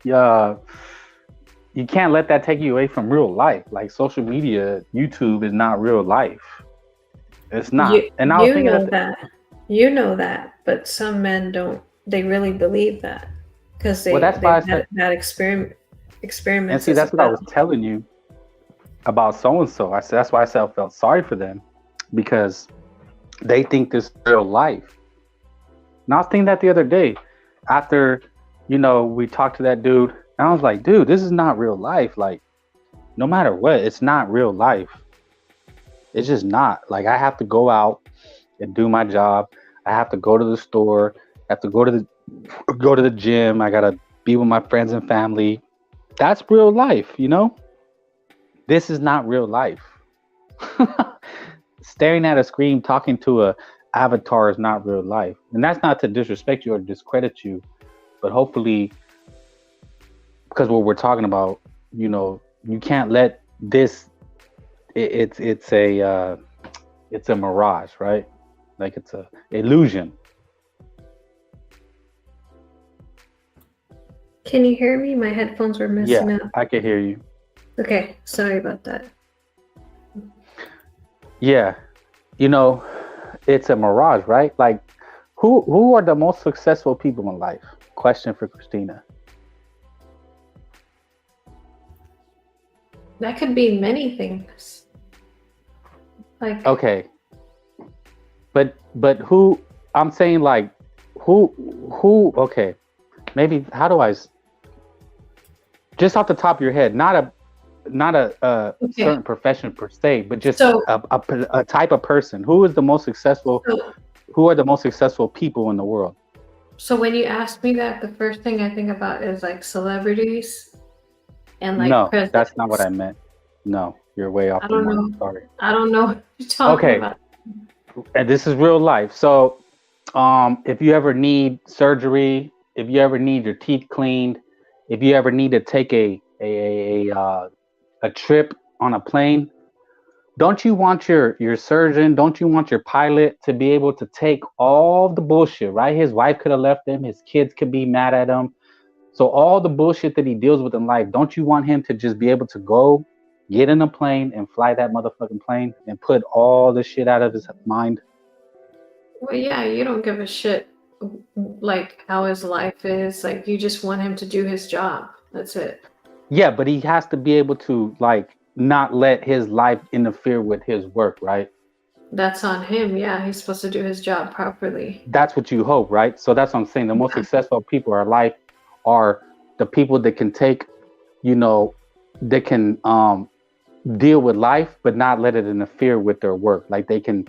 take you away from real life. Like social media, YouTube is not real life. It's not. You know that, but some men don't. They really believe that because that experiment. And see, that's what I was telling you about so and so. I said that's why I felt sorry for them, because they think this is real life. And I was thinking that the other day after, you know, we talked to that dude, and I was like, dude, this is not real life. Like, no matter what, it's not real life. It's just not. Like, I have to go out and do my job. I have to go to the store. I have to go to the gym. I gotta be with my friends and family. That's real life, you know? This is not real life. Staring at a screen, talking to a avatar is not real life. And that's not to disrespect you or discredit you, but hopefully, because what we're talking about, you know, you can't let this, it's a mirage, right? Like it's a illusion. Can you hear me? My headphones were messing up. I can hear you. Okay, sorry about that. Yeah, you know, it's a mirage, right? Like, who are the most successful people in life? Question for Christina. That could be many things. Like, okay, but who? I'm saying like who? Okay, maybe how do I? Just off the top of your head, not a certain profession per se, but just a type of person. Who is the most successful? Who are the most successful people in the world? So when you ask me that, the first thing I think about is like celebrities and like no, presidents. That's not what I meant. No, you're way off the mark. Sorry. I don't know what you're talking about. And this is real life. So if you ever need surgery, if you ever need your teeth cleaned, if you ever need to take a trip on a plane, don't you want your surgeon, don't you want your pilot to be able to take all the bullshit, right? His wife could have left him, his kids could be mad at him. So all the bullshit that he deals with in life, don't you want him to just be able to go get in a plane and fly that motherfucking plane and put all the shit out of his mind? Well, yeah, you don't give a shit like how his life is. Like, you just want him to do his job. That's it. Yeah, but he has to be able to like not let his life interfere with his work, right? That's on him. Yeah, he's supposed to do his job properly. That's what you hope, right? So that's what I'm saying. The most successful people in life are the people that can take, you know, they can deal with life but not let it interfere with their work. Like they can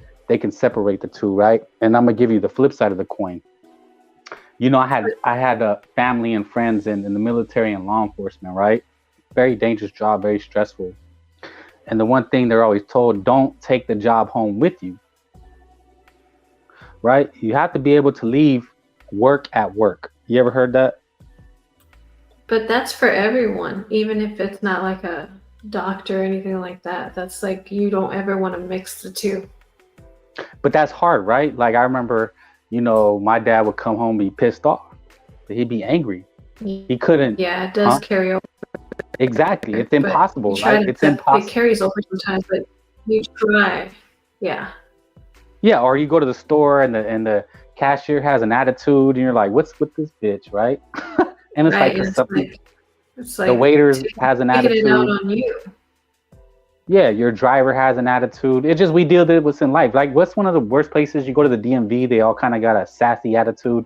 separate the two, right? And I'm gonna give you the flip side of the coin. You know, I had a family and friends in the military and law enforcement, right? Very dangerous job, very stressful. And the one thing they're always told, don't take the job home with you, right? You have to be able to leave work at work. You ever heard that? But that's for everyone, even if it's not like a doctor or anything like that. That's like, you don't ever want to mix the two. But that's hard, right? Like I remember, you know, my dad would come home, be pissed off. He'd be angry. He couldn't. Yeah, it does carry over. Exactly. It's but you impossible. try Like to it's accept it impossible. carries over sometimes, but you try. Yeah. Yeah, or you go to the store and the cashier has an attitude and you're like, what's with this bitch, right? And it's like Right. because And it's some people, like the waiters has an taking it out attitude. on you. Yeah, your driver has an attitude. It just we deal with what's in life. Like, what's one of the worst places you go to the DMV? They all kind of got a sassy attitude.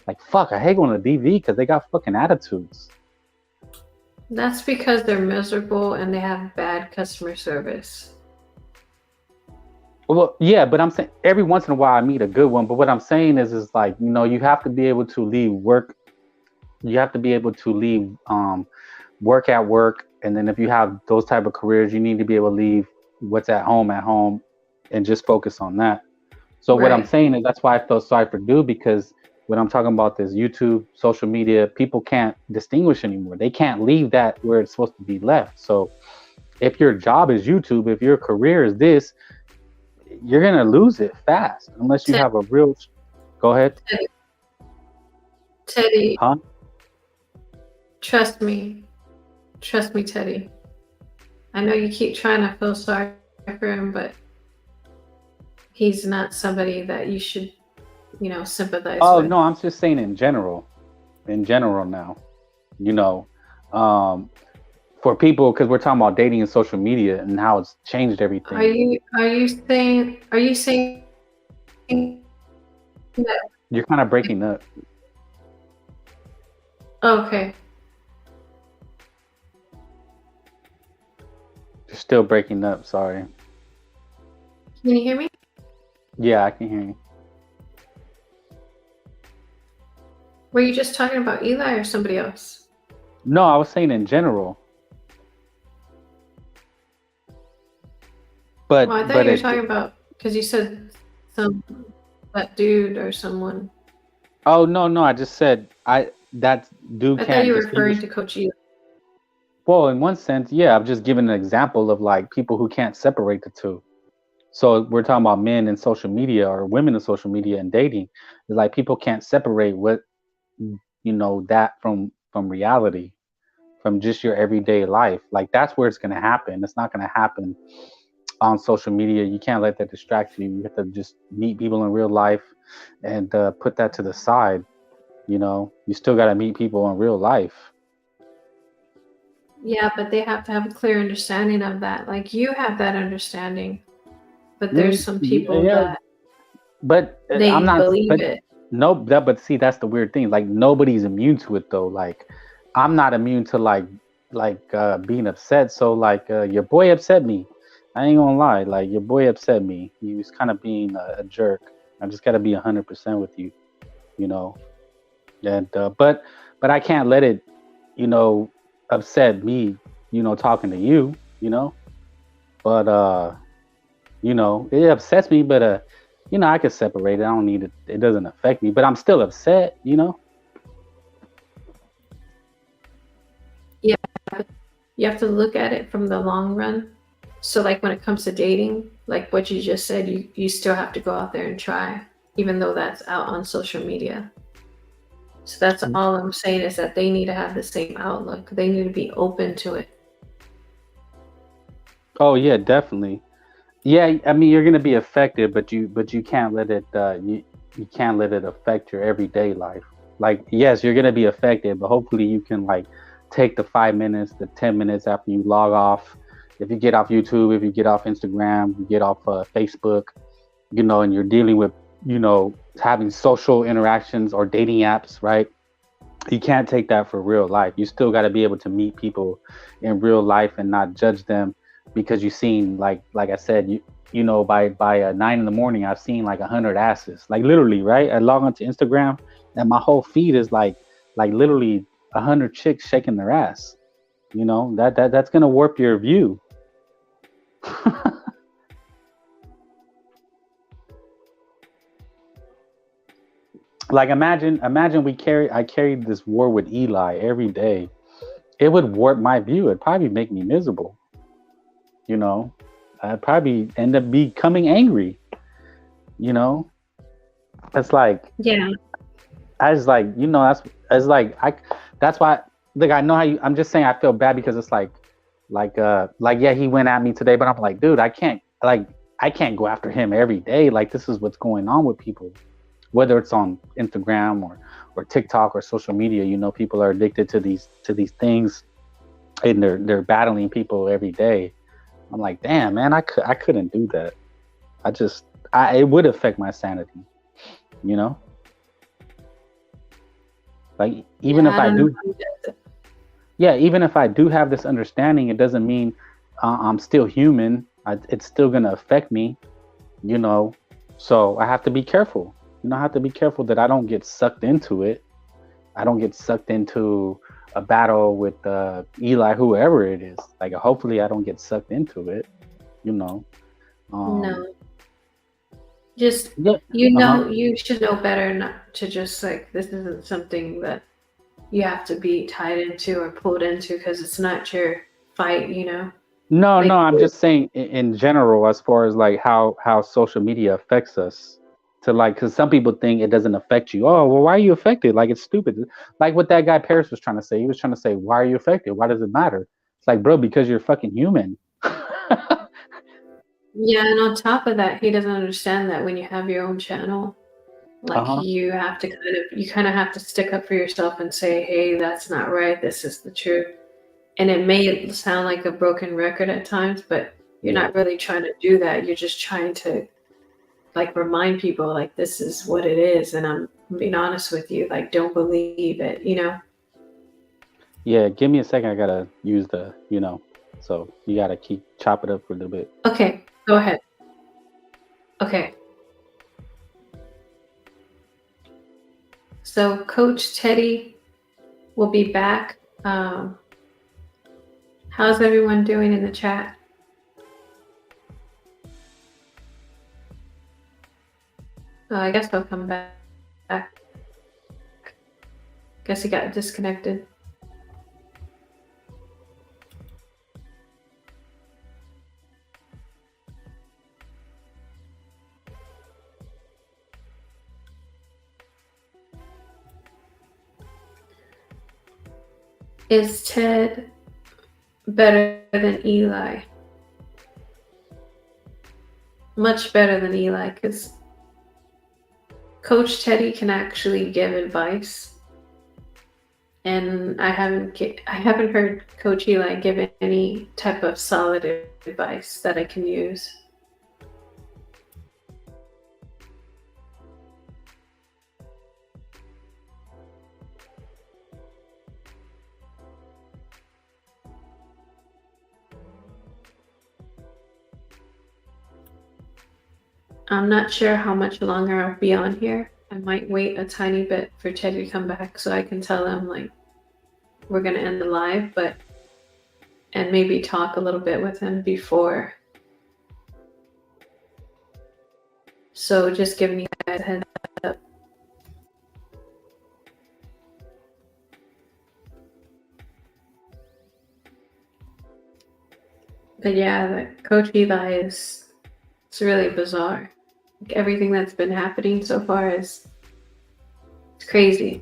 Like, fuck, I hate going to the DV because they got fucking attitudes. That's because they're miserable and they have bad customer service. Well, yeah, but I'm saying every once in a while I meet a good one. But what I'm saying is like, you know, you have to be able to leave work. You have to be able to leave work at work, and then if you have those type of careers, you need to be able to leave what's at home, and just focus on that. So what I'm Right. saying is that's why I felt sorry for Dude, because when I'm talking about this YouTube, social media, people can't distinguish anymore. They can't leave that where it's supposed to be left. So if your job is YouTube, if your career is this, you're gonna lose it fast unless you have a real. Go ahead. Teddy, Huh? trust me, Teddy. I know you keep trying to feel sorry for him, but he's not somebody that you should, sympathize Oh with. no, I'm just saying in general. In general now, you know, for people, because we're talking about dating and social media and how it's changed everything. Are you saying that? You're kind of breaking up. Okay. You're still breaking up. Sorry. Can you hear me? Yeah, I can hear you. Were you just talking about Eli or somebody else? No, I was saying in general. But Well, I thought you were talking about, because you said that dude or someone. Oh no, I just said that dude I can't. thought you were referring to Coach Eli. Well, in one sense, yeah, I'm just giving an example of like people who can't separate the two. So we're talking about men in social media or women in social media and dating. It's like people can't separate what that from reality, from just your everyday life. Like that's where it's gonna happen. It's not gonna happen on social media. You can't let that distract you. You have to just meet people in real life and put that to the side. You still got to meet people in real life. Yeah, but they have to have a clear understanding of that. Like you have that understanding, but there's some people that but they I'm not believe but it. no but see, that's the weird thing. Like nobody's immune to it though. Like I'm not immune to like being upset. So like your boy upset me. I ain't gonna lie, like your boy upset me. He was kind of being a jerk. I just got to be 100% with you, and but I can't let it upset me, talking to you, but it upsets me, but I could separate it. I don't need it. It doesn't affect me, but I'm still upset, Yeah, you have to look at it from the long run. So like when it comes to dating, like what you just said, you still have to go out there and try, even though that's out on social media. So that's all I'm saying, is that they need to have the same outlook. They need to be open to it. Oh yeah, definitely. Yeah, I mean you're gonna be affected, but you can't let it you can't let it affect your everyday life. Like yes, you're gonna be affected, but hopefully you can like take the 5 minutes, the 10 minutes after you log off. If you get off YouTube, if you get off Instagram, you get off Facebook, and you're dealing with having social interactions or dating apps, right? You can't take that for real life. You still got to be able to meet people in real life and not judge them because you've seen like I said, by 9 in the morning, I've seen like 100 asses, like literally, right? I log onto Instagram and my whole feed is like literally 100 chicks shaking their ass. That's gonna warp your view. Like imagine I carried this war with Eli every day. It would warp my view. It'd probably make me miserable. I'd probably end up becoming angry. It's like, yeah, I was like, that's why look, I know how you. I'm just saying, I feel bad because it's like yeah, he went at me today, but I'm like, dude, I can't go after him every day. Like, this is what's going on with people, whether it's on Instagram or TikTok or social media. You know, people are addicted to these things, and they're battling people every day. I'm like, damn, man, I couldn't do that. It would affect my sanity, you know? Like, even Yeah, if I I don't know do, how he does it. yeah, even if I do have this understanding, it doesn't mean I'm still human. It's still gonna affect me, you know? So I have to be careful. You know, I have to be careful that I don't get sucked into it. I don't get sucked into a battle with Eli, whoever it is. Like, hopefully I don't get sucked into it, you know? No, just Yeah. you should know better not to just like this isn't something that you have to be tied into or pulled into because it's not your fight, you know? No, Like, no, I'm just saying in general, as far as like how social media affects us. To like, because some people think it doesn't affect you. Oh, well, why are you affected? Like, it's stupid. Like what that guy Paris was trying to say. He was trying to say, why are you affected? Why does it matter? It's like, bro, because you're fucking human. yeah, and on top of that, he doesn't understand that when you have your own channel, like Uh-huh. you kind of have to stick up for yourself and say, hey, that's not right. This is the truth. And it may sound like a broken record at times, but you're Yeah. not really trying to do that. You're just trying to like remind people like this is what it is, and I'm being honest with you. Like, don't believe it, you know? Yeah. Give me a second. I gotta use so you gotta chop it up for a little bit. Okay, go ahead. Okay. So Coach Teddy will be back. How's everyone doing in the chat? I guess he'll come back. Guess he got disconnected. Is Ted better than Eli? Much better than Eli, because Coach Teddy can actually give advice, and I haven't heard Coach Eli give any type of solid advice that I can use. I'm not sure how much longer I'll be on here. I might wait a tiny bit for Teddy to come back so I can tell him like we're gonna end the live, and maybe talk a little bit with him before. So just giving you guys a heads up. But yeah, the Coach Eli it's really bizarre. Like, everything that's been happening so far it's crazy.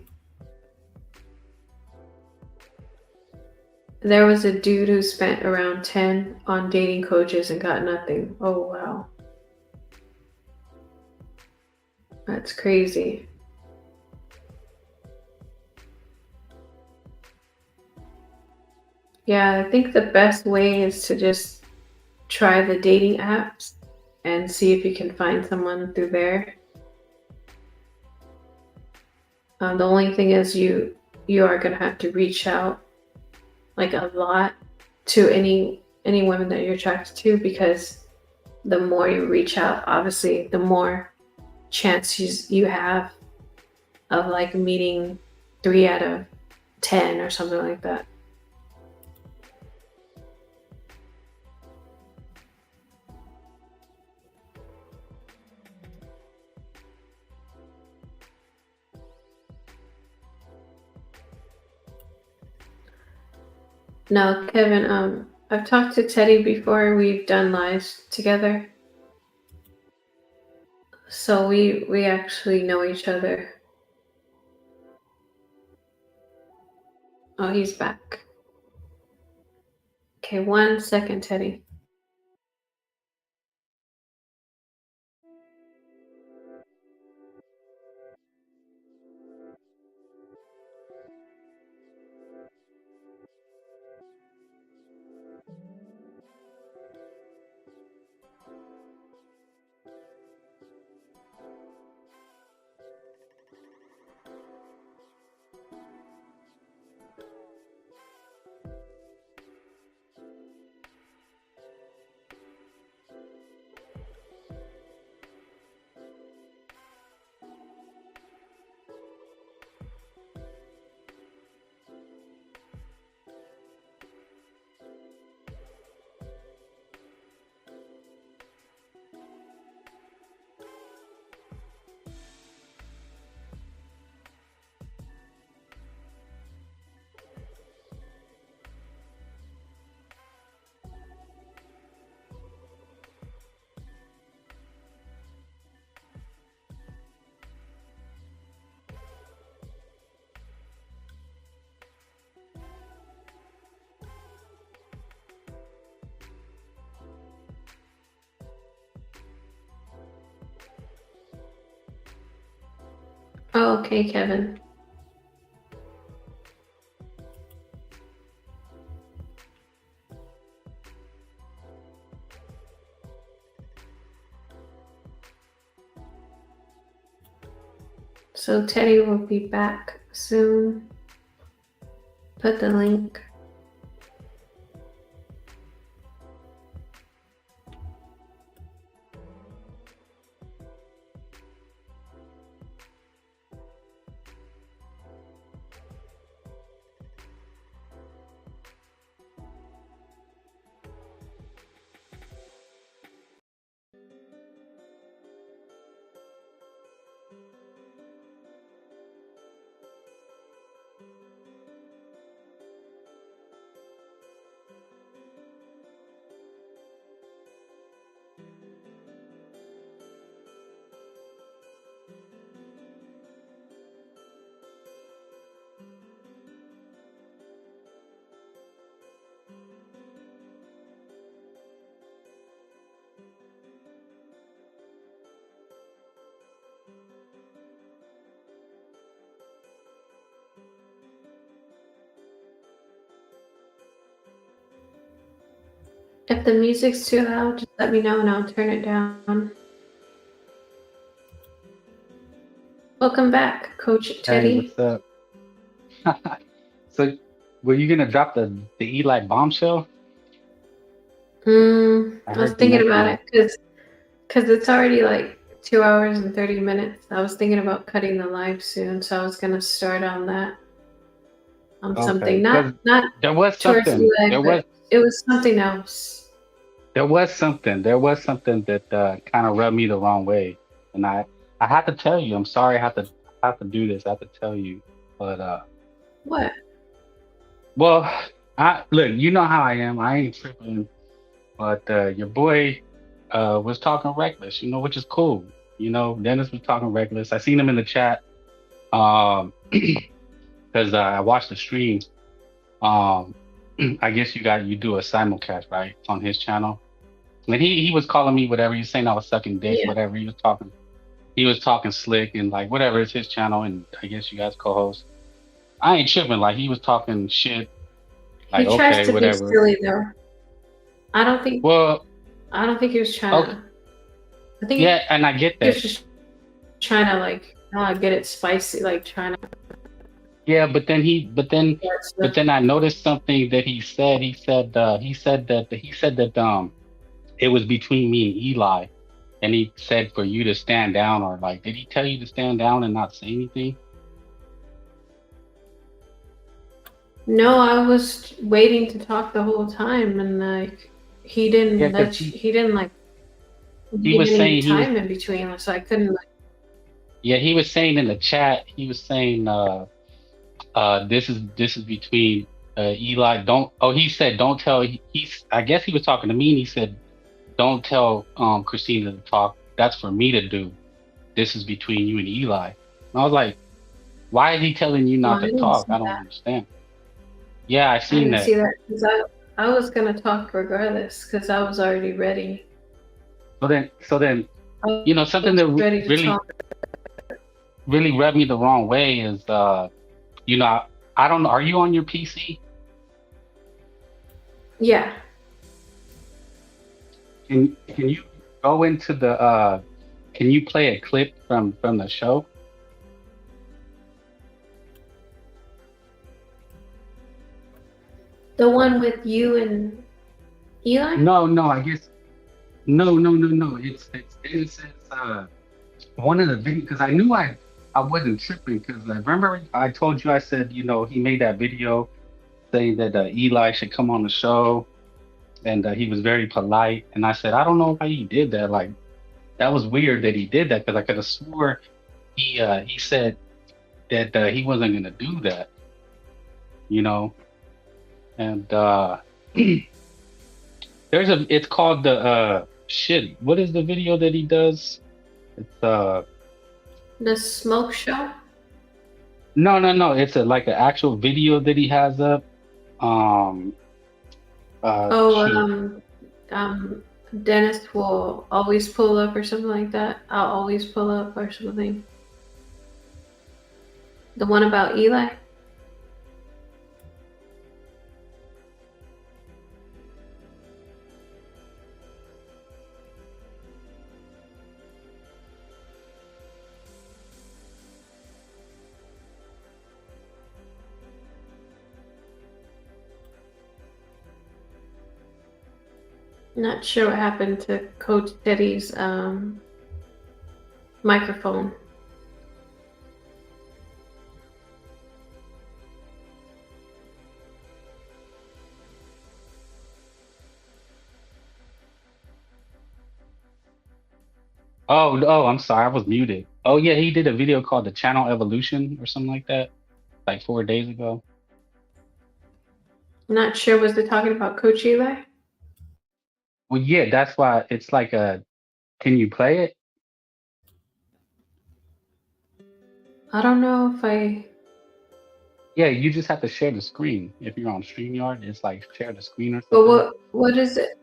There was a dude who spent around 10 on dating coaches and got nothing. Oh wow. That's crazy. Yeah, I think the best way is to just try the dating apps and see if you can find someone through there. The only thing is you are gonna have to reach out like a lot to any women that you're attracted to, because the more you reach out, obviously, the more chances you have of like meeting 3 out of 10 or something like that. No, Kevin, I've talked to Teddy before. We've done lives together. So we actually know each other. Oh, he's back. Okay, 1 second, Teddy. Oh, okay, Kevin. So Teddy will be back soon. Put the link. If the music's too loud, just let me know and I'll turn it down. Welcome back, Coach Teddy. Hey, what's up? So, were you gonna drop the Eli bombshell? I was heard you thinking about mention it because it's already like 2 hours and 30 minutes. I was thinking about cutting the live soon, so I was gonna start on that. On something, not there was towards something. Eli, but it was something else. There was something that kind of rubbed me the wrong way, and I had to tell you. I'm sorry. I have to do this. I have to tell you. But What? well, I look. You know how I am. I ain't tripping. But your boy was talking reckless. You know, which is cool. You know, Dennis was talking reckless. I seen him in the chat. Because I watched the stream. Um, I guess you do a simulcast, right, on his channel. And he was calling me whatever. He was saying I was sucking dick, Yeah. whatever. He was talking slick and like whatever. It's his channel, and I guess you guys co-host. I ain't tripping. Like he was talking shit. Like He tries okay, to whatever. be silly though. I don't think he was trying okay. to. I think Yeah, and I get he was that. just trying to like get it spicy, like trying to. Yeah, but then I noticed something that he said. He said that it was between me and Eli, and he said for you to stand down, or like, did he tell you to stand down and not say anything? No, I was waiting to talk the whole time, and like he didn't Yeah, because he didn't like he give was any saying time in between, so I couldn't like. yeah, he was saying in the chat, he was saying this is between Eli. Don't he said don't tell he's I guess he was talking to me, and he said don't tell Christina to talk. That's for me to do. This is between you and Eli. And I was like, why is he telling you No, not I to didn't talk? see I don't that. understand. Yeah, I I seen didn't that. see that because I was gonna talk regardless because I was already ready. So then, I something was that ready to really, talk. really rubbed me the wrong way is, I don't know. Are you on your PC? Yeah, Can you go into the, can you play a clip from the show? the one with you and Eli. No, no, I guess, no. It's one of the videos, because I knew I wasn't tripping, because I remember I told you, I said, he made that video saying that Eli should come on the show, and he was very polite. And I said, I don't know why he did that. Like, that was weird that he did that, because I could have swore he said that he wasn't gonna do that, you know. And it's called the shit. What is the video that he does? It's The smoke show. no. It's like an actual video that he has up. Um, Oh, shoot. Dennis will always pull up or something like that. I'll always pull up or something. The one about Eli. Not sure what happened to Coach Teddy's microphone. Oh, I'm sorry, I was muted. Oh yeah, he did a video called the Channel Evolution or something like that, like 4 days ago. Not sure, was they talking about Coach Eli? Well, yeah, that's why it's like a. Can you play it? I don't know if I. Yeah, you just have to share the screen. If you're on StreamYard, it's like share the screen or But something. what is it?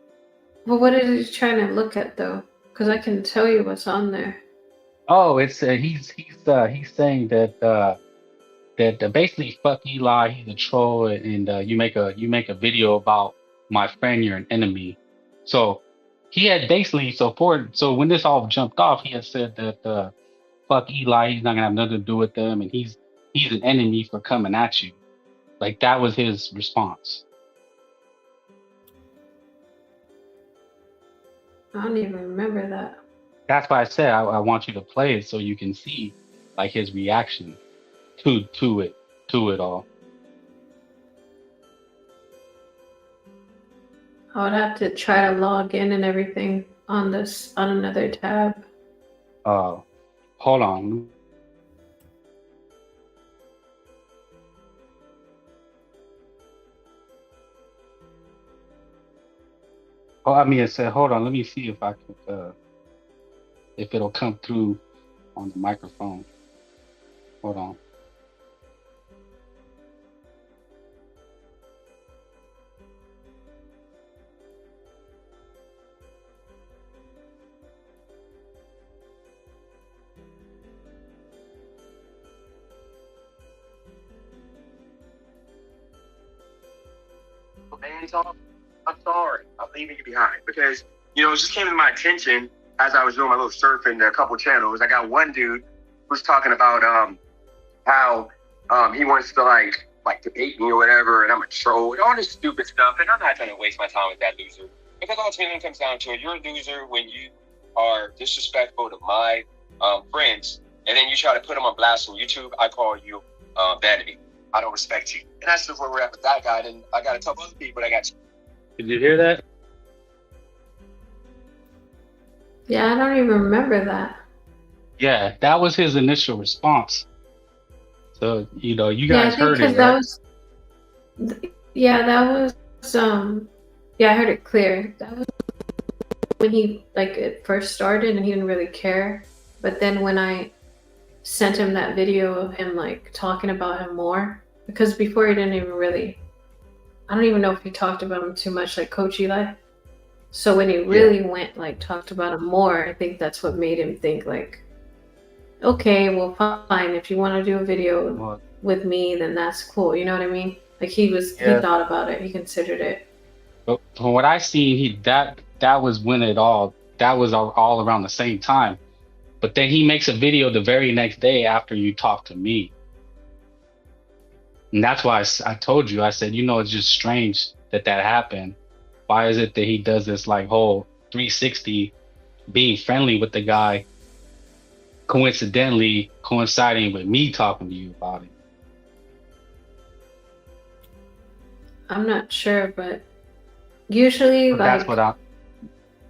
Well, what is he trying to look at though? Because I can tell you what's on there. Oh, it's he's saying that basically fuck Eli, he's a troll, and you make a video about my friend, you're an enemy. So he had basically so when this all jumped off, he had said that fuck Eli, he's not gonna have nothing to do with them, and he's an enemy for coming at you. Like that was his response. I don't even remember that. That's why I said I want you to play it so you can see like his reaction to it all. I would have to try to log in and everything on another tab. Hold on. Oh, I mean, it said, hold on. Let me see if I could, if it'll come through on the microphone. Hold on. Man, I'm sorry. I'm leaving you behind because, it just came to my attention as I was doing my little surfing a couple channels. I got one dude who's talking about how he wants to like debate me or whatever, and I'm a troll and all this stupid stuff. And I'm not trying to waste my time with that loser because ultimately it comes down to it. You're a loser when you are disrespectful to my friends, and then you try to put them on blast on YouTube. I call you vanity. I don't respect you. And that's just where we're at with that guy. And I got a couple other people that got. Did you hear that? Yeah, I don't even remember that. Yeah, that was his initial response. So, you guys heard it, right? That was yeah, I heard it clear. That was when he it first started and he didn't really care. But then when I sent him that video of him talking about him more, because before he didn't even really I don't even know if he talked about him too much, like Coach Eli. So when he really went, like, talked about him more, I think that's what made him think, like, okay, well, fine. If you want to do a video with me, then that's cool. You know what I mean? Like, he thought about it. He considered it. But from what I seen, that was when that was all around the same time. But then he makes a video the very next day after you talk to me. And that's why I told you, I said, it's just strange that happened. Why is it that he does this like whole 360 being friendly with the guy, coincidentally coinciding with me talking to you about it? I'm not sure, but usually, like,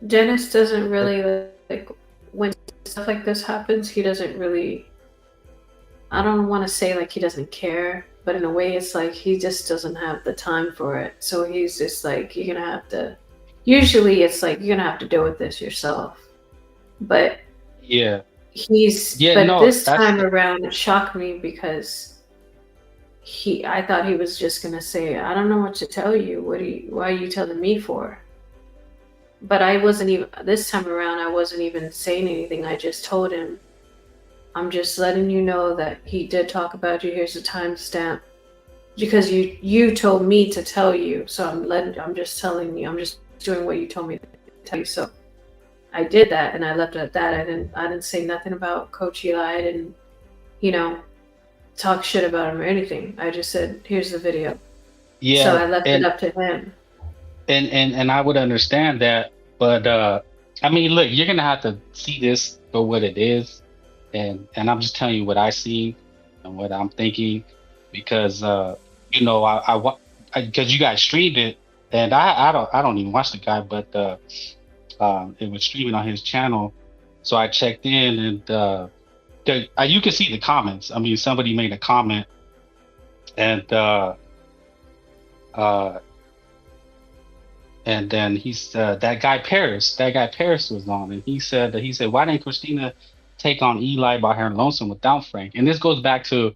Dennis doesn't really, like, when stuff like this happens, he doesn't really, I don't want to say like he doesn't care, but in a way it's like he just doesn't have the time for it. So he's just like, usually it's like, you're gonna have to deal with this yourself. But this time around it shocked me because I thought he was just gonna say, I don't know what to tell you. Why are you telling me for? But this time around, I wasn't even saying anything. I just told him, I'm just letting you know that he did talk about you. Here's a timestamp. Because you told me to tell you. So I'm just telling you. I'm just doing what you told me to tell you. So I did that and I left it at that. I didn't say nothing about Coach Eli. I didn't, talk shit about him or anything. I just said, here's the video. Yeah. So I left it up to him. And I would understand that, but I mean, look, you're gonna have to see this for what it is, and I'm just telling you what I see and what I'm thinking, because because you guys streamed it, and I don't even watch the guy, but it was streaming on his channel, so I checked in, and you can see the comments. I mean, somebody made a comment, and then he's that guy Paris was on, and he said, why didn't Christina take on Eli by her lonesome without Frank? And this goes back to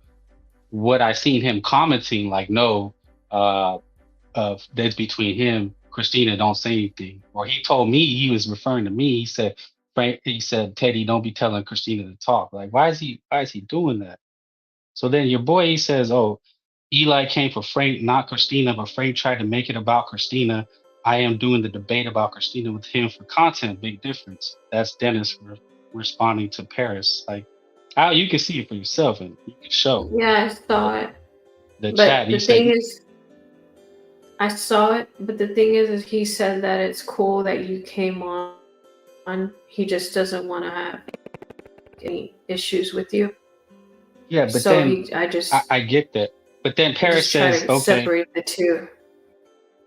what I seen him commenting, like, no, that's between him, Christina, don't say anything. Or he told me, he was referring to me, he said, Teddy, don't be telling Christina to talk. Like, why is he doing that? So then your boy, he says, oh, Eli came for Frank, not Christina, but Frank tried to make it about Christina. I am doing the debate about Christina with him for content. Big difference. That's Dennis responding to Paris. Like, you can see it for yourself and you can show. Yeah, I saw it. I saw it, but the thing is he said that it's cool that you came on. He just doesn't want to have any issues with you. Yeah, but so then I get that. But then Paris says, okay. Separate the two.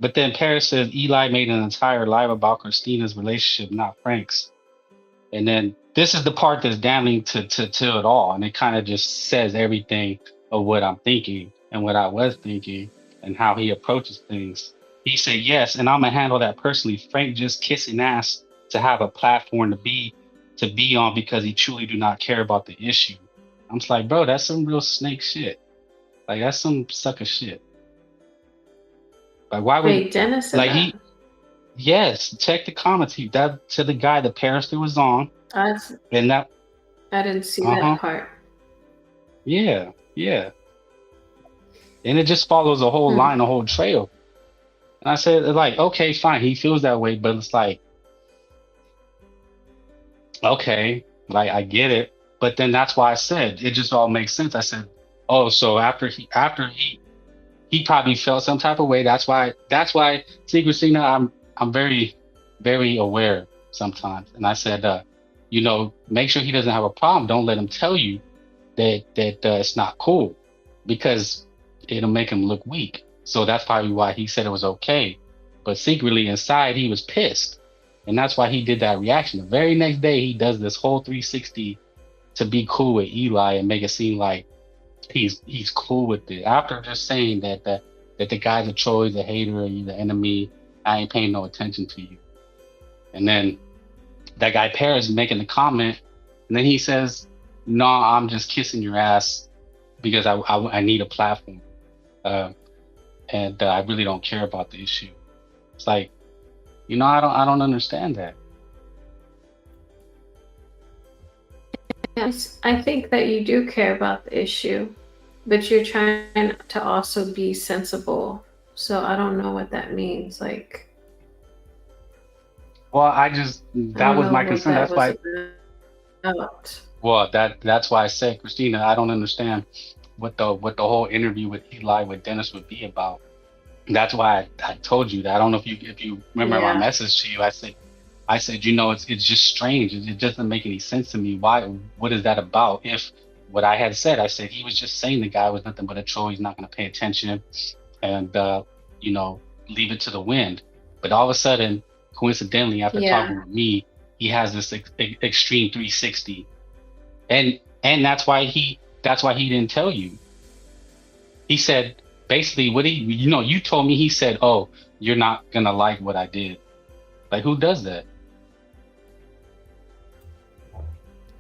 But then Paris says Eli made an entire live about Christina's relationship, not Frank's. And then this is the part that's damning to it all. And it kind of just says everything of what I'm thinking and what I was thinking and how he approaches things. He said, yes, and I'm going to handle that personally. Frank just kissing ass to have a platform to be on because he truly do not care about the issue. I'm just like, bro, that's some real snake shit. Like, that's some sucker shit. Like, why would Dennis like yes, check the comments. That to the guy that Paris was on. I didn't see that part. Yeah. And it just follows a whole line, a whole trail. And I said, like, okay, fine, he feels that way, but it's like, okay, like, I get it. But then that's why I said it just all makes sense. I said, oh, so after he probably felt some type of way. That's why, see, Christina, I'm very, very aware sometimes. And I said, make sure he doesn't have a problem. Don't let him tell you that it's not cool, because it'll make him look weak. So that's probably why he said it was okay. But secretly inside, he was pissed. And that's why he did that reaction. The very next day, he does this whole 360 to be cool with Eli and make it seem like he's cool with it. After just saying that the guy's a troll, he's a hater, you're the enemy, I ain't paying no attention to you. And then that guy Paris making the comment, and then he says, no, I'm just kissing your ass because I need a platform. and I really don't care about the issue. It's like, I don't understand that. Yes, I think that you do care about the issue, but you're trying to also be sensible. So I don't know what that means. Like, Well, I that don't was know my what concern. that That's was why, about. well, that's why I said, Christina, I don't understand what the whole interview with Eli with Dennis would be about. That's why I told you that. I don't know if you remember my Yeah. message to you. I said, it's just strange. It doesn't make any sense to me. What is that about? If what I had said, I said he was just saying the guy was nothing but a troll. He's not going to pay attention and, leave it to the wind. But all of a sudden, coincidentally, after talking Yeah. with me, he has this extreme 360. And that's why he didn't tell you. He said, basically you told me, he said, oh, you're not going to like what I did. Like, who does that?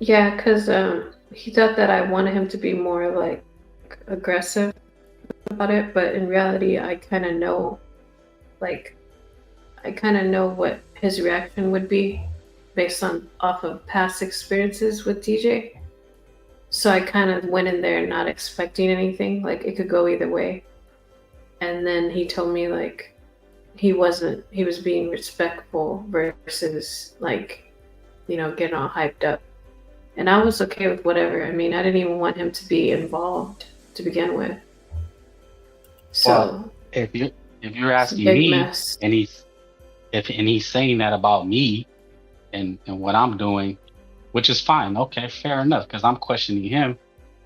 Yeah, because he thought that I wanted him to be more like aggressive about it, but in reality, I kind of know what his reaction would be based off of past experiences with DJ. So I kind of went in there not expecting anything, like it could go either way. And then he told me like he was being respectful versus like, getting all hyped up. And I was okay with whatever. I mean, I didn't even want him to be involved to begin with. So Well, if you're it's a asking big me, mess. and he's saying that about me and what I'm doing, which is fine. Okay, fair enough, because I'm questioning him.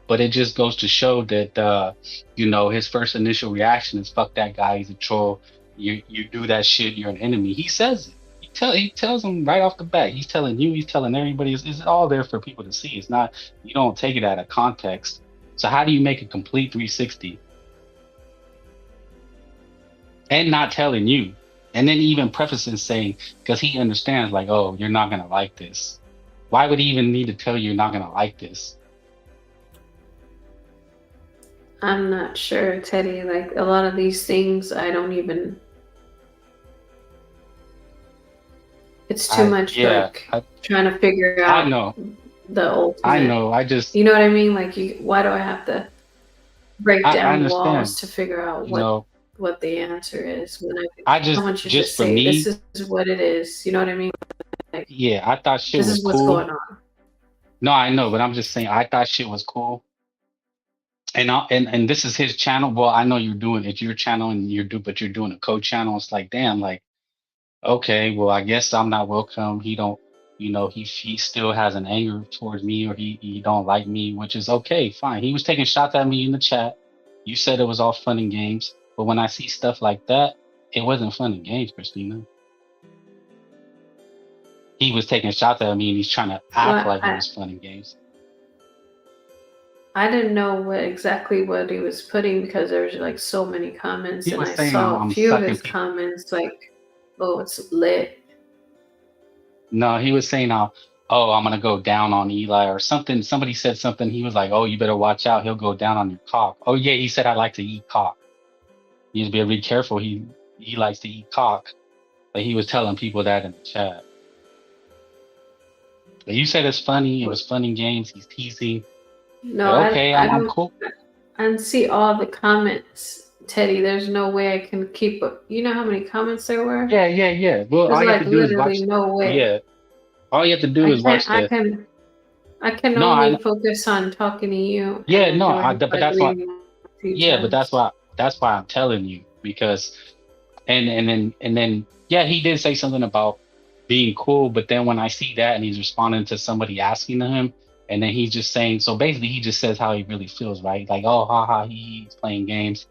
But it just goes to show that his first initial reaction is fuck that guy, he's a troll. You do that shit, you're an enemy. He says it. He tells him right off the bat. He's telling you, he's telling everybody. It's all there for people to see. It's not, you don't take it out of context. So how do you make a complete 360 and not telling you? And then even prefacing saying, because he understands, like, oh, you're not gonna like this. Why would he even need to tell you you're not gonna like this? I'm not sure, Teddy. Like a lot of these things, I don't even. It's too much. Trying to figure out. I know. The ultimate. I know. I just. You know what I mean? Like, why do I have to break down walls to figure out what the answer is when I want you to just for say, me, this is what it is. You know what I mean? Like, yeah, I thought shit was cool. This is what's going on. No, I know, but I'm just saying, I thought shit was cool. And this is his channel. Well, I know you're doing it's your channel and but you're doing a co-channel. It's like, damn, like, okay, well, I guess I'm not welcome. He don't, he still has an anger towards me, or he don't like me, which is okay, fine. He was taking shots at me in the chat. You said it was all fun and games, but when I see stuff like that, it wasn't fun and games, Christina. He was taking shots at me and he's trying to act like it was fun and games. I didn't know exactly what he was putting because there was like so many comments, and I saw a few of his comments like, "Oh, it's lit." No, he was saying, "Oh, I'm gonna go down on Eli or something." Somebody said something. He was like, "Oh, you better watch out. He'll go down on your cock." Oh yeah, he said I like to eat cock. You need to be careful. He likes to eat cock. But he was telling people that in the chat. But you said it's funny. It was fun and games. He's teasing. No, okay, I'm cool. I didn't see all the comments, Teddy. There's no way I can keep up. You know how many comments there were? Yeah. Well, there's all you have to do is watch. No way. Yeah. All you have to do is watch I can only focus on talking to you. Yeah, but that's why. Yeah, but that's why I'm telling you, because, and then yeah, he did say something about being cool, but then when I see that and he's responding to somebody asking to him, and then he's just saying, so basically he just says how he really feels, right? Like, oh, haha, he's playing games.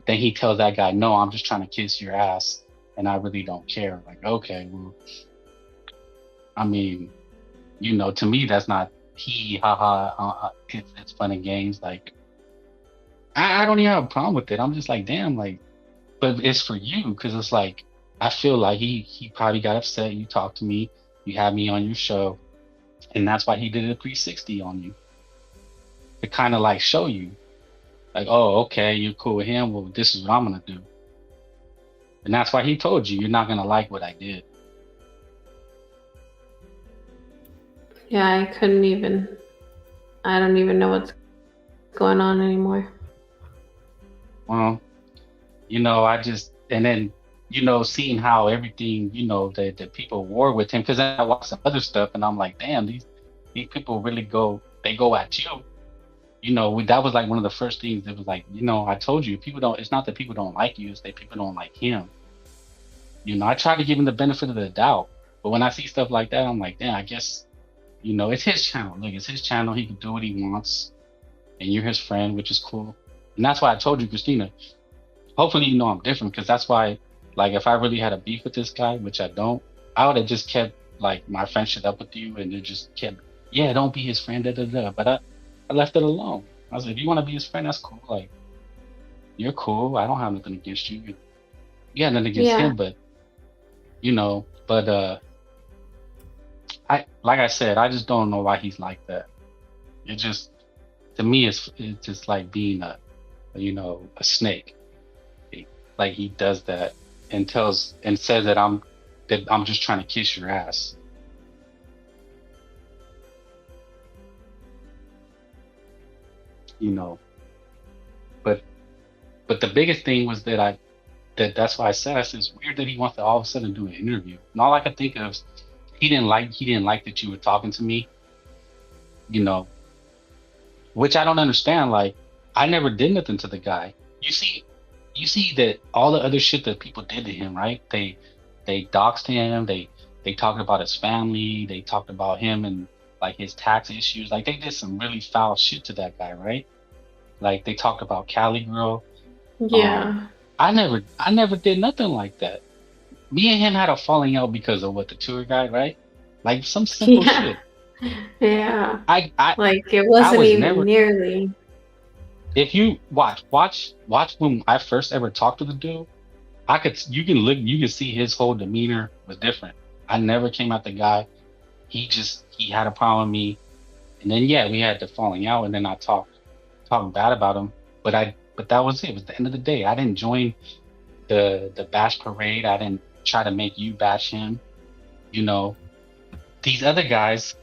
Then he tells that guy, no, I'm just trying to kiss your ass, and I really don't care. Like, okay, well, I mean, to me, that's not it's fun and games. Like, I don't even have a problem with it. I'm just like, damn, like, but it's for you, because it's like, I feel like he probably got upset. You talked to me, you had me on your show, and that's why he did a 360 on you, to kind of like show you, like, oh, okay, you're cool with him. Well, this is what I'm gonna do. And that's why he told you, you're not going to like what I did. Yeah, I don't even know what's going on anymore. Well, and then, seeing how everything, the people war with him, because I watched some other stuff and I'm like, damn, these people really go at you. That was like one of the first things that was like, I told you, it's not that people don't like you, it's that people don't like him. I try to give him the benefit of the doubt, but when I see stuff like that, I'm like, damn, I guess, it's his channel. Look, it's his channel. He can do what he wants, and you're his friend, which is cool. And that's why I told you, Christina, hopefully I'm different, because that's why, like, if I really had a beef with this guy, which I don't, I would have just kept like my friendship up with you, and it just kept, yeah, don't be his friend, da da da. But I left it alone. I was like, if you want to be his friend, that's cool. Like, you're cool. I don't have nothing against you. You had nothing against him, but like I said, I just don't know why he's like that. It just, to me, it's just like being a snake. Like, he does that and says that I'm just trying to kiss your ass. But the biggest thing was that's why I said it's weird that he wants to all of a sudden do an interview. And all I could think of is he didn't like that you were talking to me, which I don't understand. Like, I never did nothing to the guy. You see that all the other shit that people did to him, right? They doxed him. They talked about his family. They talked about him and like his tax issues. Like, they did some really foul shit to that guy, right? Like, they talked about Cali Girl. Yeah. I never did nothing like that. Me and him had a falling out because of the tour guide, right? Like, some simple shit. Yeah. I like, it wasn't even never, nearly. If you watch when I first ever talked to the dude, you can see his whole demeanor was different. I never came at the guy. He had a problem with me. And then, yeah, we had the falling out, and then I talked bad about him. But that was it. It was the end of the day. I didn't join the bash parade. I didn't try to make you bash him. These other guys,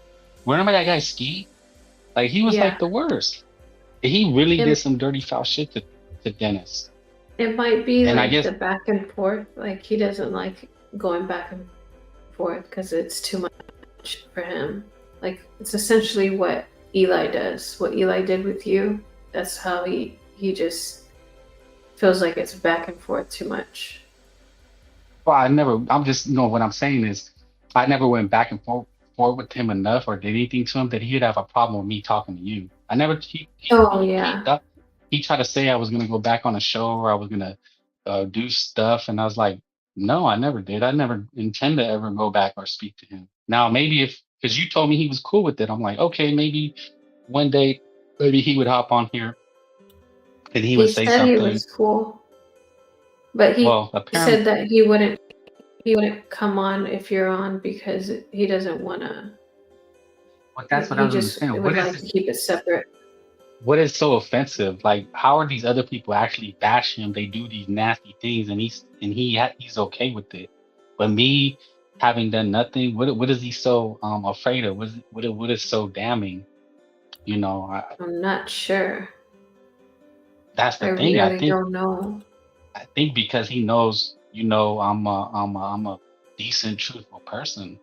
remember that guy Ski? Like, he was like the worst. He really did some dirty foul shit to Dennis. It might be and like I guess, the back and forth. Like, he doesn't like going back and forth because it's too much for him. Like, it's essentially what Eli does. What Eli did with you. That's how he just feels like it's back and forth too much. Well, what I'm saying is, I never went back and forth with him enough or did anything to him that he'd have a problem with me talking to you. I never, he tried to say I was going to go back on a show or I was going to do stuff. And I was like, no, I never did. I never intend to ever go back or speak to him. Now, maybe because you told me he was cool with it, I'm like, okay, maybe one day, maybe he would hop on here and he would say something. He was cool, but he said that he wouldn't come on if you're on because he doesn't want to. Well, that's what I was understanding. He would like to keep it separate. What is so offensive? Like, how are these other people actually bash him? They do these nasty things, and he's okay with it. But me having done nothing, what is he so afraid of? What is so damning? I'm not sure. That's the thing. Really I don't know. I think because he knows, I'm a decent, truthful person.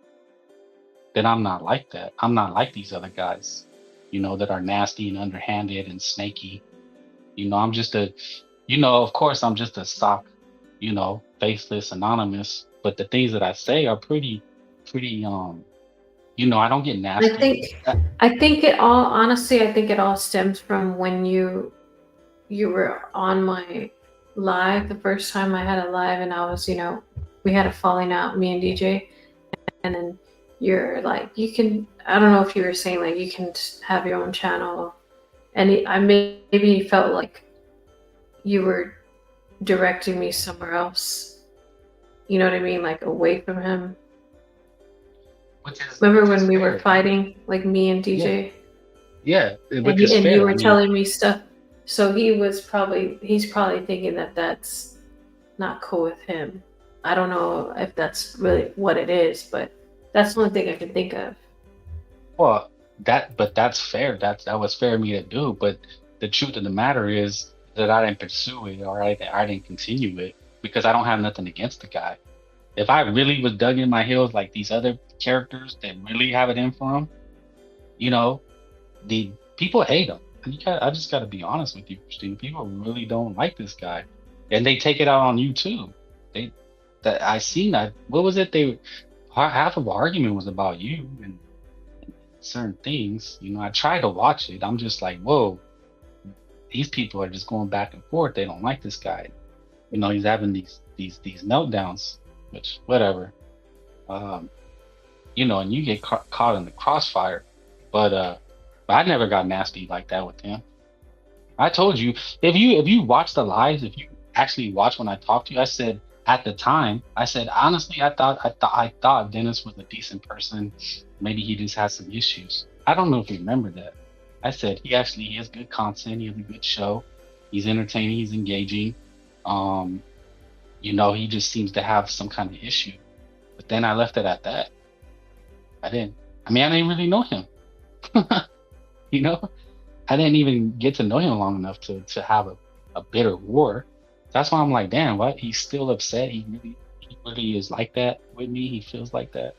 That I'm not like that. I'm not like these other guys, that are nasty and underhanded and snaky. I'm just of course I'm just a sock, faceless, anonymous. But the things that I say are pretty, I don't get nasty. I think it all stems from when you were on my live the first time I had a live, and I was, we had a falling out, me and DJ, and then you're like, you can, I don't know if you were saying like you can have your own channel, and maybe felt like you were directing me somewhere else. You know what I mean? Like away from him. Remember when we were fighting, like me and DJ? Yeah. And you were telling me stuff. So he's probably thinking that that's not cool with him. I don't know if that's really what it is, but that's the only thing I can think of. Well, that's fair. That was fair of me to do. But the truth of the matter is that I didn't pursue it, or I didn't continue it because I don't have nothing against the guy. If I really was dug in my heels like these other characters that really have it in for them, you know, the people hate him. And I just got to be honest with you, Christina. People really don't like this guy, and they take it out on you too. They that I seen that. What was it? Half of the argument was about you and certain things. You know, I tried to watch it. I'm just like, whoa, these people are just going back and forth. They don't like this guy. You know, he's having these meltdowns, which whatever. You know, and you get caught in the crossfire. But I never got nasty like that with him. I told you, if you watch the lives, if you actually watch when I talked to you, I said at the time, I said honestly, I thought Dennis was a decent person. Maybe he just has some issues. I don't know if you remember that. I said he has good content. He has a good show. He's entertaining. He's engaging. You know, he just seems to have some kind of issue. But then I left it at that. I didn't really know him. You know, I didn't even get to know him long enough to have a bitter war. That's why I'm like, damn, what? He's still upset. He really is like that with me. He feels like that.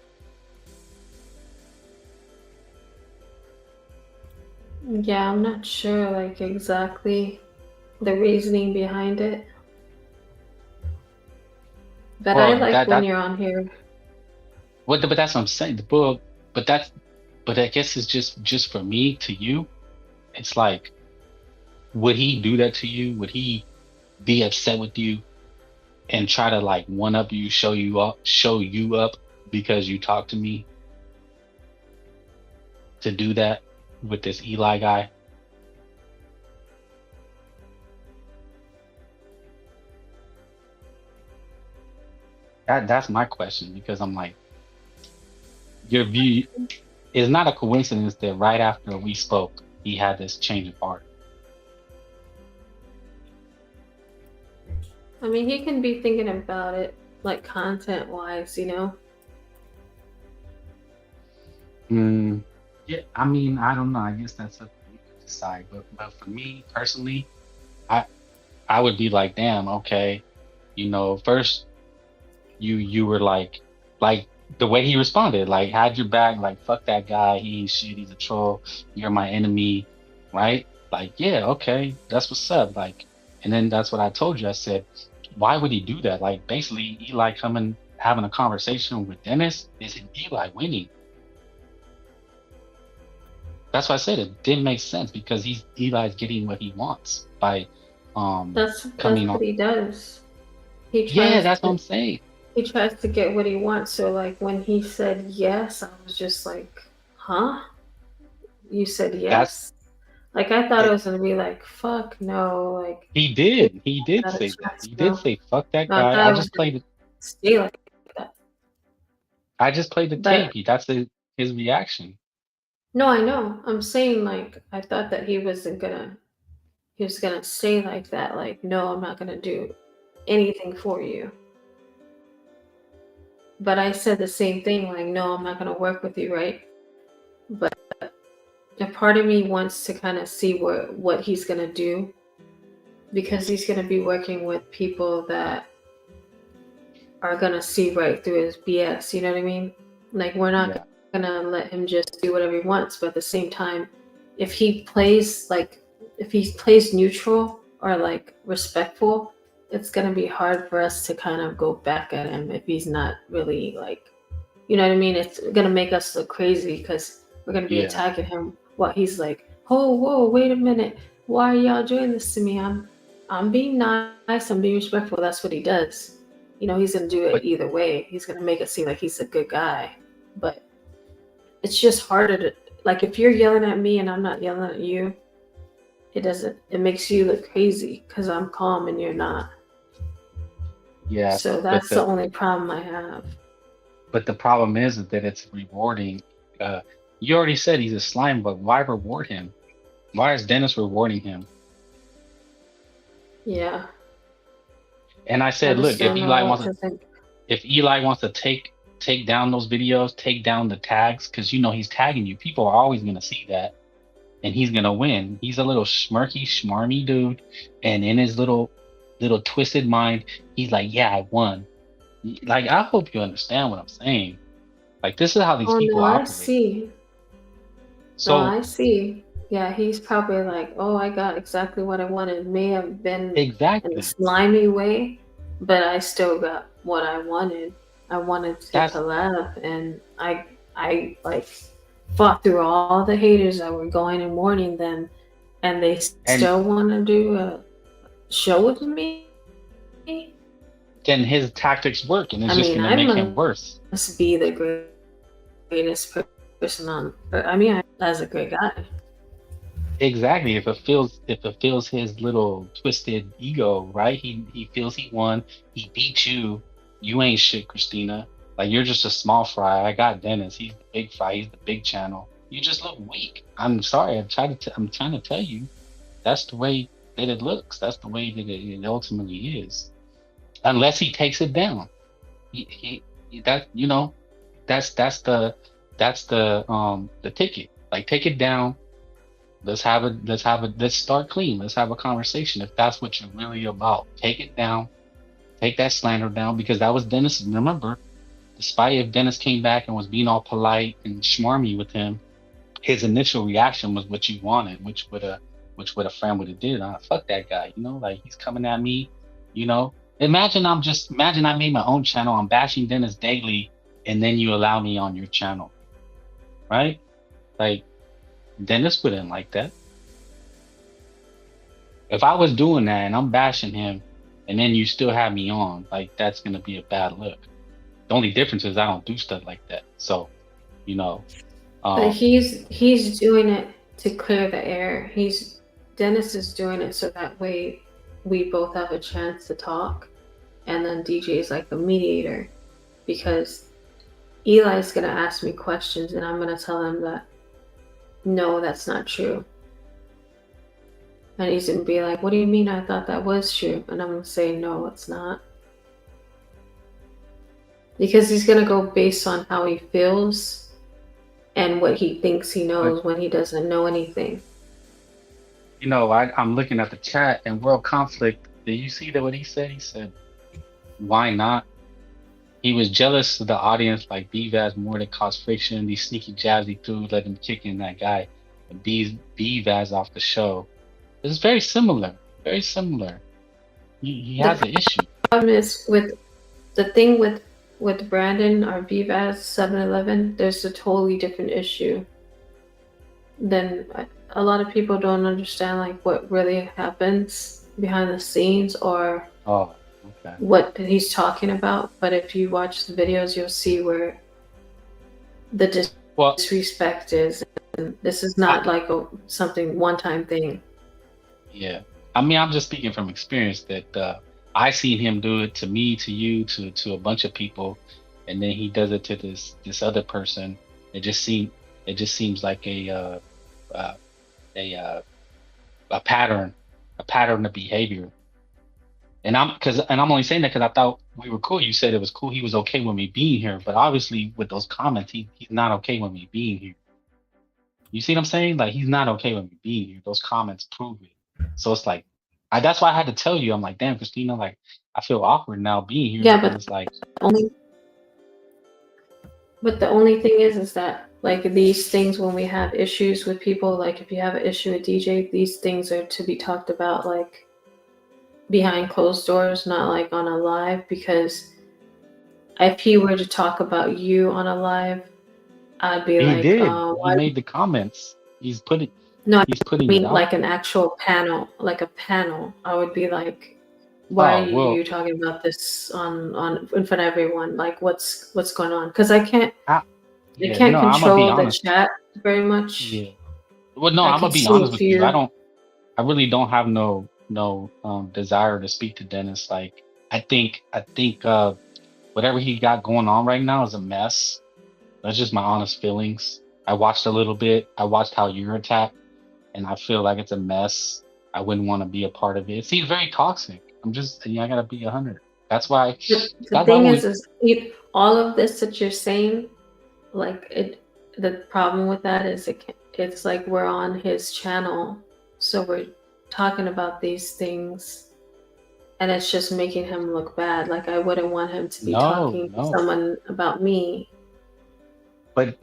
Yeah, I'm not sure like exactly the reasoning behind it. But I Well, like when you're on here. but that's what I'm saying. The book, but I guess it's just for me to you. It's like, would he do that to you? Would he be upset with you and try to like one up you, show you up because you talked to me to do that with this Eli guy? That's my question, because I'm like, your view is not a coincidence that right after we spoke, he had this change of heart. I mean, he can be thinking about it like content wise, you know? Yeah, I mean, I don't know. I guess that's up to you to decide. But for me personally, I I would be like, damn, okay, you know, first you were like the way he responded, like had your back, like fuck that guy, he ain't shit, he's a troll, you're my enemy, right? Like, yeah, okay, that's what's up. Like, and then that's what I told you. I said, why would he do that? Like, basically, Eli coming having a conversation with Dennis is Eli winning. That's why I said it didn't make sense, because Eli's getting what he wants by That's coming on. what he does. He tries Yeah, that's what to, I'm saying. he tries to get what he wants. So like when he said yes, I was just like, huh? You said yes? Like I thought it was gonna be like, fuck no, like He did say that. He did no. say fuck that No, I guy. thought it was gonna stay like that. I just played the But tape. That's his reaction. no, I know. I'm saying like I thought that he was gonna say like that, like, no, I'm not gonna do anything for you. But I said the same thing, like, no, I'm not gonna work with you, right? But a part of me wants to kind of see what he's gonna do, because he's gonna be working with people that are gonna see right through his BS. You know what I mean? Like we're not gonna let him just do whatever he wants. But at the same time, if he plays neutral or like respectful, it's gonna be hard for us to kind of go back at him if he's not really like, you know what I mean? It's gonna make us look crazy because we're gonna be attacking him while he's like, oh, whoa, wait a minute, why are y'all doing this to me? I'm being nice, I'm being respectful. That's what he does. You know, he's gonna do it either way. He's gonna make it seem like he's a good guy, but it's just harder to, like, if you're yelling at me and I'm not yelling at you, it makes you look crazy because I'm calm and you're not. Yeah. So that's the only problem I have. But the problem is that it's rewarding. You already said he's a slime, but why reward him? Why is Dennis rewarding him? Yeah. And I said, look, if Eli wants to, if Eli wants to take down those videos, take down the tags, because you know he's tagging you. People are always gonna see that, and he's gonna win. He's a little smirky, schmarmy dude, and in his little twisted mind, he's like, "Yeah, I won." Like, I hope you understand what I'm saying. Like, this is how these Oh people no, I operate. see. No, So I see. Yeah, he's probably like, oh, I got exactly what I wanted. May have been in a exactly, slimy way, but I still got what I wanted. I wanted to that's collab, and I like fought through all the haters that were going and warning them, and they and still want to do a show with me. then his tactics work, and it's I just mean, gonna I make him worse. must be the greatest person on. I mean, as a great guy. Exactly. If it feels his little twisted ego, right? He feels he won. He beat you. You ain't shit, Christina. Like, you're just a small fry. I got Dennis. He's the big fry. He's the big channel. You just look weak. I'm sorry. I'm trying to tell you. That's the way that it looks. That's the way that it ultimately is. Unless he takes it down. That, you know, that's the ticket. Like, take it down. Let's start clean. Let's have a conversation. If that's what you're really about, take it down. Take that slander down, because that was Dennis. Remember, despite if Dennis came back and was being all polite and schmarmy with him, his initial reaction was what you wanted, which would a friend would have did. Fuck that guy, you know, like, he's coming at me, you know. Imagine I made my own channel. I'm bashing Dennis daily, and then you allow me on your channel, right? Like, Dennis wouldn't like that. If I was doing that and I'm bashing him, and then you still have me on, like, that's gonna be a bad look. The only difference is I don't do stuff like that. So, you know, But he's doing it to clear the air. Dennis is doing it so that way we both have a chance to talk, and then DJ is like the mediator, because Eli's gonna ask me questions and I'm gonna tell him that no, that's not true. And he's gonna be like, what do you mean? I thought that was true. And I'm gonna say, no, it's not. Because he's gonna go based on how he feels and what he thinks he knows when he doesn't know anything. you know, I'm looking at the chat and World Conflict. Did you see that what he said? He said, why not? He was jealous of the audience, like BVAS more than cause friction. These sneaky jabs he threw let him kick in that guy and BVAS off the show. It's very similar. Very similar. He has an issue. The problem is with the thing with Brandon, our BVAS 7-Eleven, there's a totally different issue. Then a lot of people don't understand like what really happens behind the scenes, or what he's talking about. But if you watch the videos, you'll see where the disrespect is. And this is not like something one-time thing. Yeah, I mean, I'm just speaking from experience that I seen him do it to me, to you, to a bunch of people, and then he does it to this other person. It just seems like a pattern of behavior. And I'm only saying that because I thought we were cool. You said it was cool. He was okay with me being here, but obviously with those comments, he's not okay with me being here. You see what I'm saying? Like, he's not okay with me being here. Those comments prove it. So it's like, that's why I had to tell you. I'm like, damn, Christina, like, I feel awkward now being here. Yeah, but it's like the only thing is that like these things, when we have issues with people, like if you have an issue with DJ, these things are to be talked about like behind closed doors, not like on a live. Because if he were to talk about you on a live, I'd be like, he made the comments. He's putting it out. Like an actual panel, like a panel. I would be like, why are you talking about this on in front of everyone? Like, what's going on? Because I can't control the chat very much. Yeah. Well, no, I'm gonna be honest with you. I really don't have no desire to speak to Dennis. Like, I think whatever he got going on right now is a mess. That's just my honest feelings. I watched a little bit. I watched how you're attacked, and I feel like it's a mess. I wouldn't want to be a part of it. It seems very toxic. I gotta be 100. That's why. The That's why thing when is all of this that you're saying, the problem with that is it's like we're on his channel, so we're talking about these things, and it's just making him look bad. Like I wouldn't want him to be talking to no, someone about me. but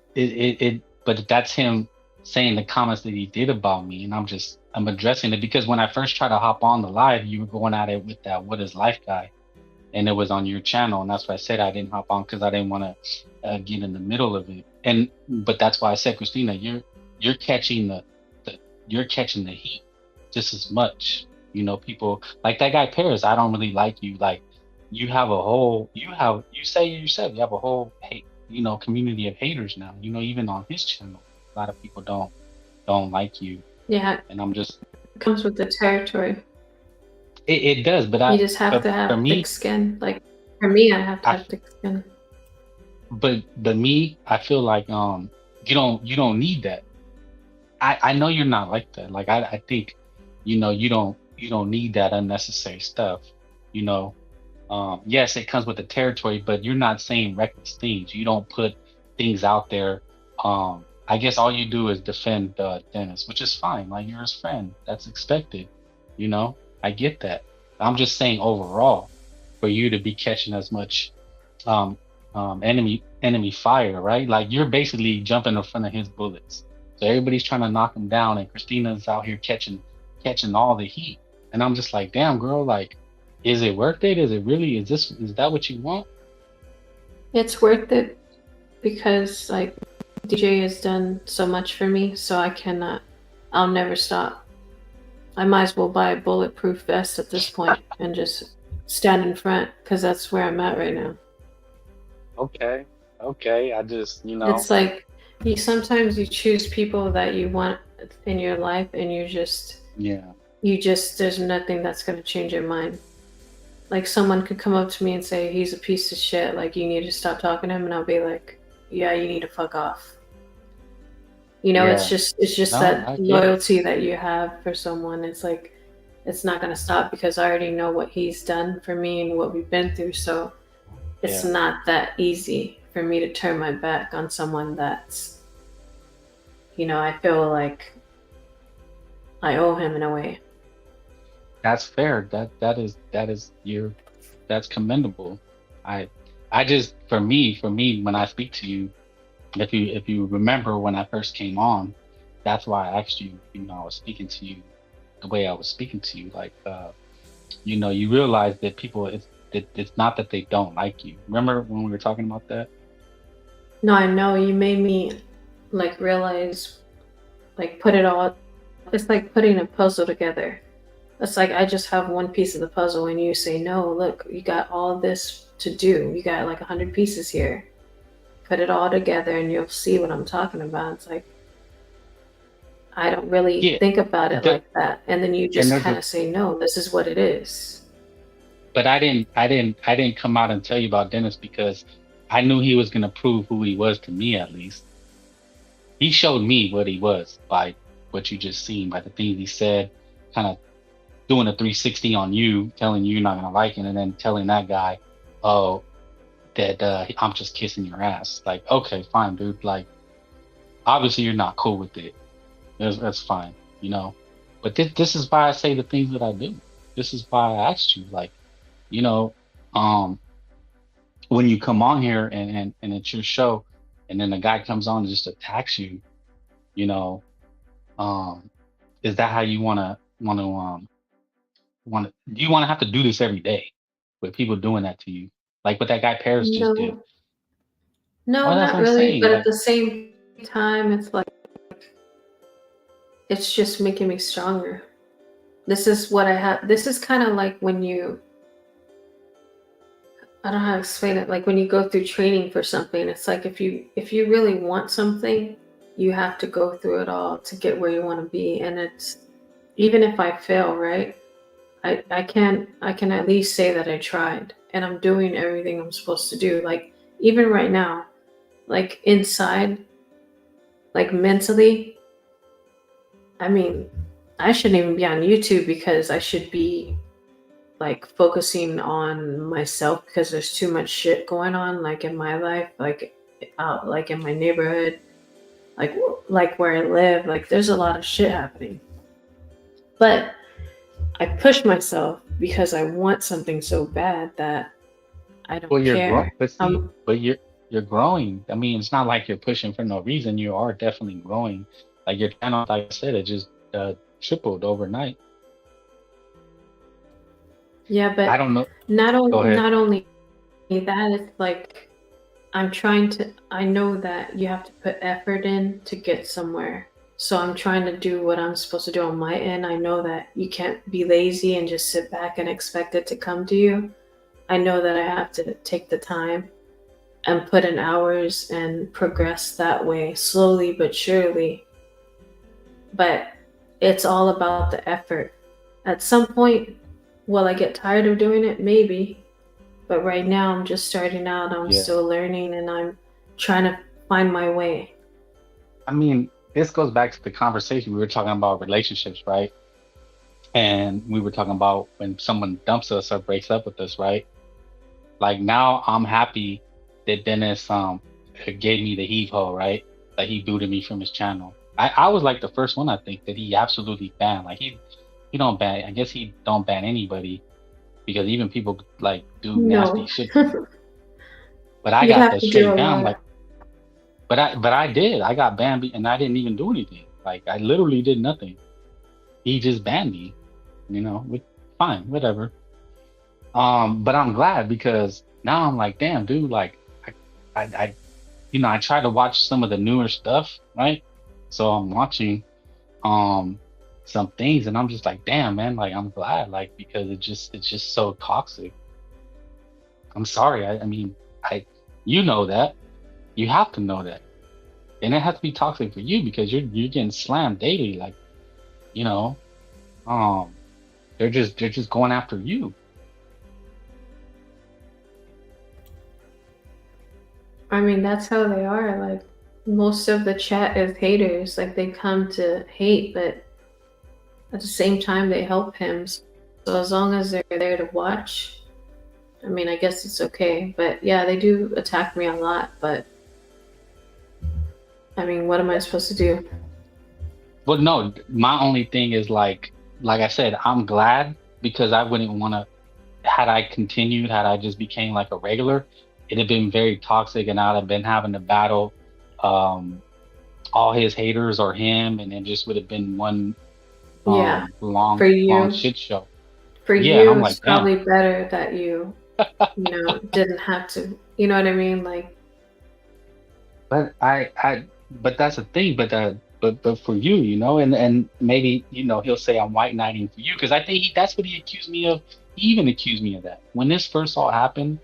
but that's him saying the comments that he did about me, and I'm addressing it because when I first tried to hop on the live, you were going at it with that "What is life" guy, and it was on your channel, and that's why I said I didn't hop on because I didn't want to get in the middle of it. But that's why I said, Christina, you're catching the you're catching the heat just as much. You know, people like that guy Paris. I don't really like you. Like you have a whole you say yourself you have a whole hate community of haters now. You know, even on his channel, a lot of people don't like you, Yeah, and I'm just it comes with the territory. it does. You just have to For have thick me, skin. Like for me, I have to I have thick skin. but me, I feel like you don't need that. I know you're not like that. Like I think, you don't need that unnecessary stuff. You know, yes, it comes with the territory, but you're not saying reckless things. You don't put things out there. I guess all you do is defend Dennis, which is fine. Like you're his friend. That's expected. You know, I get that. I'm just saying overall, for you to be catching as much um, enemy fire, right? Like you're basically jumping in front of his bullets. So everybody's trying to knock him down, and Christina's out here catching all the heat. And I'm just like, damn, girl, like, is it worth it? Is it really? Is that what you want? It's worth it because like DJ has done so much for me, so I'll never stop. I might as well buy a bulletproof vest at this point and just stand in front because that's where I'm at right now. Okay, okay. I just, It's like sometimes you choose people that you want in your life, and yeah, there's nothing that's going to change your mind. Like someone could come up to me and say he's a piece of shit, like you need to stop talking to him, and I'll be like, yeah, you need to fuck off. yeah. It's just No, that I get it. loyalty that you have for someone. It's like it's not going to stop because I already know what he's done for me and what we've been through, so it's Yeah, not that easy for me to turn my back on someone that's, I feel like I owe him in a way. that's fair. That's commendable. I, I just, for me, when I speak to you, if you remember when I first came on, that's why I asked you, I was speaking to you the way I was speaking to you. Like, you realize that it's not that they don't like you. Remember when we were talking about that? No, I know you made me like realize, like put it all. It's like putting a puzzle together. It's like I just have one piece of the puzzle, and you say, "No, look, you got all this to do. You got like 100 pieces here. Put it all together, and you'll see what I'm talking about." It's like I don't really Yeah. think about it The, like that, and then you and just kind of say, "No, this is what it is." but I didn't come out and tell you about Dennis because I knew he was gonna prove who he was to me at least. He showed me what he was by what you just seen, by the things he said, kind of doing a 360 on you, telling you you're not gonna like it, and then telling that guy, oh, that I'm just kissing your ass. Like, okay, fine, dude. Like, obviously you're not cool with it. That's fine, But this is why I say the things that I do. This is why I asked you, like, you know, um, when you come on here and it's your show, and then the guy comes on and just attacks you, you know, um, is that how you want to do you want to have to do this every day with people doing that to you, like what that guy Paris just did? No, no, Well, that's not what I'm really. saying. But at Like, the same time, it's like it's just making me stronger. This is what I have. This is kind of like when I don't know how to explain it. Like when you go through training for something, it's like if you really want something, you have to go through it all to get where you want to be. And it's even if I fail, right? I can at least say that I tried and I'm doing everything I'm supposed to do. Like even right now, like inside, like mentally, I mean, I shouldn't even be on YouTube because I should be like focusing on myself because there's too much shit going on, like in my life, like out, like in my neighborhood, like where I live, like there's a lot of shit happening. But I push myself because I want something so bad that I Well, don't care. but see, but you're growing. I mean, it's not like you're pushing for no reason. You are definitely growing. Like your channel, like I said, it just tripled overnight. Yeah, I but don't know. not Go only ahead. not only that, it's like I know that you have to put effort in to get somewhere. So I'm trying to do what I'm supposed to do on my end. I know that you can't be lazy and just sit back and expect it to come to you. I know that I have to take the time and put in hours and progress that way, slowly but surely. But it's all about the effort. At some point, will I get tired of doing it? Maybe. But right now, I'm just starting out. I'm Yeah. still learning and I'm trying to find my way. I mean, this goes back to the conversation we were talking about relationships, right? And we were talking about when someone dumps us or breaks up with us, right? Like now I'm happy that Dennis gave me the heave ho, right? That he booted me from his channel. I was like the first one, I think, that he absolutely banned. Like he don't ban, I guess he don't ban anybody because even people like do nasty No. shit to you. But I You'd got have the to do a straight down, lot. like, but I did. I got banned and I didn't even do anything. Like I literally did nothing. He just banned me, fine, whatever. But I'm glad because now I'm like, damn, dude, like I I try to watch some of the newer stuff, right? So I'm watching some things and I'm just like, damn, man, like I'm glad, like because it's just so toxic. I'm sorry. I mean, you know that. You have to know that. And it has to be toxic for you because you're getting slammed daily. Like, you know, um, they're just going after you. I mean, that's how they are. Like, most of the chat is haters. Like, they come to hate, but at the same time, they help him. So as long as they're there to watch, I mean, I guess it's okay. But yeah, they do attack me a lot. But I mean, what am I supposed to do? But no, my only thing is like I said, I'm glad because I wouldn't want to, had I continued, had I just became like a regular, it'd have been very toxic and I'd have been having to battle um, all his haters or him, and it just would have been one Yeah, for long you, shit show. for Yeah, and you, I'm it's like, damn. probably better that didn't have to. You know what I mean? Like, But but that's the thing. But for you, and maybe he'll say I'm white knighting for you because I think that's what he accused me of. He even accused me of that when this first all happened.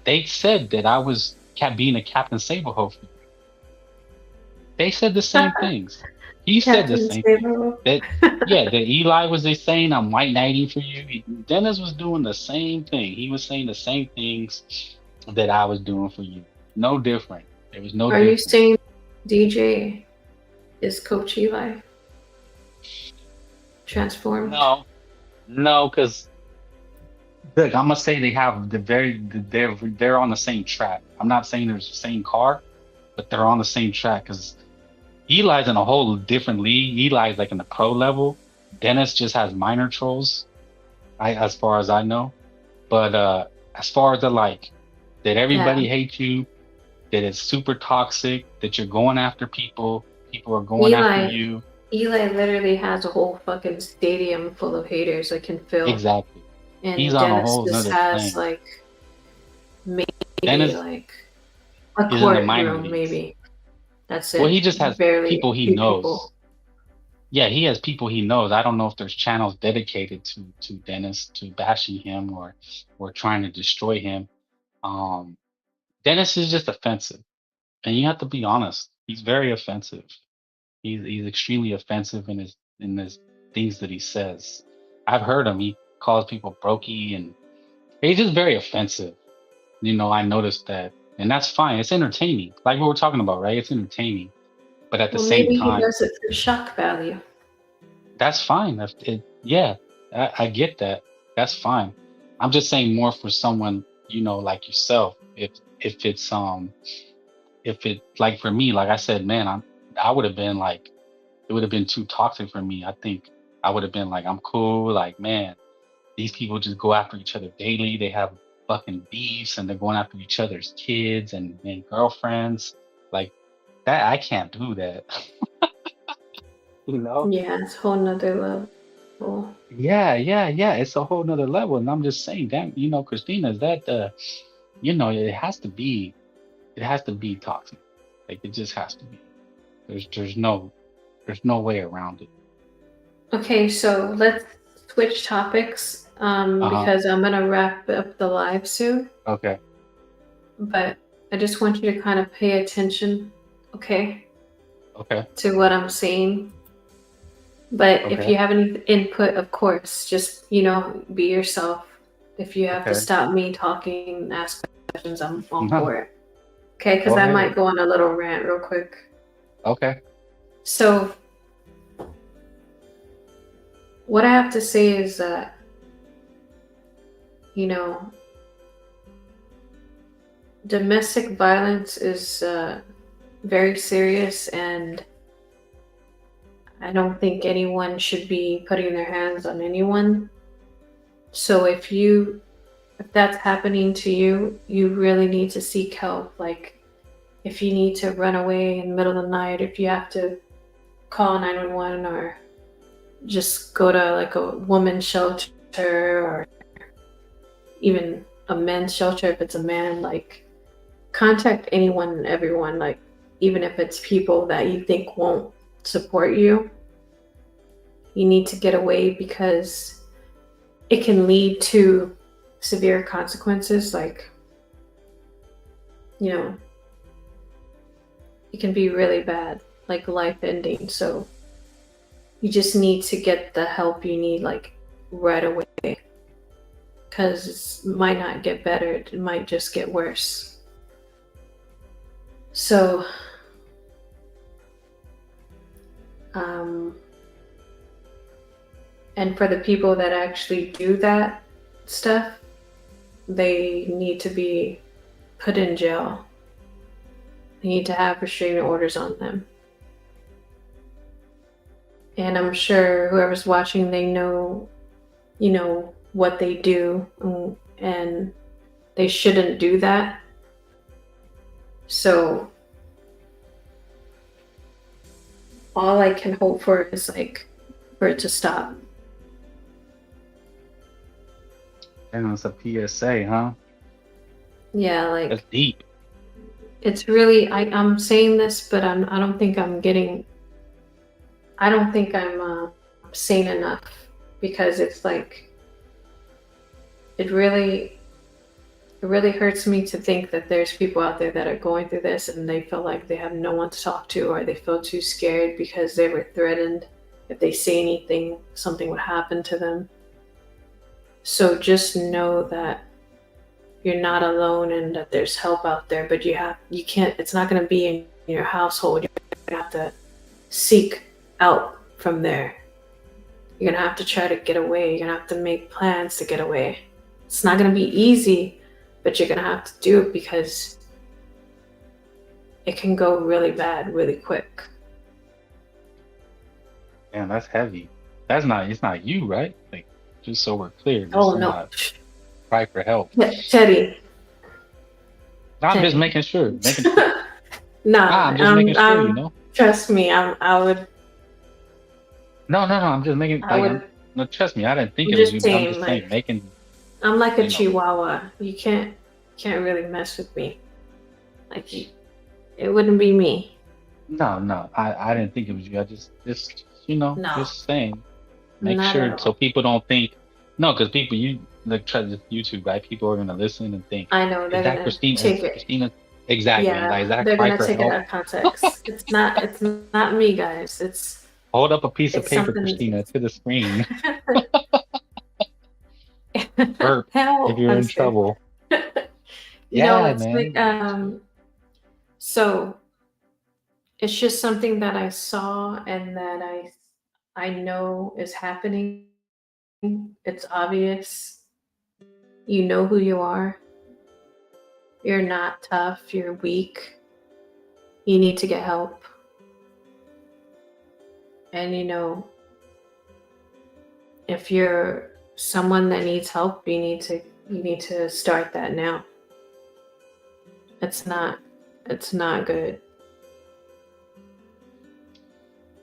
They said that I was kept being a Captain Saberho for you. They said the same things. He said the Captain same thing. Sable. That yeah, that Eli was just saying I'm white knighting for you. Dennis was doing the same thing. He was saying the same things that I was doing for you. No different. There was no Are you difference. saying DJ is Coach Eli transformed? No, because look, I'm gonna say they have they're on the same track. I'm not saying there's the same car, but they're on the same track because Eli's in a whole different league. Eli's like in the pro level. Dennis just has minor trolls, as far as I know. But as far as that Yeah. everybody hates you, that it's super toxic, that you're going after people, people are going after you. Eli literally has a whole fucking stadium full of haters I can feel. Exactly. He's And on a Dennis whole just another has plane. like maybe Dennis like a is in the minor courtroom, leagues. maybe. That's it. Well, he just has Barely people he few knows. people. Yeah, he has people he knows. I don't know if there's channels dedicated to Dennis, to bashing him or trying to destroy him. Dennis is just offensive, and you have to be honest. He's very offensive. He's extremely offensive in his things that he says. I've heard him. He calls people brokey, and he's just very offensive. I noticed that, and that's fine. It's entertaining, like what we're talking about, right? It's entertaining, but at the Well, same maybe he time, does it for shock value. that's fine. Yeah, I get that. That's fine. I'm just saying more for someone, like yourself. If it like for me, like I said, man, I would have been like, it would have been too toxic for me. I think I would have been like, I'm cool. Like, man, these people just go after each other daily. They have fucking beefs and they're going after each other's kids and girlfriends. Like that, I can't do that. Yeah, it's a whole nother level. Yeah. It's a whole nother level. And I'm just saying, damn, Christina, is that it has to be toxic. Like it just has to be. There's no way around it. Okay, so let's switch topics because I'm gonna wrap up the live soon. Okay. But I just want you to kind of pay attention, okay? Okay. To what I'm saying. But if you have any input, of course, just be yourself. If you have to stop me talking and ask questions, I'm all for it. Okay, because I might go on a little rant real quick. Okay. So what I have to say is that, domestic violence is very serious, and I don't think anyone should be putting their hands on anyone. So if that's happening to you, you really need to seek help. Like if you need to run away in the middle of the night, if you have to call 911 or just go to like a woman's shelter or even a men's shelter if it's a man, like contact anyone and everyone, like even if it's people that you think won't support you. You need to get away because it can lead to severe consequences, like it can be really bad, like life ending. So you just need to get the help you need like right away, because it might not get better, it might just get worse. So and for the people that actually do that stuff, they need to be put in jail. They need to have restraining orders on them. And I'm sure whoever's watching, they know, what they do, and they shouldn't do that. So all I can hope for is like for it to stop. And it's a PSA, huh? Yeah, like that's deep. It's really, I'm saying this, but I don't think I'm sane enough, because it's like it really hurts me to think that there's people out there that are going through this and they feel like they have no one to talk to, or they feel too scared because they were threatened if they say anything, something would happen to them. So just know that you're not alone and that there's help out there, but it's not going to be in your household. You're going to have to seek out from there. You're going to have to try to get away. You're going to have to make plans to get away. It's not going to be easy, but you're going to have to do it because it can go really bad really quick. Damn, that's heavy. It's not you, right? Like, just so we're clear. Oh, no. Cry for help. Teddy. I'm just making sure. I'm just making sure, Trust me, I would. No, I'm just making. No, trust me, I didn't think it was you. But I'm just saying, making. I'm like a chihuahua. You can't really mess with me. Like, it wouldn't be me. No, I didn't think it was you. I just just saying. Make Not sure so people don't think. No, because people, try to YouTube, right? People are gonna listen and think. I know they're gonna take it. Christina, exactly. Yeah, like, they're gonna take it out of context. It's not me, guys. It's. Hold up a piece of paper, Christina, to the screen. Burp if you're in trouble. It's man. Like so it's just something that I saw and that I know is happening, It's obvious. You know who you are. You're not tough. You're weak. You need to get help. And if you're someone that needs help, you need to start that now. It's not good.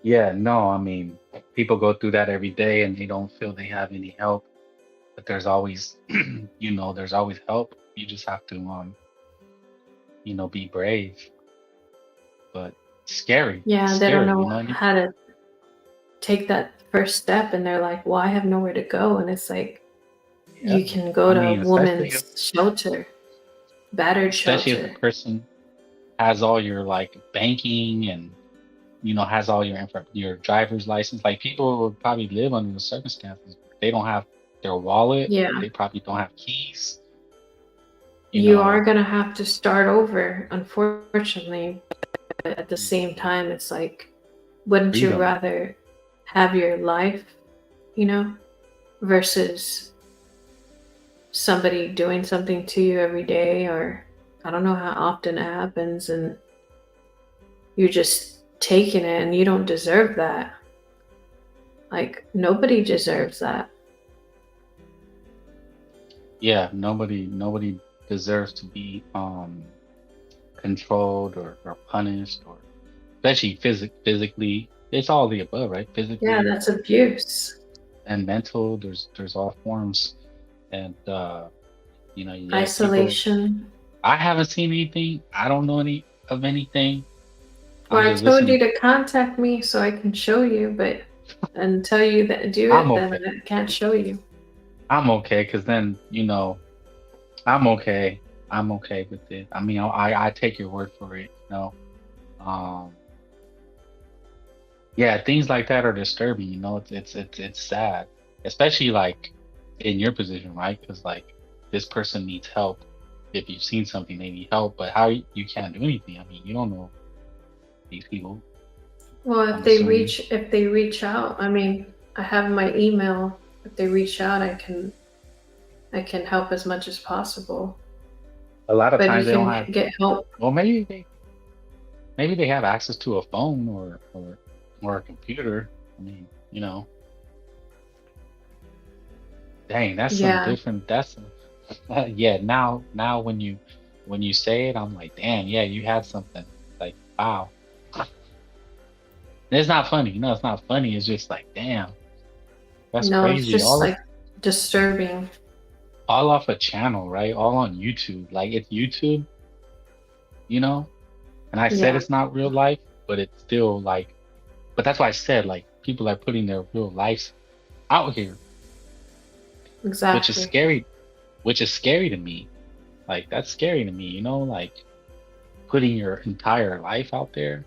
Yeah, no, I mean, people go through that every day and they don't feel they have any help, but there's always, there's always help. You just have to, be brave. But scary, Yeah, they don't scary, know you know what I mean? how to take that first step, and they're like, well, I have nowhere to go. And it's like, Yeah. you can go I to mean, a especially woman's shelter, battered especially if the shelter. person has all your like banking and has all your driver's license. Like people would probably live under the circumstances. They don't have their wallet. Yeah. They probably don't have keys. You are going to have to start over, unfortunately. But at the same time, it's like, wouldn't you freedom. rather have your life, versus somebody doing something to you every day, or I don't know how often it happens, and you're just taking it, and you don't deserve that. Like, nobody deserves that. Yeah, nobody deserves to be controlled or punished, or especially physically. It's all the above, right? Physically. Yeah, that's abuse. And mental. There's all forms, and isolation. People, I haven't seen anything. I don't know of anything. Well, I told you to contact me so I can show you, but until you do it, then I can't show you. I'm okay, because then I'm okay. I'm okay with it. I mean, I take your word for it. Yeah, things like that are disturbing. It's sad, especially like in your position, right? Because like this person needs help. If you've seen something, they need help, but how you can't do anything. I mean, you don't know these people. Well, if they reach out, I mean, I have my email. If they reach out, I can help as much as possible. A lot of times they don't have get help. Well, maybe they have access to a phone or a computer. I mean, dang, that's some different. That's yeah. Now when you say it, I'm like, damn, yeah, you had something. Like, wow. It's not funny. It's not funny. It's just like, damn, that's crazy. It's just like disturbing. All off a channel, right? All on YouTube. Like, it's YouTube, and I said it's not real life, but it's still like, but that's why I said, like, people are putting their real lives out here. Exactly. Which is scary to me. Like, that's scary to me, like putting your entire life out there.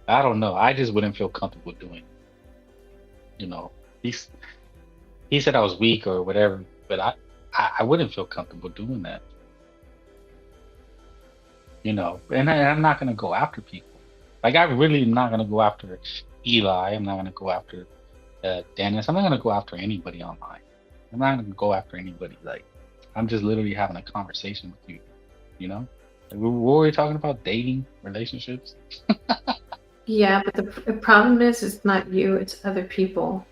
I don't know. I just wouldn't feel comfortable doing it. He said I was weak or whatever, but I wouldn't feel comfortable doing that. And I'm not going to go after people. Like, I really am not going to go after Eli. I'm not going to go after Dennis. I'm not going to go after anybody online. I'm not going to go after anybody. Like, I'm just literally having a conversation with you, Like, what were we talking about? Dating, relationships? Yeah, but the problem is, it's not you, it's other people,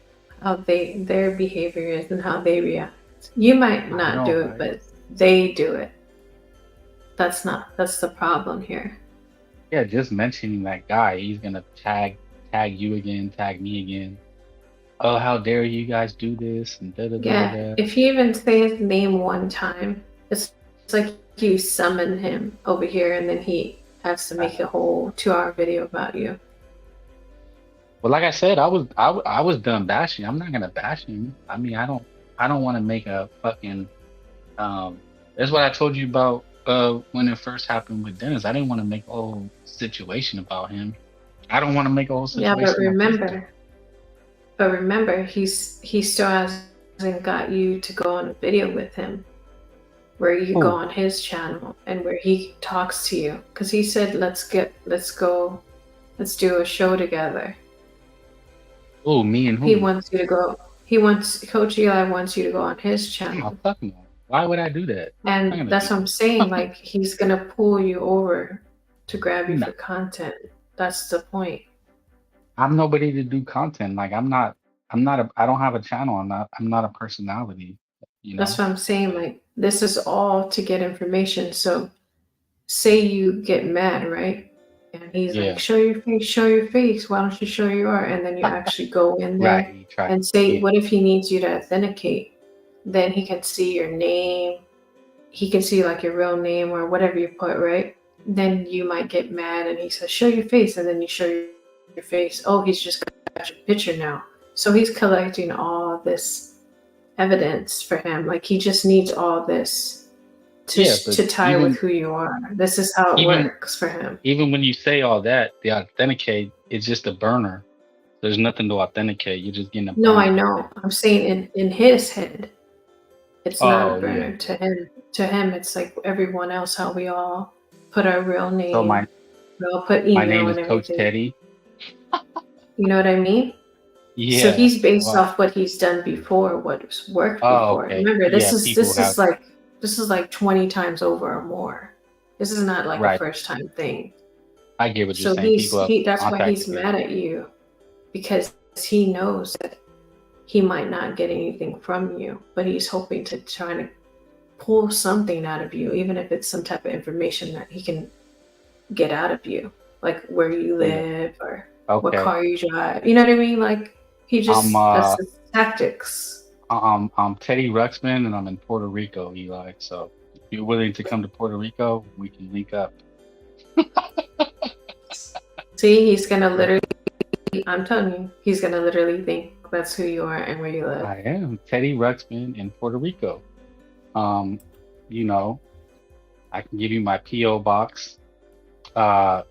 how their behavior is and how they react. You might not do it, but they do it. That's the problem here. Yeah, just mentioning that guy, he's gonna tag you again, tag me again. Oh, how dare you guys do this, and da da da. Yeah, if you even say his name one time, it's like you summon him over here, and then he has to make a whole 2-hour video about you. Well, like I said, I was done bashing. I'm not gonna bash him. I mean, I don't want to make a fucking. That's what I told you about when it first happened with Dennis. I didn't want to make a whole situation about him. I don't want to make a whole situation. Yeah, but remember, he still hasn't got you to go on a video with him, where you go on his channel and where he talks to you, because he said let's do a show together. Oh, me and who? He wants you to go. Coach Eli wants you to go on his Oh, channel. fuck no. Why would I do that? I'm And gonna that's do what I'm saying. Like, he's going to pull you over to grab you No. for content. That's the point. I'm nobody to do content. Like I don't have a channel. I'm not a personality, you know? That's what I'm saying. Like, this is all to get information. So, say you get mad, right? And he's Yeah. like, show your face, show your face. Why don't you show you are? And then you actually go in there Right. You try. and say, Yeah. what if he needs you to authenticate? Then he can see your name. He can see like your real name or whatever you put, right? Then you might get mad and he says, show your face. And then you show your face. Oh, he's just got your picture now. So he's collecting all this evidence for him. Like, he just needs all this Yeah, but to tie with who you are. This is how it even works for him. even when you say all that, the authenticate is just a burner. There's nothing to authenticate. You're just getting a burner. No, I know. I'm saying in his head, it's not Oh, a burner. yeah. To him. To him, it's like everyone else. How we all put our real name. So we all put email my name is and Coach everything. Teddy. You know what I mean? Yeah. So he's based Well, off what he's done before, what's worked oh, before. okay. Remember, Yeah, people have this is like 20 times over or more. This is not like a right. first time thing. I get what you're So saying. People have that's why he's contacted me. mad at you, because he knows that he might not get anything from you, but he's hoping to try to pull something out of you, even if it's some type of information that he can get out of you, like where you live or what Okay. car you drive. You know what I mean? Like, he just that's his tactics. I'm Teddy Ruxpin and I'm in Puerto Rico, Eli. So if you're willing to come to Puerto Rico, we can link up. See, he's gonna literally, I'm telling you, he's gonna literally think that's who you are and where you live. I am Teddy Ruxpin in Puerto Rico. You know, I can give you my P.O. box. Nah,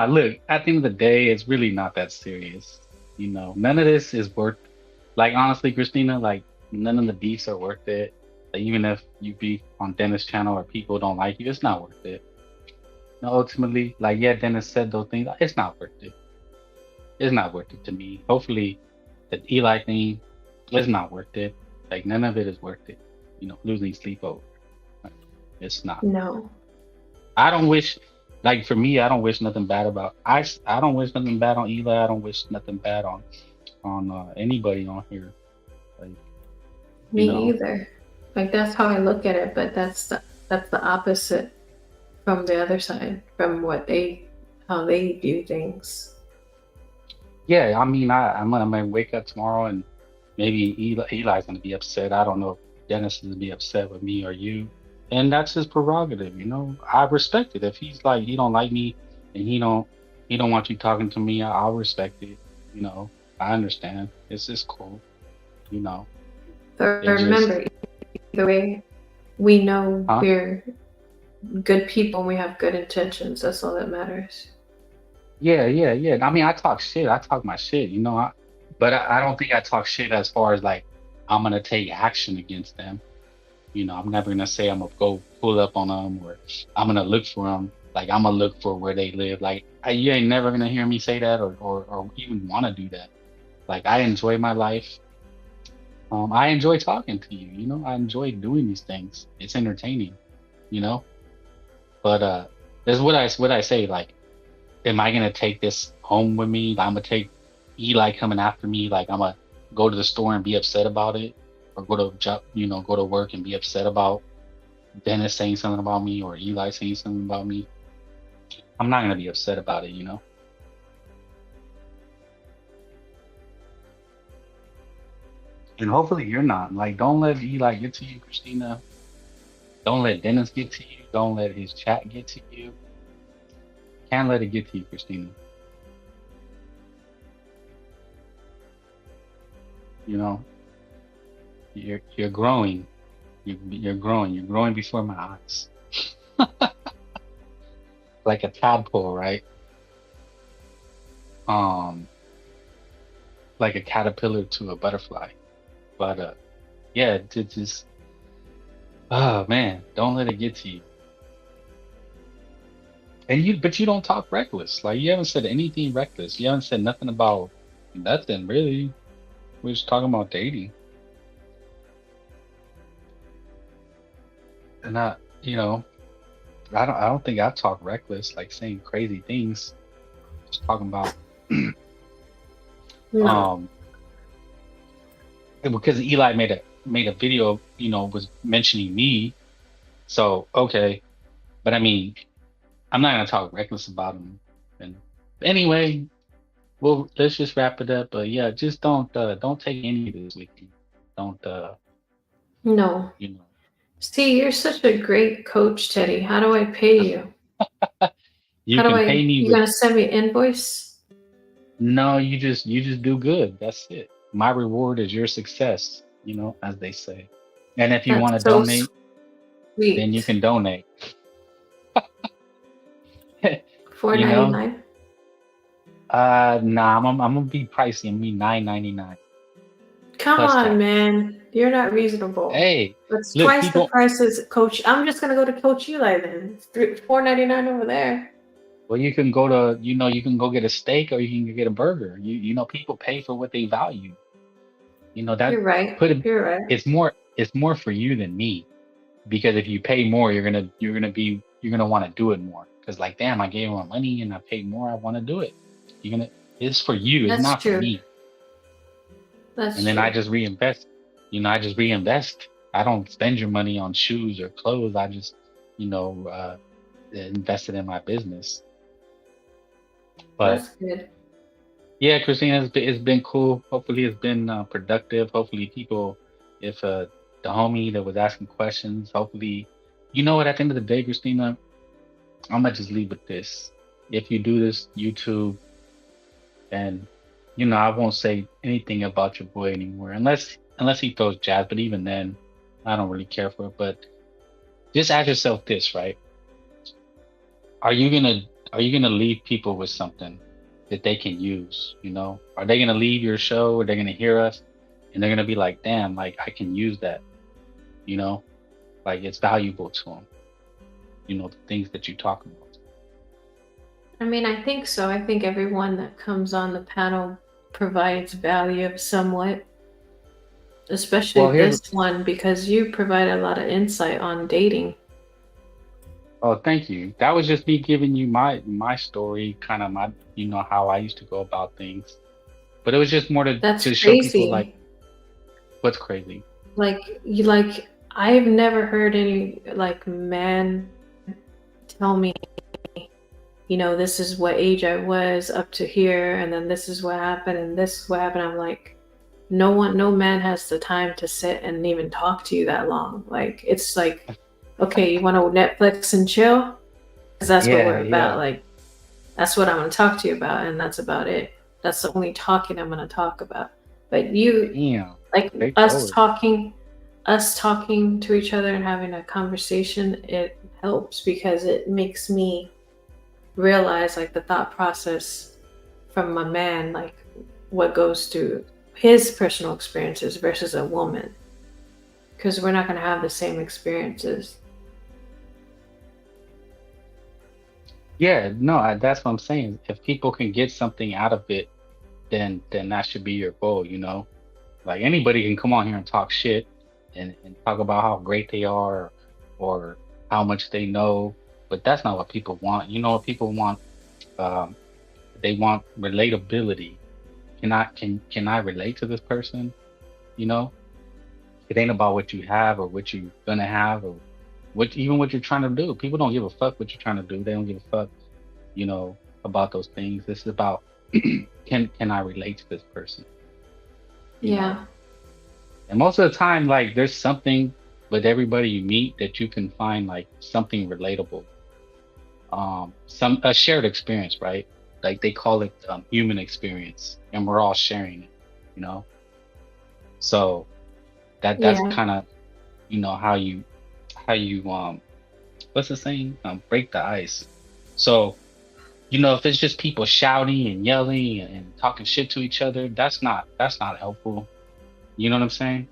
look, at the end of the day, it's really not that serious. You know, none of this is worth, like, honestly, Christina, like, none of the beefs are worth it. Like, even if you be on Dennis' channel or people don't like you, it's not worth it. No, ultimately, like, yeah, Dennis said those things. It's not worth it. It's not worth it to me. Hopefully, the Eli thing, it's not worth it. Like, none of it is worth it. You know, losing sleep over. It's not. No. I don't wish, like, for me, I don't wish nothing bad about. I don't wish nothing bad on Eli. I don't wish nothing bad on anybody on here. Like, me either. Like, that's how I look at it, but that's the opposite from the other side, from how they view things. Yeah, I mean, I'm gonna wake up tomorrow and maybe Eli's gonna be upset. I don't know if Dennis is gonna be upset with me or you, and that's his prerogative. You know, I respect it. If he's like, he don't like me and he don't want you talking to me, I'll respect it. You know, I understand. It's just cool. You know. But remember, either way, we know we're good people and we have good intentions. That's all that matters. Yeah. I mean, I talk shit. I talk my shit, you know. But I don't think I talk shit as far as like I'm gonna take action against them. You know, I'm never gonna say I'm gonna go pull up on them or I'm gonna look for them. Like, I'm gonna look for where they live. Like, you ain't never gonna hear me say that or even want to do that. Like, I enjoy my life. I enjoy talking to you. You know, I enjoy doing these things. It's entertaining. You know. But that's what I say. Like, am I gonna take this home with me? I'm gonna take Eli coming after me. Like, I'm gonna go to the store and be upset about it, or go to work and be upset about Dennis saying something about me or Eli saying something about me. I'm not gonna be upset about it, you know. And hopefully you're not. Like, don't let Eli get to you, Christina. Don't let Dennis get to you. Don't let his chat get to you. Can't let it get to you, Christina. You know, you're growing. You're growing. You're growing before my eyes. Like a tadpole, right? Like a caterpillar to a butterfly. But yeah, just oh man, don't let it get to you. But you don't talk reckless. Like, you haven't said anything reckless. You haven't said nothing about nothing really. We're just talking about dating. And I don't think I talk reckless, like saying crazy things. Just talking about No. um because Eli made a video, was mentioning me. So okay. But I mean, I'm not gonna talk reckless about him. And anyway, well, let's just wrap it up. But yeah, just don't take any of this with you. Don't No. you know See, you're such a great coach, Teddy. How do I pay you? you can pay me You with gonna send me an invoice? no, you just do good. That's it. My reward is your success, as they say. And if you want to That's so donate, then you sweet. can donate. Four You ninety know? nine. Nah, I'm gonna be pricey. I'm gonna be $9.99 Come plus on, tax. man. You're not reasonable. Hey, That's look, twice the people. price as Coach. I'm just gonna go to Coach Eli then. It's $4.99 over there. Well, you can go to, you can go get a steak or you can get a burger. People pay for what they value. That You're right. put it. You're right. It's more for you than me, because if you pay more, you're gonna want to do it more. Because like, damn, I gave more money and I paid more. I want to do it. It's for you. It's That's not for true. me. That's And then true. I just reinvest. I don't spend your money on shoes or clothes. I just, invest it in my business. But That's good. yeah, Christina, it's been cool. Hopefully, it's been productive. Hopefully, people, if the homie that was asking questions, hopefully, you know what? At the end of the day, Christina, I'm gonna just leave with this. If you do this YouTube, and I won't say anything about your boy anymore, unless he throws jabs. But even then, I don't really care for it. But just ask yourself this, right? Are you gonna leave people with something that they can use? Are they gonna leave your show? Are they gonna hear us, and they're gonna be like, damn, like I can use that. Like it's valuable to them. The things that you talk about. I mean, I think so. I think everyone that comes on the panel provides value somewhat, especially Well, this one, because you provide a lot of insight on dating. oh, thank you. That was just me giving you my story, kind of my, how I used to go about things. But it was just more to That's show people like crazy. what's crazy. I've never heard any man tell me, this is what age I was up to here, and then this is what happened, and this is what happened. I'm like, no man has the time to sit and even talk to you that long. Like, it's like, okay, you want to Netflix and chill? Because that's what we're about. Like, that's what I'm going to talk to you about, and that's about it. That's the only talking I'm going to talk about. But us talking to each other and having a conversation, it helps because it makes me realize the thought process from my man, what goes through his personal experiences versus a woman, because we're not going to have the same experiences. Yeah, no, that's what I'm saying. If people can get something out of it, then that should be your goal. Like anybody can come on here and talk shit and talk about how great they are or how much they know, but that's not what people want. What people want? They want relatability. Can I relate to this person? It ain't about what you have or what you're gonna have or what you're trying to do. People don't give a fuck what you're trying to do. They don't give a fuck, about those things. This is about can I relate to this person? Yeah. And most of the time, there's something with everybody you meet that you can find something relatable. A shared experience, right? Like they call it human experience, and we're all sharing it. So that's kind of how you what's the saying? Break the ice. So if it's just people shouting and yelling and talking shit to each other, that's not helpful. You know what I'm saying?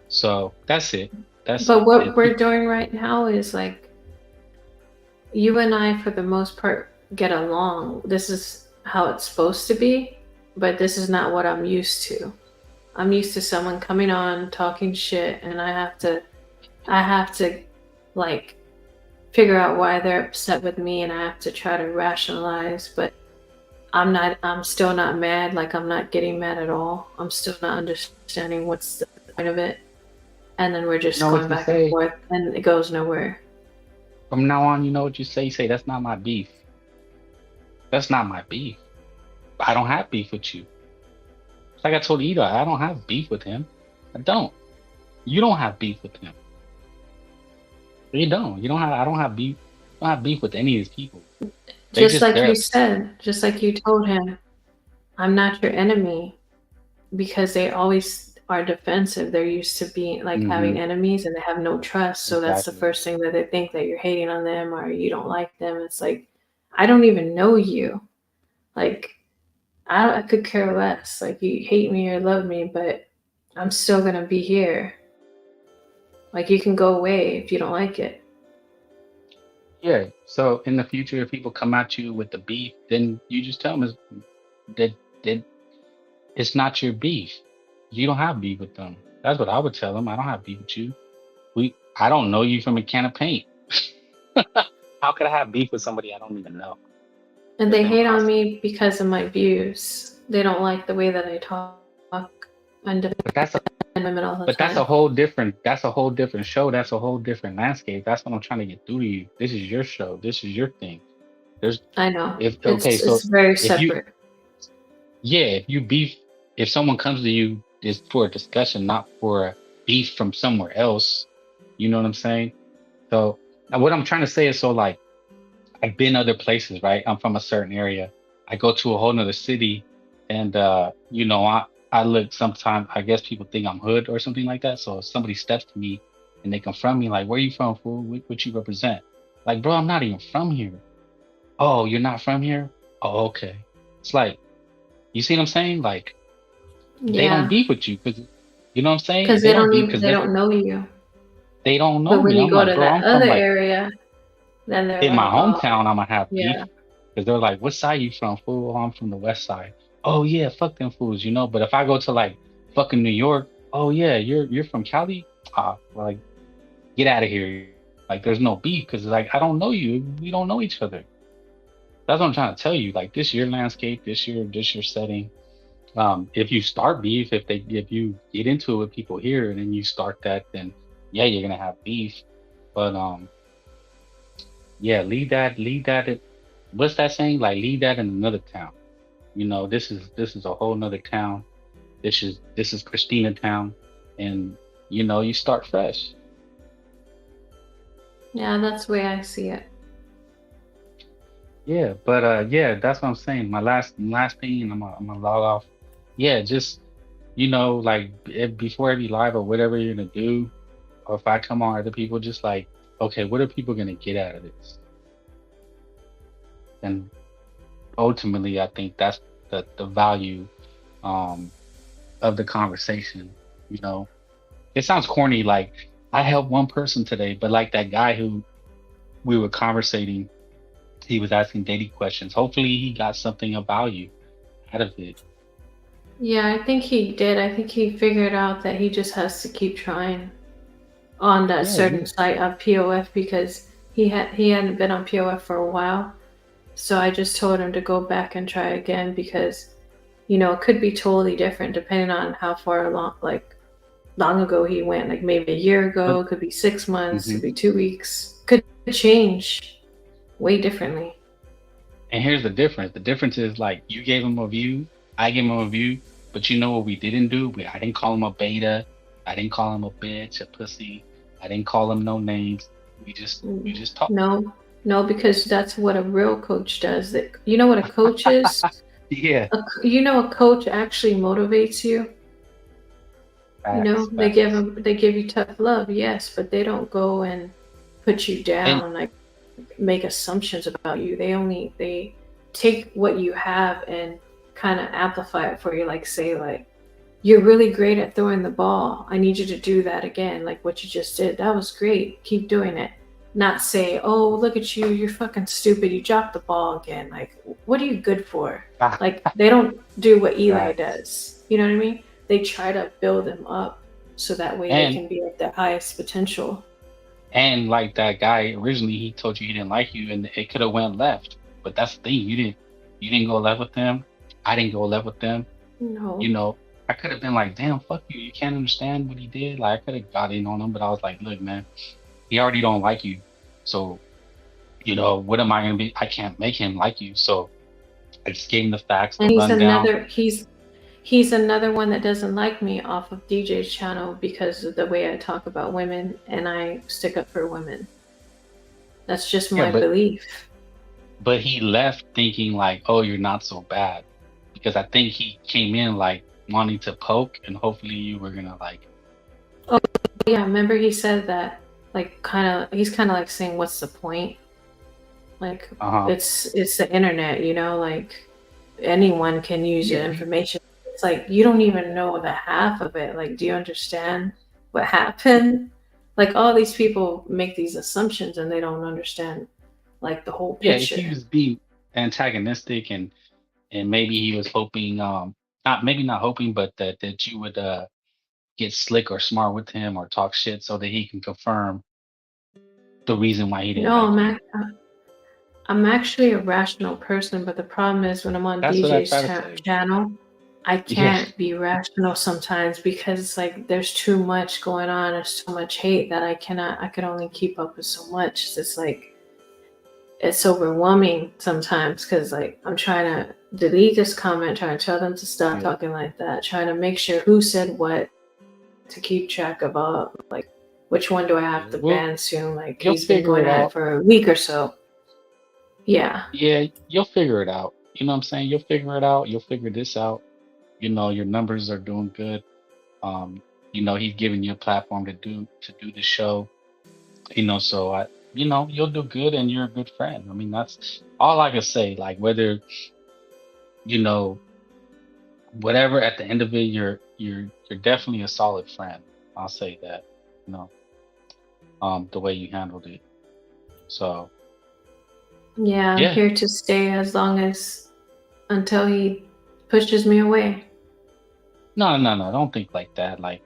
So that's it. But what we're doing right now is you and I, for the most part, get along. This is how it's supposed to be, but this is not what I'm used to. I'm used to someone coming on talking shit, and I have to like figure out why they're upset with me, and I have to try to rationalize. But I'm still not mad. Like, I'm not getting mad at all. I'm still not understanding what's the point of it. And then we're You just know what going you back and say? forth, and it goes nowhere. From now on, you know what you say? You say, that's not my beef. That's not my beef. I don't have beef with you. It's like I told Ida, I don't have beef with him. I don't. You don't have beef with him. You don't. You don't have. I don't have beef. I don't have beef with any of these people. They Just just like they're you upset. said, just like you told him, I'm not your enemy, because they always are defensive. They're used to being like having enemies, and they have no trust. So that's the Exactly. first thing that they think, that you're hating on them or you don't like them. It's like, I don't even know you. Like, I could care less. Like, you hate me or love me, but I'm still gonna be here. Like, you can go away if you don't like it. Yeah. So in the future, if people come at you with the beef, then you just tell them that it's not your beef. You don't have beef with them. That's what I would tell them. I don't have beef with you. I don't know you from a can of paint. How could I have beef with somebody I don't even know? And It's they hate on impossible. me because of my views. They don't like the way that I talk and defend But that's women all the But that's time. a whole different show. That's a whole different landscape. That's what I'm trying to get through to you. This is your show. This is your thing. There's I know. if okay, It's so very if you separate. if you beef if someone comes to you is for a discussion, not for a beef from somewhere else, you know what I'm saying? So now what I'm trying to say is so like I've been other places, right? I'm from a certain area. I go to a whole nother city and I look sometimes I guess people think I'm hood or something like that. So if somebody steps to me and they confront me like, where you from, fool? What you represent? Like, bro, I'm not even from here. Oh, you're not from here? Oh, okay. It's like, you see what I'm saying? Like they don't Yeah. beef with you because you know what I'm saying? Because They don't beef because they don't know you. they don't know But when me. you I'm go like, to bro, that I'm from other like area, then they're in my like, oh, hometown, I'm gonna have beef yeah. because they're like, "What side you from, fool?" "Oh, I'm from the west side." "Oh yeah, fuck them fools, you know." But if I go to like fucking New York, "Oh yeah, you're from Cali?" Like get out of here. Like there's no beef because like I don't know you. We don't know each other. That's what I'm trying to tell you. Like this your landscape, this your setting. If you start beef, if you get into it with people here and then you start that, then yeah, you're gonna have beef. But yeah, leave that. What's that saying? Like leave that in another town. This is a whole nother town. This is Christina town, and you start fresh. Yeah, that's the way I see it. Yeah, but yeah, that's what I'm saying. My last thing, and I'm gonna log off. Yeah, just like before every live or whatever you're gonna do, or if I come on other people, just like, okay, what are people gonna get out of this? And ultimately, I think that's the value um of the conversation. You know, it sounds corny, like I helped one person today, but like that guy who we were conversating, he was asking dating questions. Hopefully, he got something of value out of it. Yeah, I think he did. I think he figured out that he just has to keep trying on that Yeah, certain site of POF, because he hadn't been on POF for a while. So I just told him to go back and try again, because it could be totally different depending on how far along, like long ago he went, like maybe a year ago, but it could be 6 months, mhm. could be 2 weeks, could change way differently. And here's the difference. The difference is like you gave him a view, I gave him a view, but you know what we didn't do? I didn't call him a beta. I didn't call him a bitch, a pussy. I didn't call him no names. We just talked. No, because that's what a real coach does. That, you know what a coach is? Yeah, A coach actually motivates you. facts, They give facts. they give you tough love, yes, but they don't go and put you And down, like make assumptions about you. They take what you have and kind of amplify it for you. Like, say, like, you're really great at throwing the ball. I need you to do that again, like what you just did. That was great. Keep doing it. Not say, oh, look at you, you're fucking stupid. You dropped the ball again. Like, what are you good for? Like, they don't do what Eli facts. does. You know what I mean? they try to build them up so that way they can be at their highest potential. And like that guy originally, he told you he didn't like you, and it could have went left. But that's the thing, you didn't go left with him. I didn't go left with them. No. You know, I could have been like, damn, fuck you. You can't understand what he did. Like, I could have got in on him, but I was like, look, man, he already don't like you. So, you know, what am I gonna be? I can't make him like you. So I just gave him the facts, the rundown. He's another one that doesn't like me off of DJ's channel because of the way I talk about women and I stick up for women. That's just my belief. But he left thinking like, oh, you're not so bad. Because I think he came in like wanting to poke, and hopefully you were gonna like. Oh yeah, remember he said that, like, he's kind of like saying, what's the point? Like, it's the internet, you know, like anyone can use your information. It's like, you don't even know the half of it. Like, do you understand what happened? Like, all these people make these assumptions and they don't understand like the whole picture. Yeah, he was being antagonistic, and maybe he was hoping, not hoping, but that you would get slick or smart with him or talk shit so that he can confirm the reason why he didn't. No, I'm actually a rational person, but the problem is when I'm on DJ's channel, I can't be rational sometimes because it's like there's too much going on. There's so much hate that I could only keep up with so much. It's like, it's overwhelming sometimes because like I'm trying to delete this comment, trying to tell them to stop talking like that, trying to make sure who said what to keep track of all, like which one do I have to ban soon? Like he's been going at it for a week or so. Yeah. Yeah, you'll figure it out. You know what I'm saying? You'll figure it out. You'll figure this out. You know, your numbers are doing good. You know, he's giving you a platform to do the show. You know, so you'll do good, and you're a good friend. I mean, that's all I can say. Like, whether, you know, whatever, at the end of it, you're definitely a solid friend. I'll say that. You know, the way you handled it. So. Yeah, I'm here to stay until he pushes me away. No, don't think like that. Like,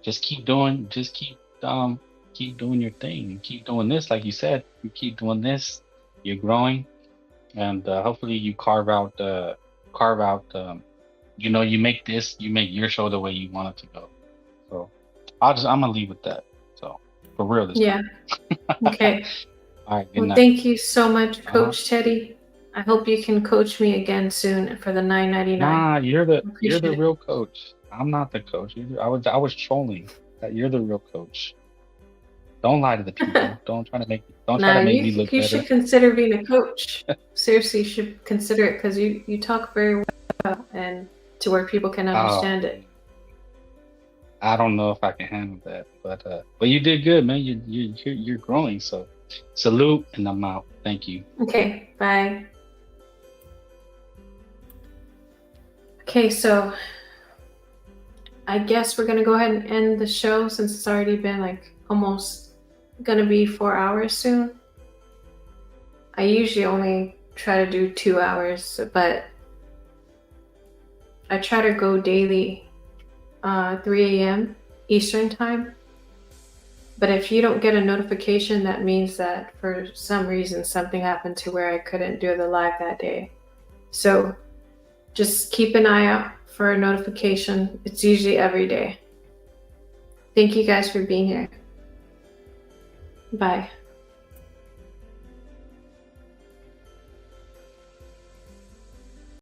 just keep doing your thing, and keep doing this. Like you said, you keep doing this, you're growing, and hopefully you carve out, you know, you make your show the way you want it to go. So I'm gonna leave with that. So for real this time. Okay. All right, good night. Thank you so much, Coach Teddy. I hope you can coach me again soon for the $9.99. Nah, you're the real coach. I'm not the coach. I was trolling. You're the real coach. Don't lie to the people. Don't try to make me look better. You should consider being a coach. Seriously, you should consider it because you talk very well and to where people can understand it. I don't know if I can handle that, but you did good, man. You're growing. So salute, and I'm out. Thank you. Okay, bye. Okay, so I guess we're gonna go ahead and end the show since it's already been like almost gonna be 4 hours soon. I usually only try to do 2 hours, but I try to go daily 3 a.m. Eastern time. But if you don't get a notification, that means that for some reason something happened to where I couldn't do the live that day. So just keep an eye out for a notification. It's usually every day. Thank you guys for being here. Bye.